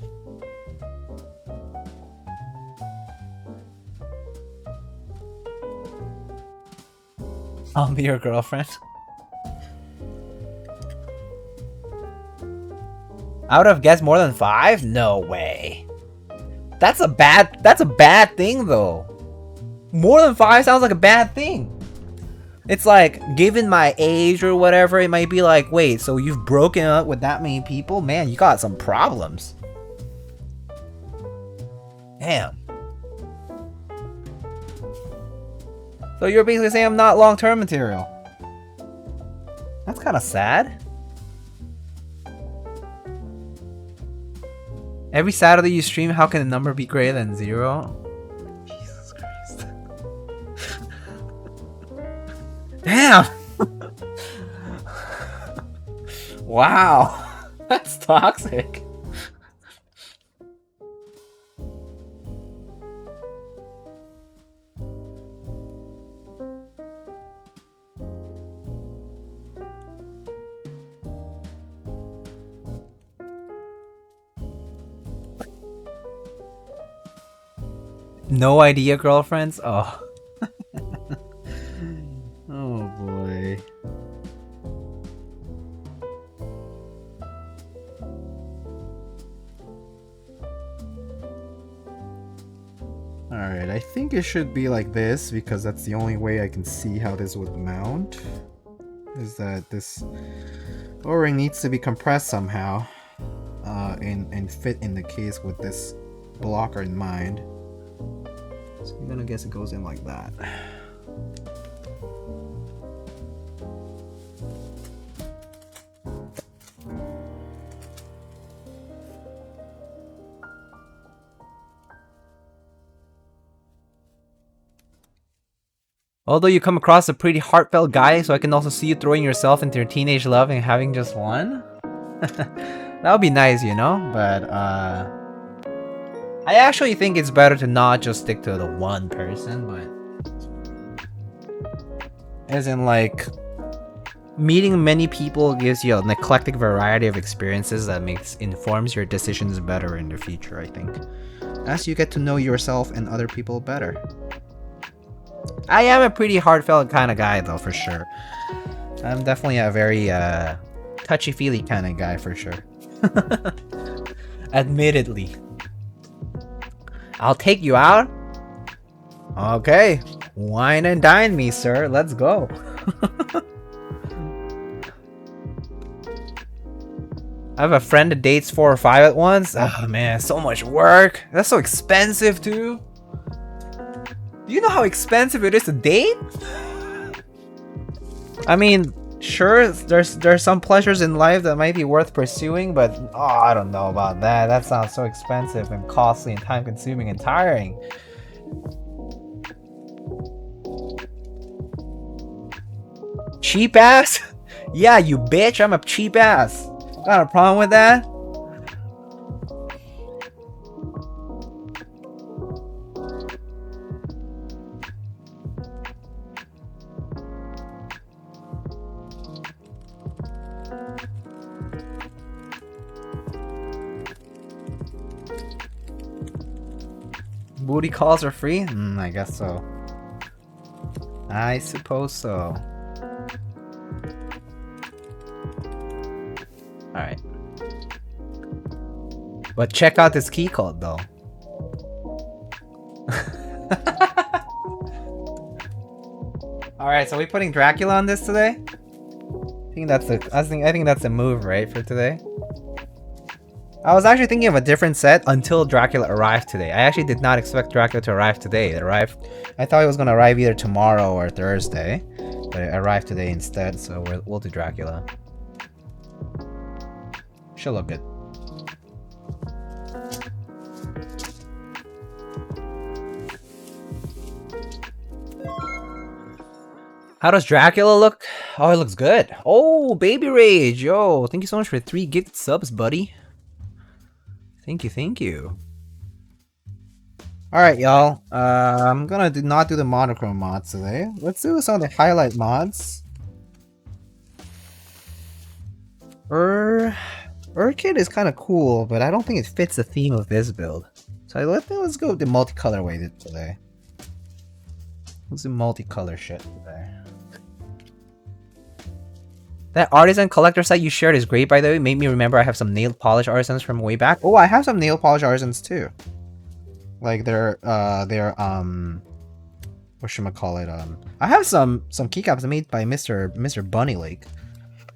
I'll be your girlfriend. I would have guessed more than 5? No way. That's a bad thing though. More than 5 sounds like a bad thing. It's like, given my age or whatever, it might be like, wait, so you've broken up with that many people? Man, you got some problems. Damn. So you're basically saying I'm not long-term material. That's kind of sad. Every Saturday you stream, how can a number be greater than 0? Jesus Christ. Damn! Wow! That's toxic. No idea, girlfriends? Oh. Oh boy. Alright, I think it should be like this because that's the only way I can see how this would mount. Is that this O-ring needs to be compressed somehow and fit in the case with this blocker in mind. So I'm gonna guess it goes in like that. Although you come across a pretty heartfelt guy, so I can also see you throwing yourself into your teenage love and having just one. That would be nice, you know? But I actually think it's better to not just stick to the one person, but as in like meeting many people gives you an eclectic variety of experiences that informs your decisions better in the future, I think. As you get to know yourself and other people better. I am a pretty heartfelt kind of guy though, for sure. I'm definitely a very touchy-feely kind of guy, for sure. Admittedly. I'll take you out. Okay. Wine and dine me, sir. Let's go. I have a friend that dates 4 or 5 at once. Oh man, so much work. That's so expensive too. Do you know how expensive it is to date? I mean, sure, there's some pleasures in life that might be worth pursuing, but oh, I don't know about that. That sounds so expensive and costly and time-consuming and tiring. Cheap ass? Yeah, you bitch. I'm a cheap ass. Got a problem with that? Booty calls are free? I guess so. I suppose so. Alright. But check out this key code though. Alright, so we putting Dracula on this today? I think that's a move, right, for today? I was actually thinking of a different set until Dracula arrived today. I actually did not expect Dracula to arrive today. I thought it was gonna arrive either tomorrow or Thursday, but it arrived today instead, so we'll do Dracula. She'll look good. How does Dracula look? Oh, it looks good. Oh, Baby Rage, yo, thank you so much for 3 gifted subs, buddy. Thank you. Alright, y'all. I'm gonna not do the monochrome mods today. Let's do some of the highlight mods. Kit is kind of cool, but I don't think it fits the theme of this build. So let's go with the multicolor way today. Let's do multicolor shit today. That artisan collector site you shared is great, by the way. Made me remember I have some nail polish artisans from way back. Oh, I have some nail polish artisans too. Like they're whatchamacallit, I have some keycaps made by Mr. Bunny Lake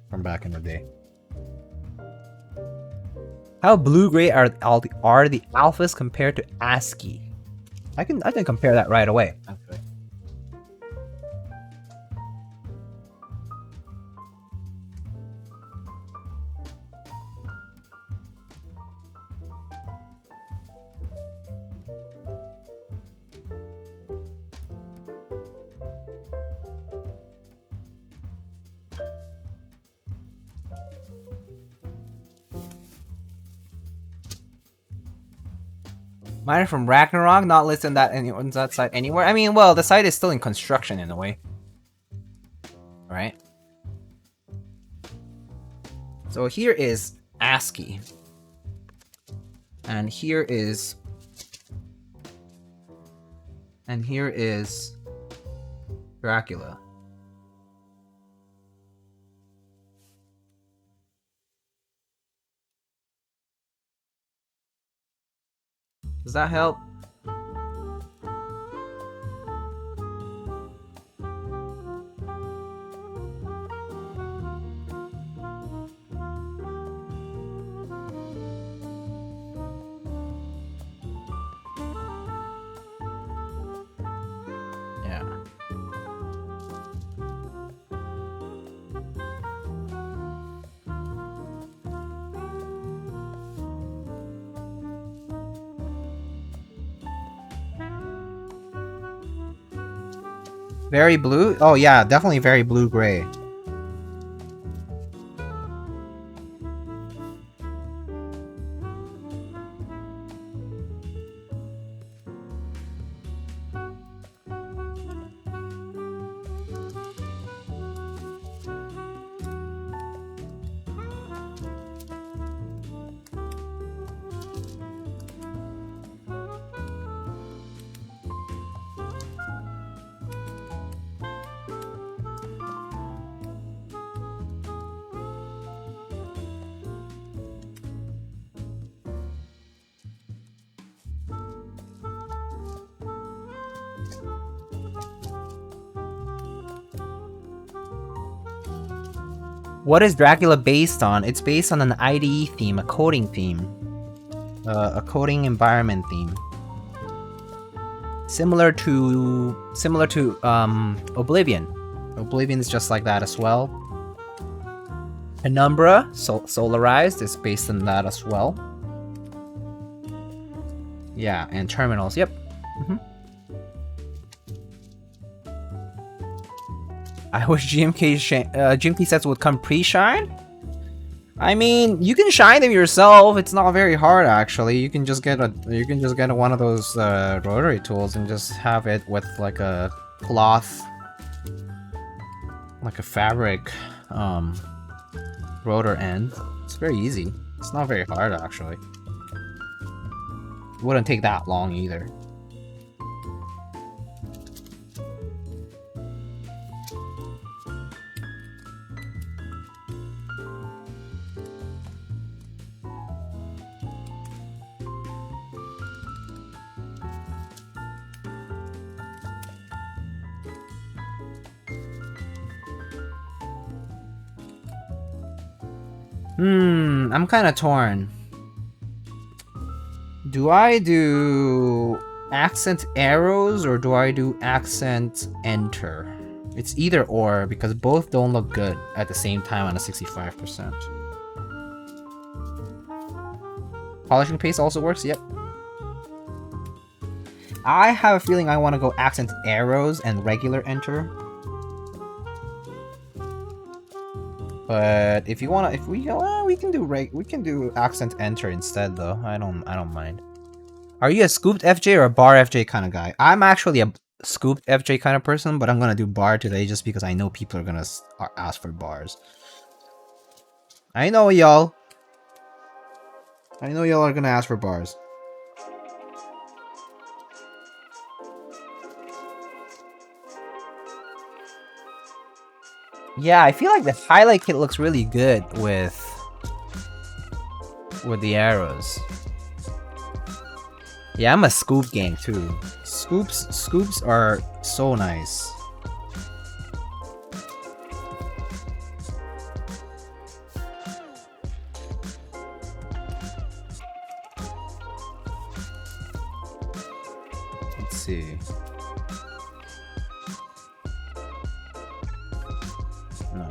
from back in the day. How blue-gray are the alphas compared to ASCII? I can compare that right away, actually. Mine are from Ragnarok, not listed on that site anywhere. I mean, well, the site is still in construction in a way. Right? So here is ASCII. And here is Dracula. Does that help? Yeah. Very blue? Oh yeah, definitely very blue-gray. What is Dracula based on? It's based on an IDE theme, a coding theme. A coding environment theme. Similar to Oblivion. Oblivion is just like that as well. Penumbra, Solarized, is based on that as well. Yeah, and Terminals, yep. I wish GMK sets would come pre-shine. I mean, you can shine them yourself. It's not very hard actually. You can just get one of those rotary tools and just have it with like a cloth, like a fabric rotor end. It's very easy. It's not very hard actually. It wouldn't take that long either. I'm kind of torn. Do I do accent arrows or do I do accent enter? It's either or because both don't look good at the same time on a 65%. Polishing paste also works, yep. I have a feeling I want to go accent arrows and regular enter. But if you wanna, we can do accent enter instead though. I don't mind. Are you a scooped FJ or a bar FJ kind of guy? I'm actually a scooped FJ kind of person, but I'm gonna do bar today just because I know people are gonna ask for bars. I know y'all. I know y'all are gonna ask for bars. Yeah, I feel like the highlight kit looks really good with the arrows. Yeah, I'm a scoop gang too. Scoops are so nice. Let's see. No.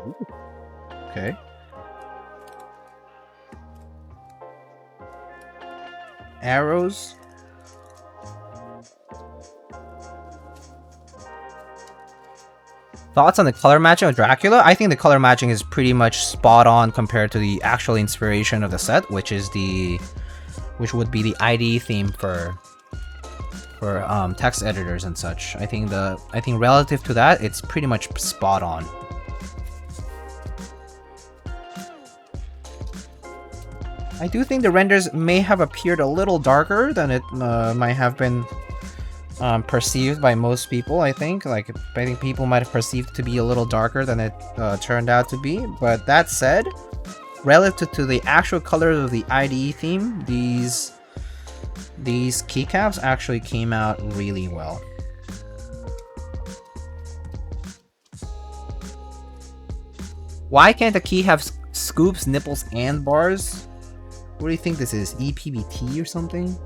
Ooh. Okay. Arrows. Thoughts on the color matching of Dracula? I think the color matching is pretty much spot on compared to the actual inspiration of the set, which would be the IDE theme for text editors and such. I think relative to that, it's pretty much spot on. I do think the renders may have appeared a little darker than it might have been perceived by most people. I think people might have perceived to be a little darker than it turned out to be. But that said, relative to the actual colors of the IDE theme, these keycaps actually came out really well. Why can't a key have scoops, nipples, and bars? What do you think this is? EPBT or something?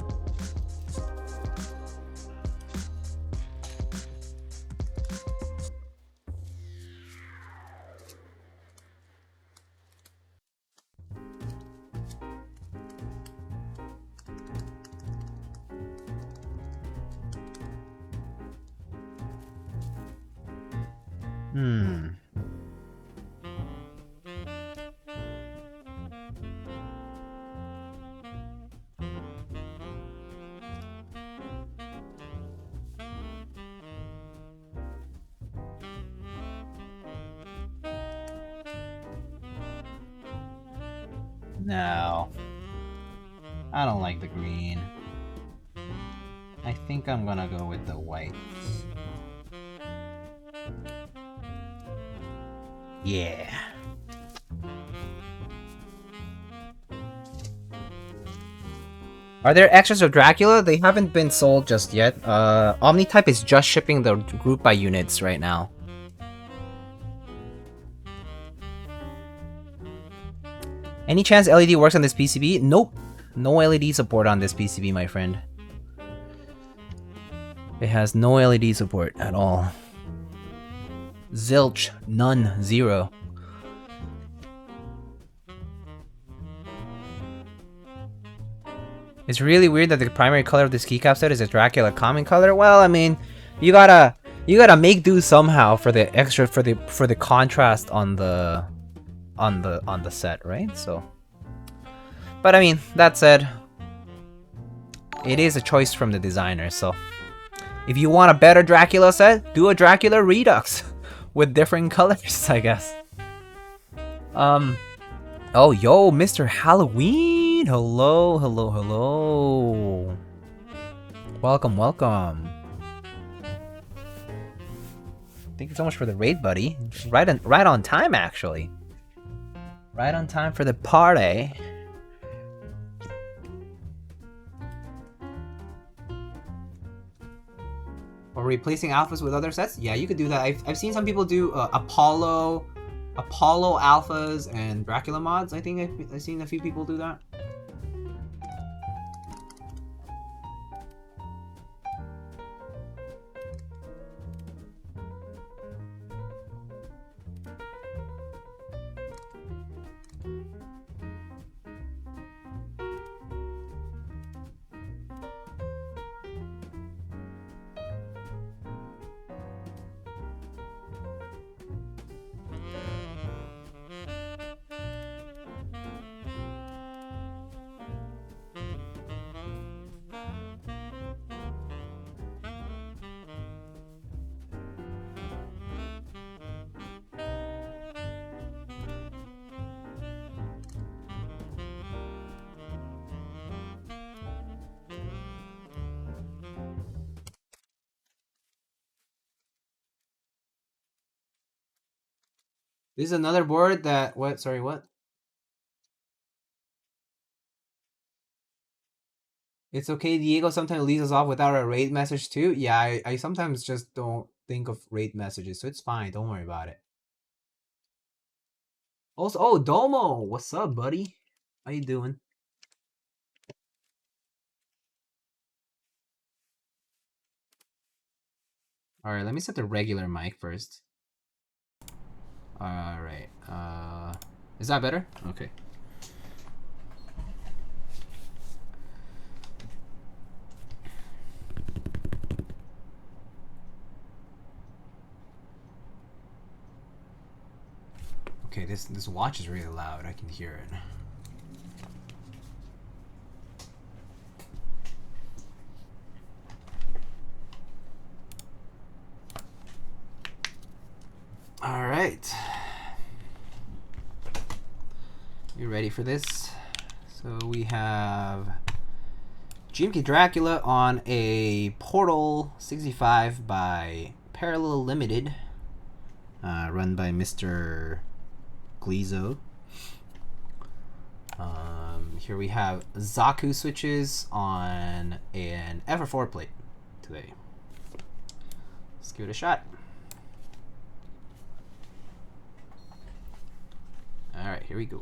No. I don't like the green. I think I'm gonna go with the white. Yeah. Are there extras of Dracula? They haven't been sold just yet. Omnitype is just shipping the group by units right now. Any chance LED works on this PCB? Nope. No LED support on this PCB, my friend. It has no LED support at all. Zilch. None. Zero. It's really weird that the primary color of this keycap set is a Dracula common color. Well, I mean, you gotta make do somehow for the extra for the contrast on the set, right? So, but I mean, that said, it is a choice from the designer. So, if you want a better Dracula set, do a Dracula Redux with different colors, I guess. Oh, yo, Mr. Halloween! Hello, hello, hello. Welcome, welcome. Thank you so much for the raid, buddy. Right on time, actually. Right on time for the party. Or replacing alphas with other sets? Yeah, you could do that. I've seen some people do Apollo alphas and Dracula mods. I think I've seen a few people do that. This is another board that what? Sorry, what? It's okay, Diego sometimes leaves us off without a raid message too. Yeah, I sometimes just don't think of raid messages, so it's fine. Don't worry about it. Also, oh, Domo, what's up, buddy? How you doing? All right, let me set the regular mic first. All right. Is that better? Okay. Okay, this watch is really loud. I can hear it. All right. You ready for this? So we have GMK Dracula on a Portal 65 by Parallel Limited, run by Mr. Gleezo. Here we have Zakus switches on an FR4 plate today. Let's give it a shot. All right, here we go.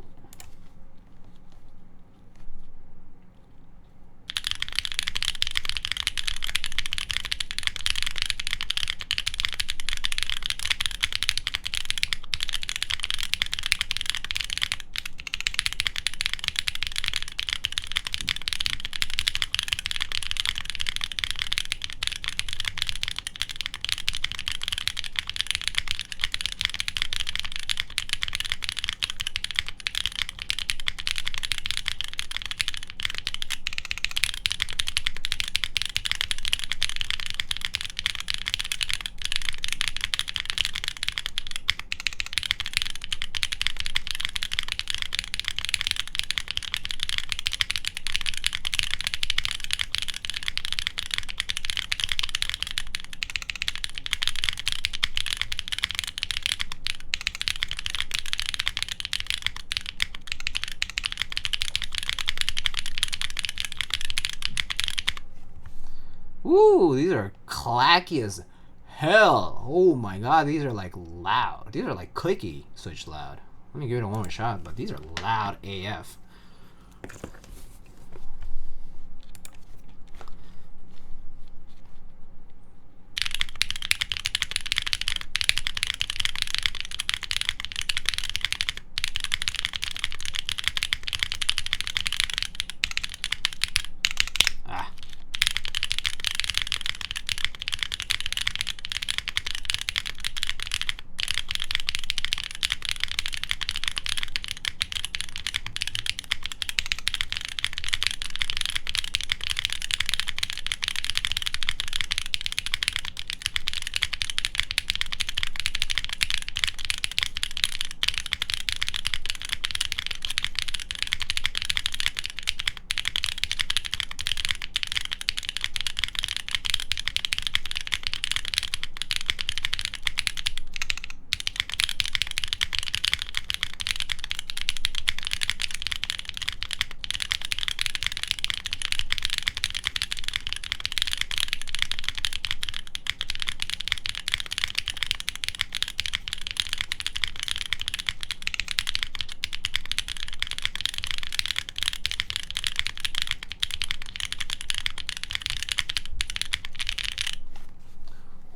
Ooh, these are clacky as hell. Oh my god, these are like loud. These are like clicky switch loud. Let me give it one more shot, but these are loud AF.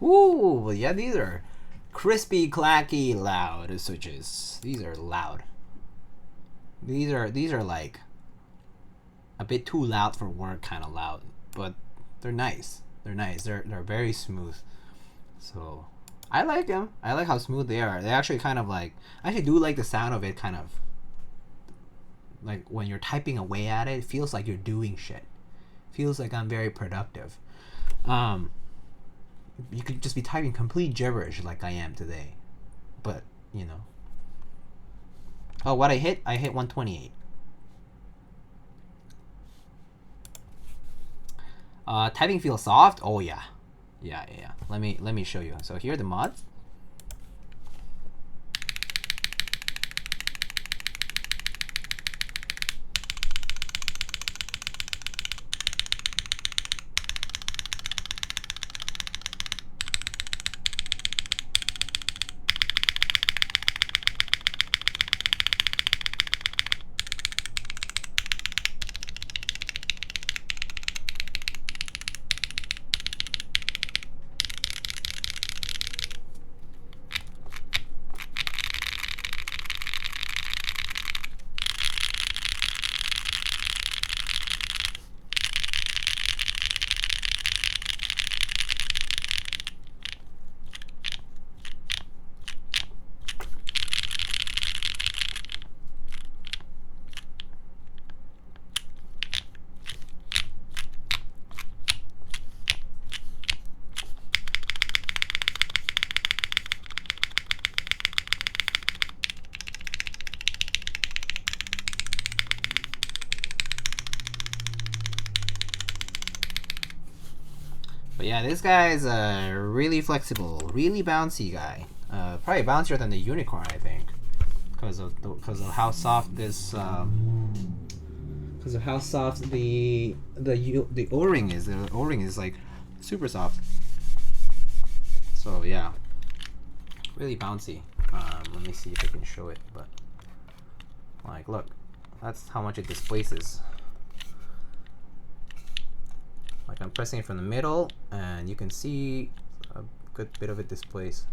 Ooh, yeah, these are crispy, clacky, loud switches. These are loud. These are like a bit too loud for work, kind of loud, but they're nice. They're nice. They're very smooth. So I like them. I like how smooth they are. They actually kind of like, I actually do like the sound of it. Kind of like when you're typing away at it, it feels like you're doing shit. Feels like I'm very productive. You could just be typing complete gibberish like I am today, but you know. Oh, what I hit 128. Typing feels soft. Oh yeah. Let me show you. So here are the mods. But yeah, this guy is really flexible, really bouncy guy. Probably bouncier than the Unicorn, I think, because of how soft this, because of how soft the O-ring is. The O-ring is like super soft. So yeah, really bouncy. Let me see if I can show it, but like, look, that's how much it displaces. Like I'm pressing it from the middle, and you can see a good bit of it displace.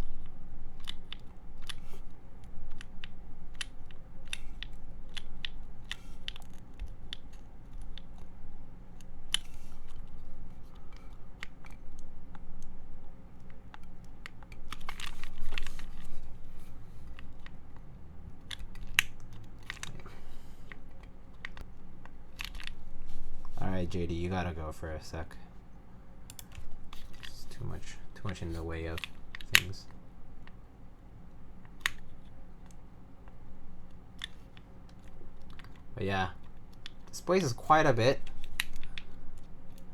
Alright, JD, you gotta go for a sec. It's too much in the way of things. But yeah, displaces quite a bit.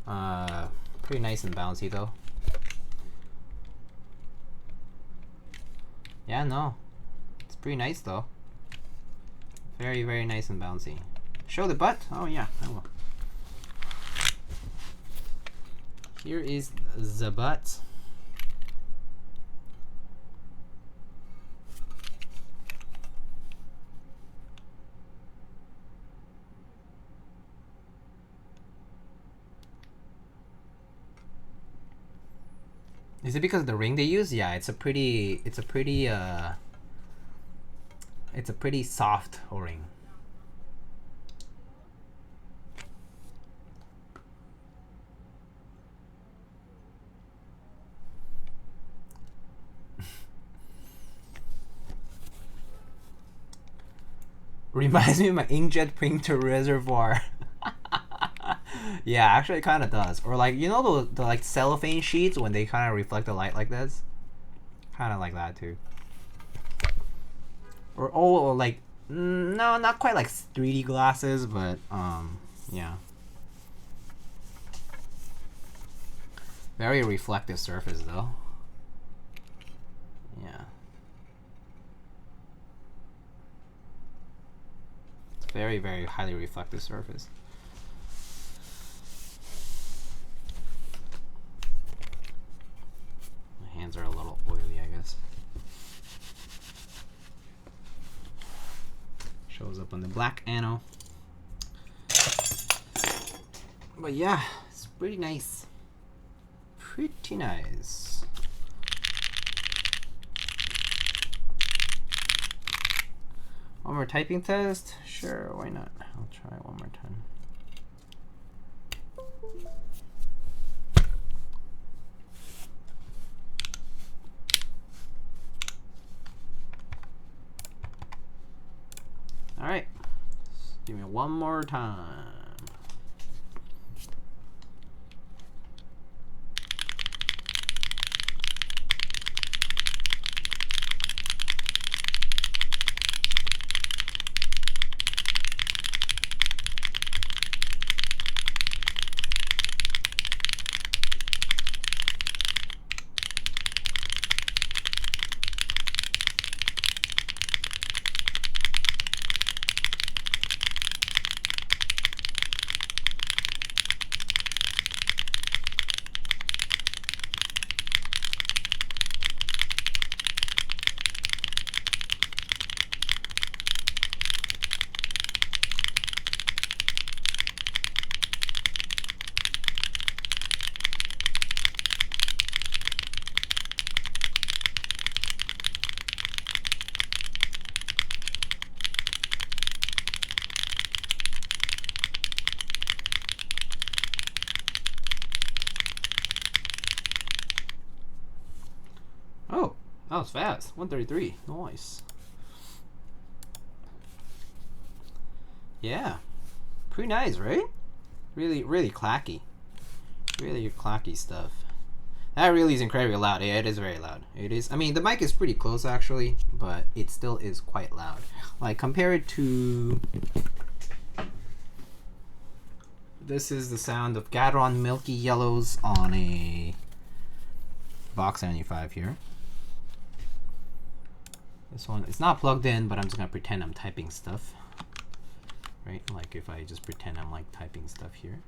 Pretty nice and bouncy though. Yeah, no, it's pretty nice though. Very, very nice and bouncy. Show the butt? Oh yeah, I will. Here is the butt. Is it because of the ring they use? Yeah, it's a pretty soft O-ring. Reminds me of my inkjet printer reservoir. Yeah, actually it kind of does. Or like, you know the like cellophane sheets when they kind of reflect the light like this? Kind of like that too. Or like, no, not quite like 3D glasses, but yeah. Very reflective surface though. Yeah. It's very, very highly reflective surface. My hands are a little oily, I guess. Shows up on the black anno. But yeah, it's pretty nice. Pretty nice. One more typing test? Sure, why not? I'll try it one more time. All right, give me one more time. Oh, that was fast. 133. Nice. Yeah. Pretty nice, right? Really, really clacky. Really clacky stuff. That really is incredibly loud. Yeah, it is very loud. It is. I mean, the mic is pretty close actually, but it still is quite loud. Like compared to... This is the sound of Gateron Milky Yellows on a Box 75 here. This one, it's not plugged in, but I'm just gonna pretend I'm typing stuff. Right? Like if I just pretend I'm like typing stuff here.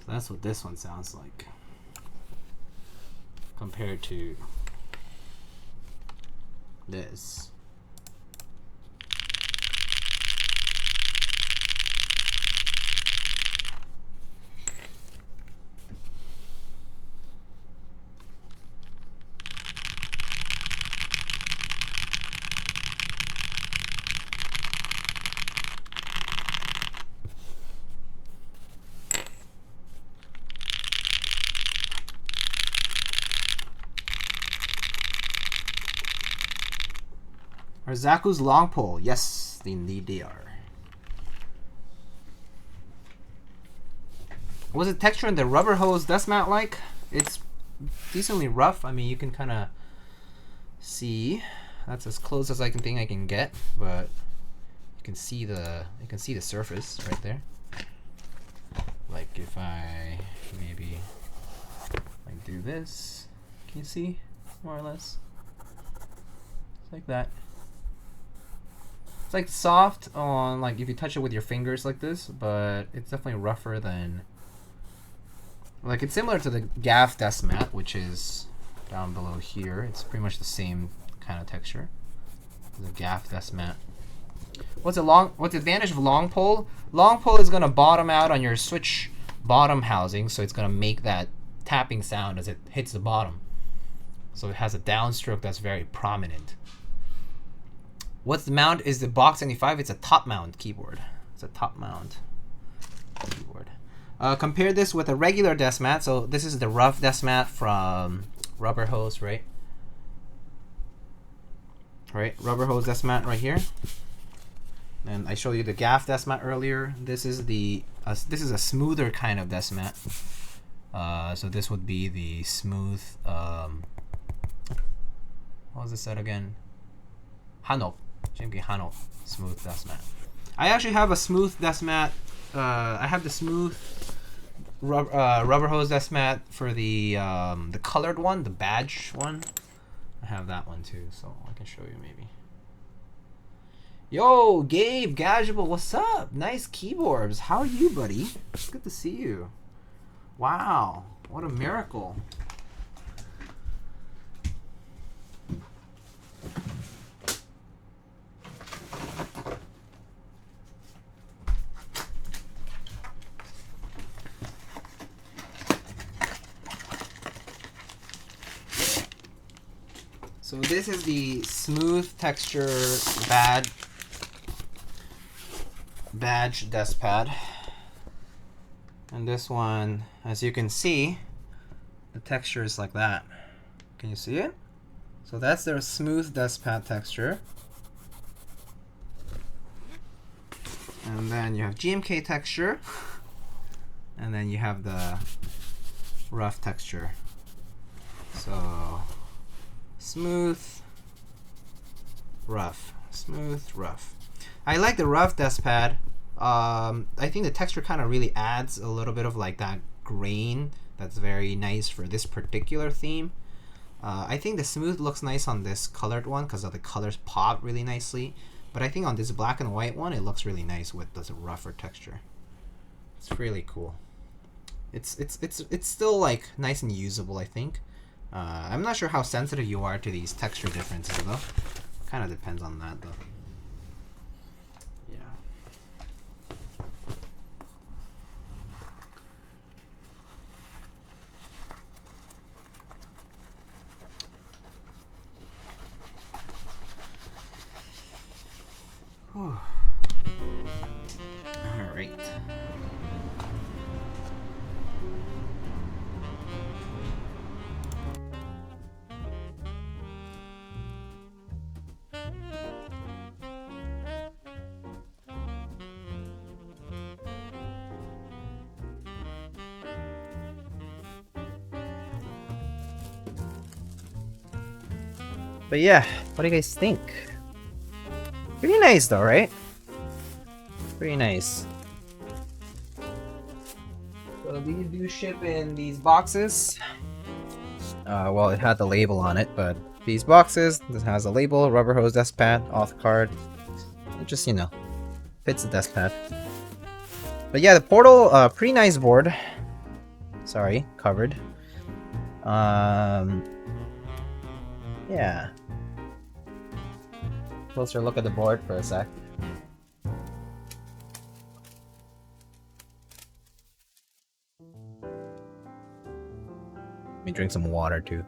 That's what this one sounds like compared to this. Are Zakus long pole? Yes, indeed they are. What's the texture in the rubber hose dust mat like? It's decently rough. I mean, you can kind of see. That's as close as I can get, but you can see the surface right there. Like if I maybe like do this, can you see more or less? It's like that. It's like soft on like if you touch it with your fingers like this, but it's definitely rougher than. Like it's similar to the Gaff dust mat, which is down below here. It's pretty much the same kind of texture. The Gaff dust mat. What's the advantage of long pole? Long pole is gonna bottom out on your switch bottom housing, so it's gonna make that tapping sound as it hits the bottom. So it has a downstroke that's very prominent. What's the mount? Is the Box 75? It's a top mount keyboard. It's a top mount keyboard. Compare this with a regular desk mat. So this is the rough desk mat from Rubber Hose, right? Right, Rubber Hose desk mat right here. And I showed you the Gaff desk mat earlier. This is this is a smoother kind of desk mat. So this would be the smooth. What was this set again? Hano, GMK Hano smooth desk mat. I actually have a smooth desk mat. I have the smooth rubber hose desk mat for the colored one, the badge one. I have that one too, so I can show you maybe. Yo, Gabe, Gajable, what's up? Nice keyboards. How are you, buddy? It's good to see you. Wow, what a miracle. So this is the smooth texture badge desk pad. And this one, as you can see, the texture is like that. Can you see it? So that's their smooth desk pad texture. And then you have GMK texture. And then you have the rough texture. So smooth, rough, smooth, rough. I like the rough desk pad. I think the texture kind of really adds a little bit of like that grain that's very nice for this particular theme. I think the smooth looks nice on this colored one because the colors pop really nicely. But I think on this black and white one, it looks really nice with this rougher texture. It's really cool. It's still like nice and usable, I think. I'm not sure how sensitive you are to these texture differences though. Kind of depends on that though. Yeah. All right. But yeah, what do you guys think? Pretty nice though, right? Pretty nice. So these do ship in these boxes. Well, it had the label on it, but these boxes, this has a label, rubber hose desk pad, auth card. It just, you know, fits the desk pad. But yeah, the Portal, pretty nice board. Sorry, covered. Yeah. Closer look at the board for a sec. Let me drink some water too.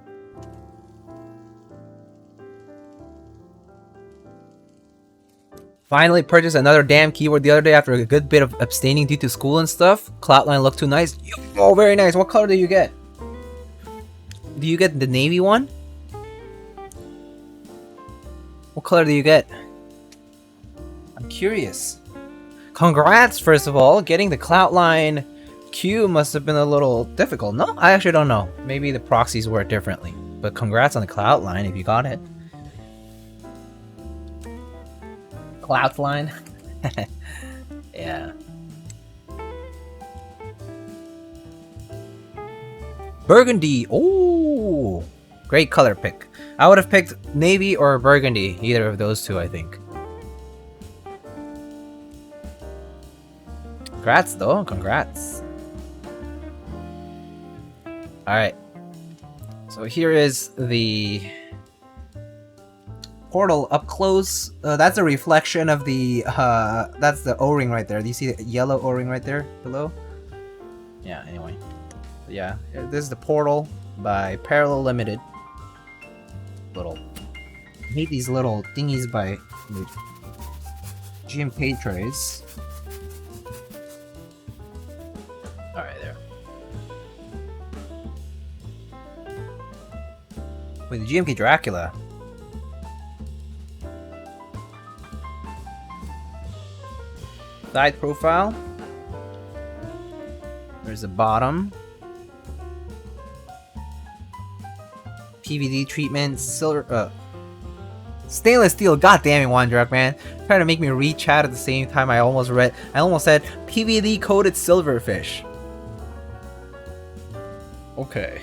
Finally purchased another damn keyboard the other day after a good bit of abstaining due to school and stuff. Cloudline looked too nice. Oh, very nice. What color do you get? Do you get the navy one? What color do you get? I'm curious. Congrats, first of all. Getting the Cloudline Q must have been a little difficult. No, I actually don't know. Maybe the proxies work differently. But congrats on the Cloudline if you got it. Cloudline? Yeah. Burgundy! Oh, great color pick. I would have picked navy or burgundy. Either of those two, I think. Congrats, though. Congrats. Alright. So here is the portal up close. That's a reflection of the that's the O-ring right there. Do you see the yellow O-ring right there below? Yeah, anyway. Yeah, this is the portal by Parallel Limited. Little, I hate these little thingies by GMK trays. Alright, there. Wait, the GMK Dracula. Side profile. There's the bottom. PVD treatment, silver, stainless steel. God damn it, One Drug, man! Trying to make me read chat at the same time. I almost said PVD coated silverfish. Okay,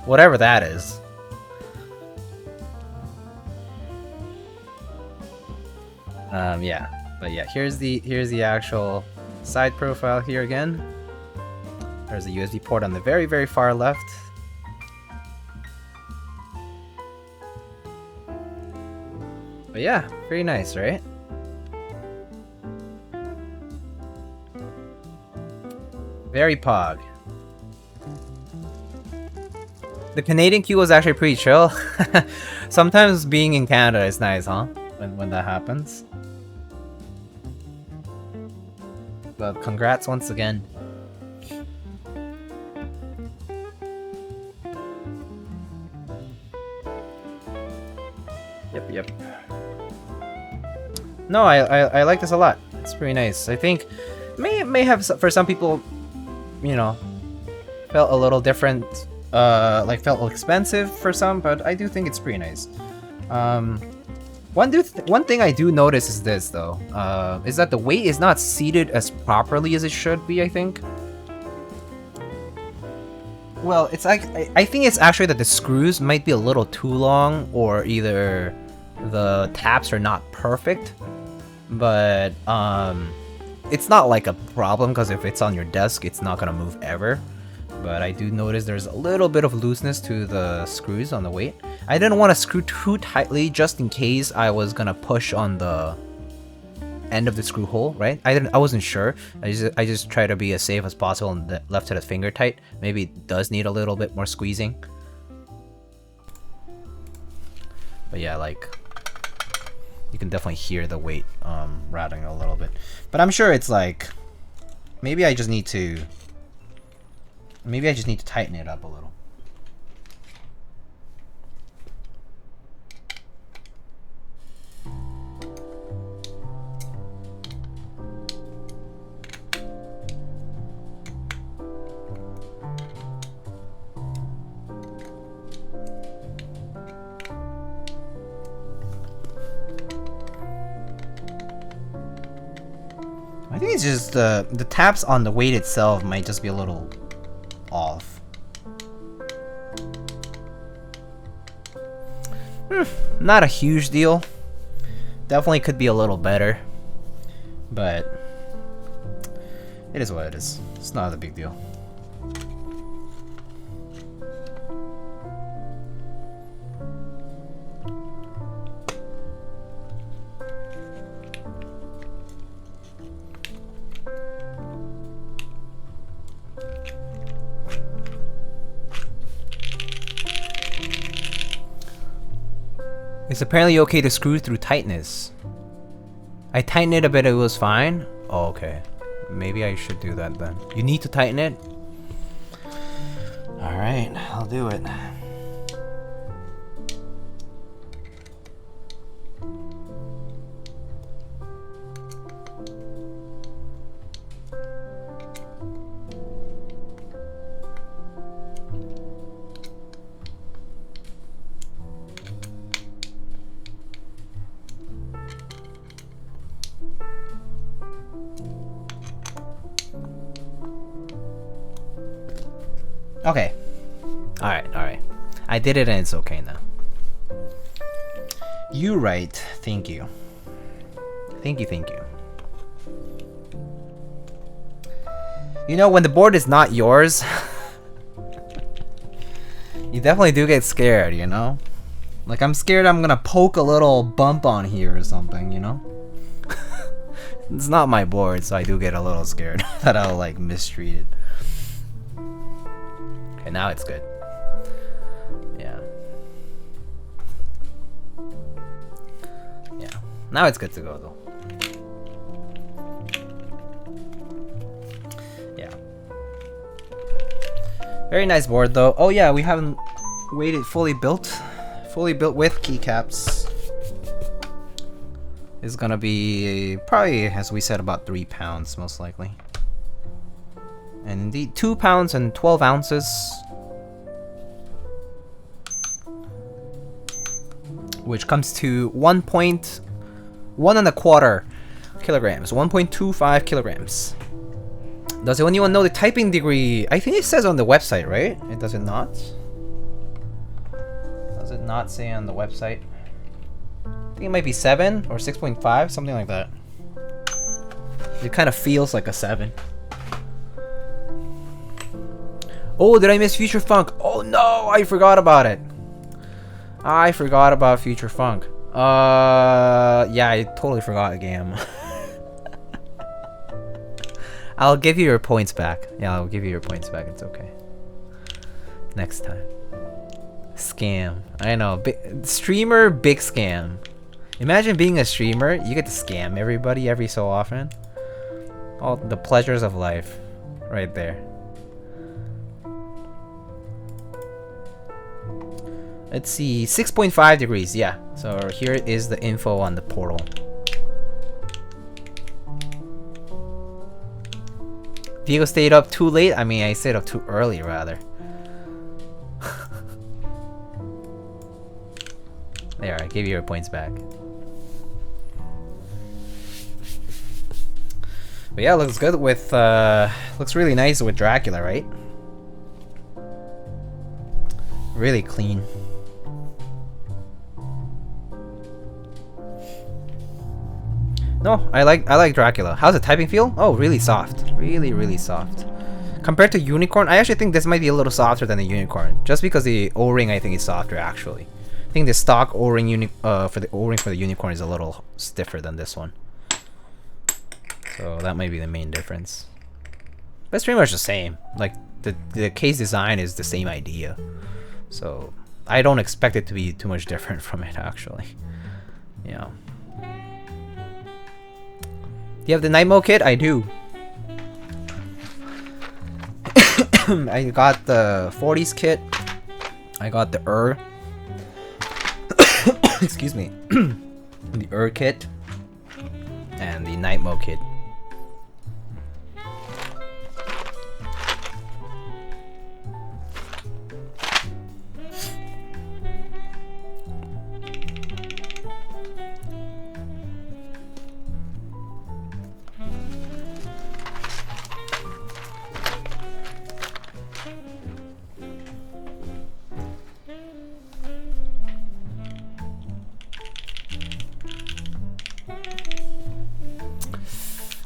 whatever that is. Yeah, but yeah, here's the actual side profile here again. There's a USB port on the very, very far left. But yeah, pretty nice, right? Very pog. The Canadian queue was actually pretty chill. Sometimes being in Canada is nice, huh? When that happens. But congrats once again. Yep. No, I like this a lot. It's pretty nice. I think may have for some people, you know, felt a little different. Like felt expensive for some, but I do think it's pretty nice. One thing I do notice is this though, is that the weight is not seated as properly as it should be. I think. Well, it's like I think it's actually that the screws might be a little too long, or either the taps are not perfect. But it's not like a problem because if it's on your desk, it's not gonna move ever. But I do notice there's a little bit of looseness to the screws on the weight. I didn't want to screw too tightly just in case I was gonna push on the end of the screw hole, right? I wasn't sure. I just try to be as safe as possible and left it at finger tight. Maybe it does need a little bit more squeezing. But yeah, like you can definitely hear the weight rattling a little bit. But I'm sure it's like maybe I just need to tighten it up a little. I think it's just the taps on the weight itself might just be a little off. Not a huge deal. Definitely could be a little better, but it is what it is. It's not a big deal. It's apparently okay to screw through tightness. I tightened it a bit, it was fine. Oh, okay. Maybe I should do that then. You need to tighten it? Alright, I'll do it. Okay. Alright. I did it and it's okay now. You right. Thank you. Thank you. You know, when the board is not yours, you definitely do get scared, you know? Like, I'm scared I'm gonna poke a little bump on here or something, you know? It's not my board, so I do get a little scared that I'll, like, mistreat it. Okay, now it's good. Yeah. Yeah. Now it's good to go, though. Yeah. Very nice board, though. Oh, yeah, we haven't waited fully built. Fully built with keycaps. Is gonna be probably, as we said, about 3 pounds most likely. And indeed, 2 pounds and 12 ounces. Which comes to 1.125 kilograms. 1.25 kilograms. Does anyone know the typing degree? I think it says on the website, right? It does it not? Does it not say on the website? I think it might be 7 or 6.5, something like that. It kind of feels like a 7. Oh, did I miss Future Funk? Oh no, I forgot about it. I forgot about Future Funk. Yeah, I totally forgot the game. I'll give you your points back. Yeah, I'll give you your points back. It's okay. Next time. Scam. I know. Streamer, big scam. Imagine being a streamer. You get to scam everybody every so often. All the pleasures of life. Right there. Let's see. 6.5 degrees. Yeah. So here is the info on the portal. Diego stayed up too late? I mean, I stayed up too early, rather. There, I gave you your points back. But yeah, looks good with, looks really nice with Dracula, right? Really clean. No, I like Dracula. How's the typing feel? Oh, really soft. Really soft. Compared to Unicorn, I actually think this might be a little softer than the Unicorn. Just because the O-ring I think is softer actually. I think the stock O-ring for the O-ring for the Unicorn is a little stiffer than this one. So that might be the main difference. But it's pretty much the same. Like the case design is the same idea. So I don't expect it to be too much different from it actually. Yeah. Do you have the night mode kit? I do. I got the 40s kit. I got the excuse me. The kit. And the night mode kit.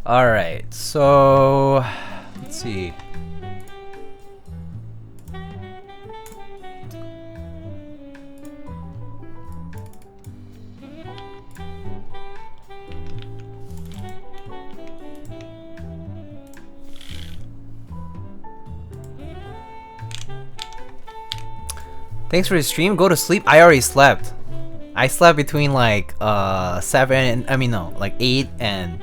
Alright, so let's see. Thanks for the stream. Go to sleep. I already slept. I slept between like 7 like 8 and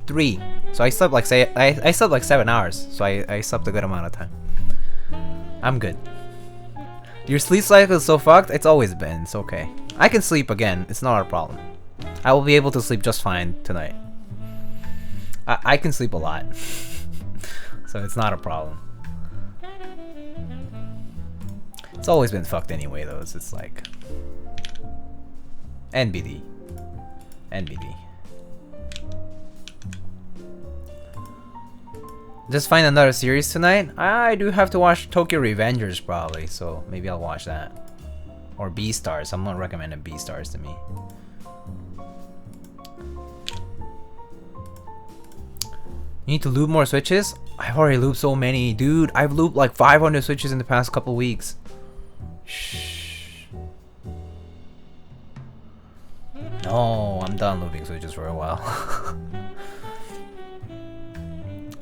3. So I slept like I slept like 7 hours. So I slept a good amount of time. I'm good. Your sleep cycle is so fucked. It's always been. It's okay. I can sleep again. It's not a problem. I will be able to sleep just fine tonight. I can sleep a lot. So it's not a problem. It's always been fucked anyway though. It's just like NBD. Just find another series tonight. I do have to watch Tokyo Revengers probably, so maybe I'll watch that. Or Beastars. Someone recommended Beastars to me. You need to lube more switches? I've already lubed so many. Dude, I've lubed like 500 switches in the past couple weeks. Shh. No, I'm done lubing switches for a while.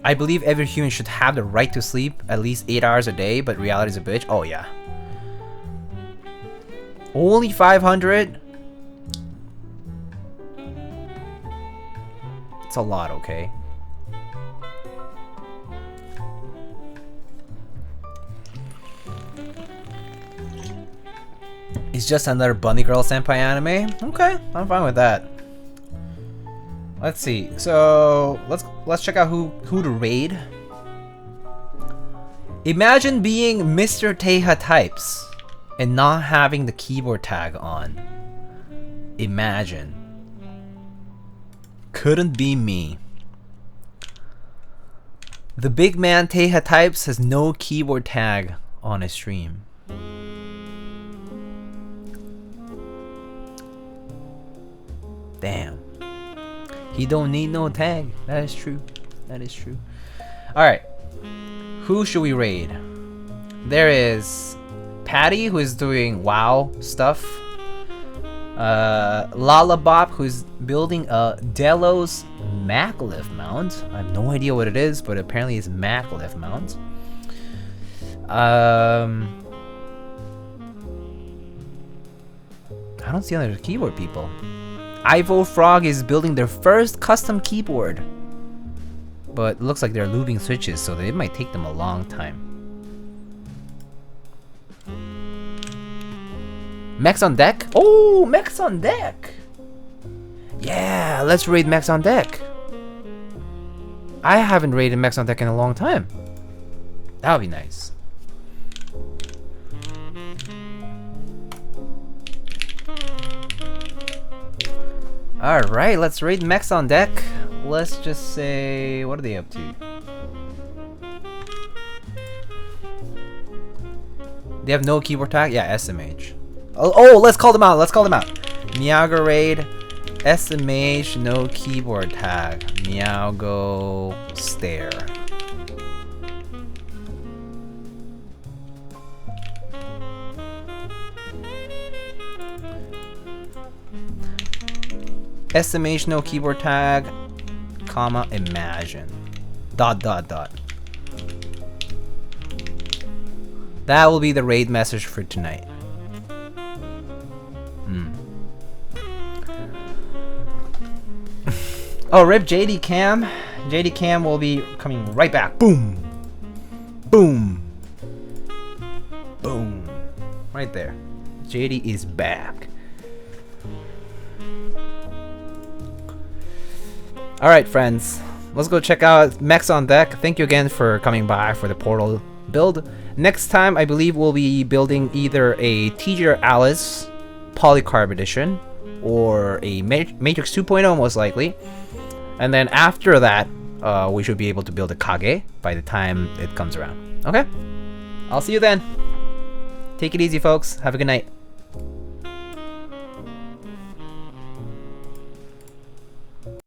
I believe every human should have the right to sleep at least 8 hours a day, but reality is a bitch. Oh yeah. Only 500? It's a lot, okay? It's just another Bunny Girl Senpai anime? Okay, I'm fine with that. Let's see. So let's check out who to raid. Imagine being Mr. Teiha types and not having the keyboard tag on. Imagine. Couldn't be me. The big man Teiha types has no keyboard tag on his stream. Damn. He don't need no tag. That is true. That is true. Alright. Who should we raid? There is Patty, who is doing WoW stuff. Lalabop, who's building a Delos maglev mount. I have no idea what it is, but apparently it's maglev mount. I don't see other keyboard people. Ivo Frog is building their first custom keyboard, but it looks like they're lubing switches, so it might take them a long time. Mechs on deck? Oh, Mechs on deck! Yeah, let's raid Mechs on deck. I haven't raided Mechs on deck in a long time. That would be nice. Alright, let's raid Mechs on deck. Let's just say, what are they up to? They have no keyboard tag? Yeah, SMH. Oh, let's call them out. Let's call them out. Meowgo raid, SMH, no keyboard tag. Meowgo stare. SMH, no keyboard tag, comma, imagine. ... That will be the raid message for tonight. Oh, rip JD Cam. JD Cam will be coming right back. Boom. Boom. Boom. Right there. JD is back. Alright, friends. Let's go check out Mechs on Deck. Thank you again for coming by for the Portal build. Next time, I believe we'll be building either a TGR Alice Polycarb Edition or a Matrix 2.0 most likely. And then after that, we should be able to build a Kage by the time it comes around. Okay? I'll see you then. Take it easy, folks. Have a good night.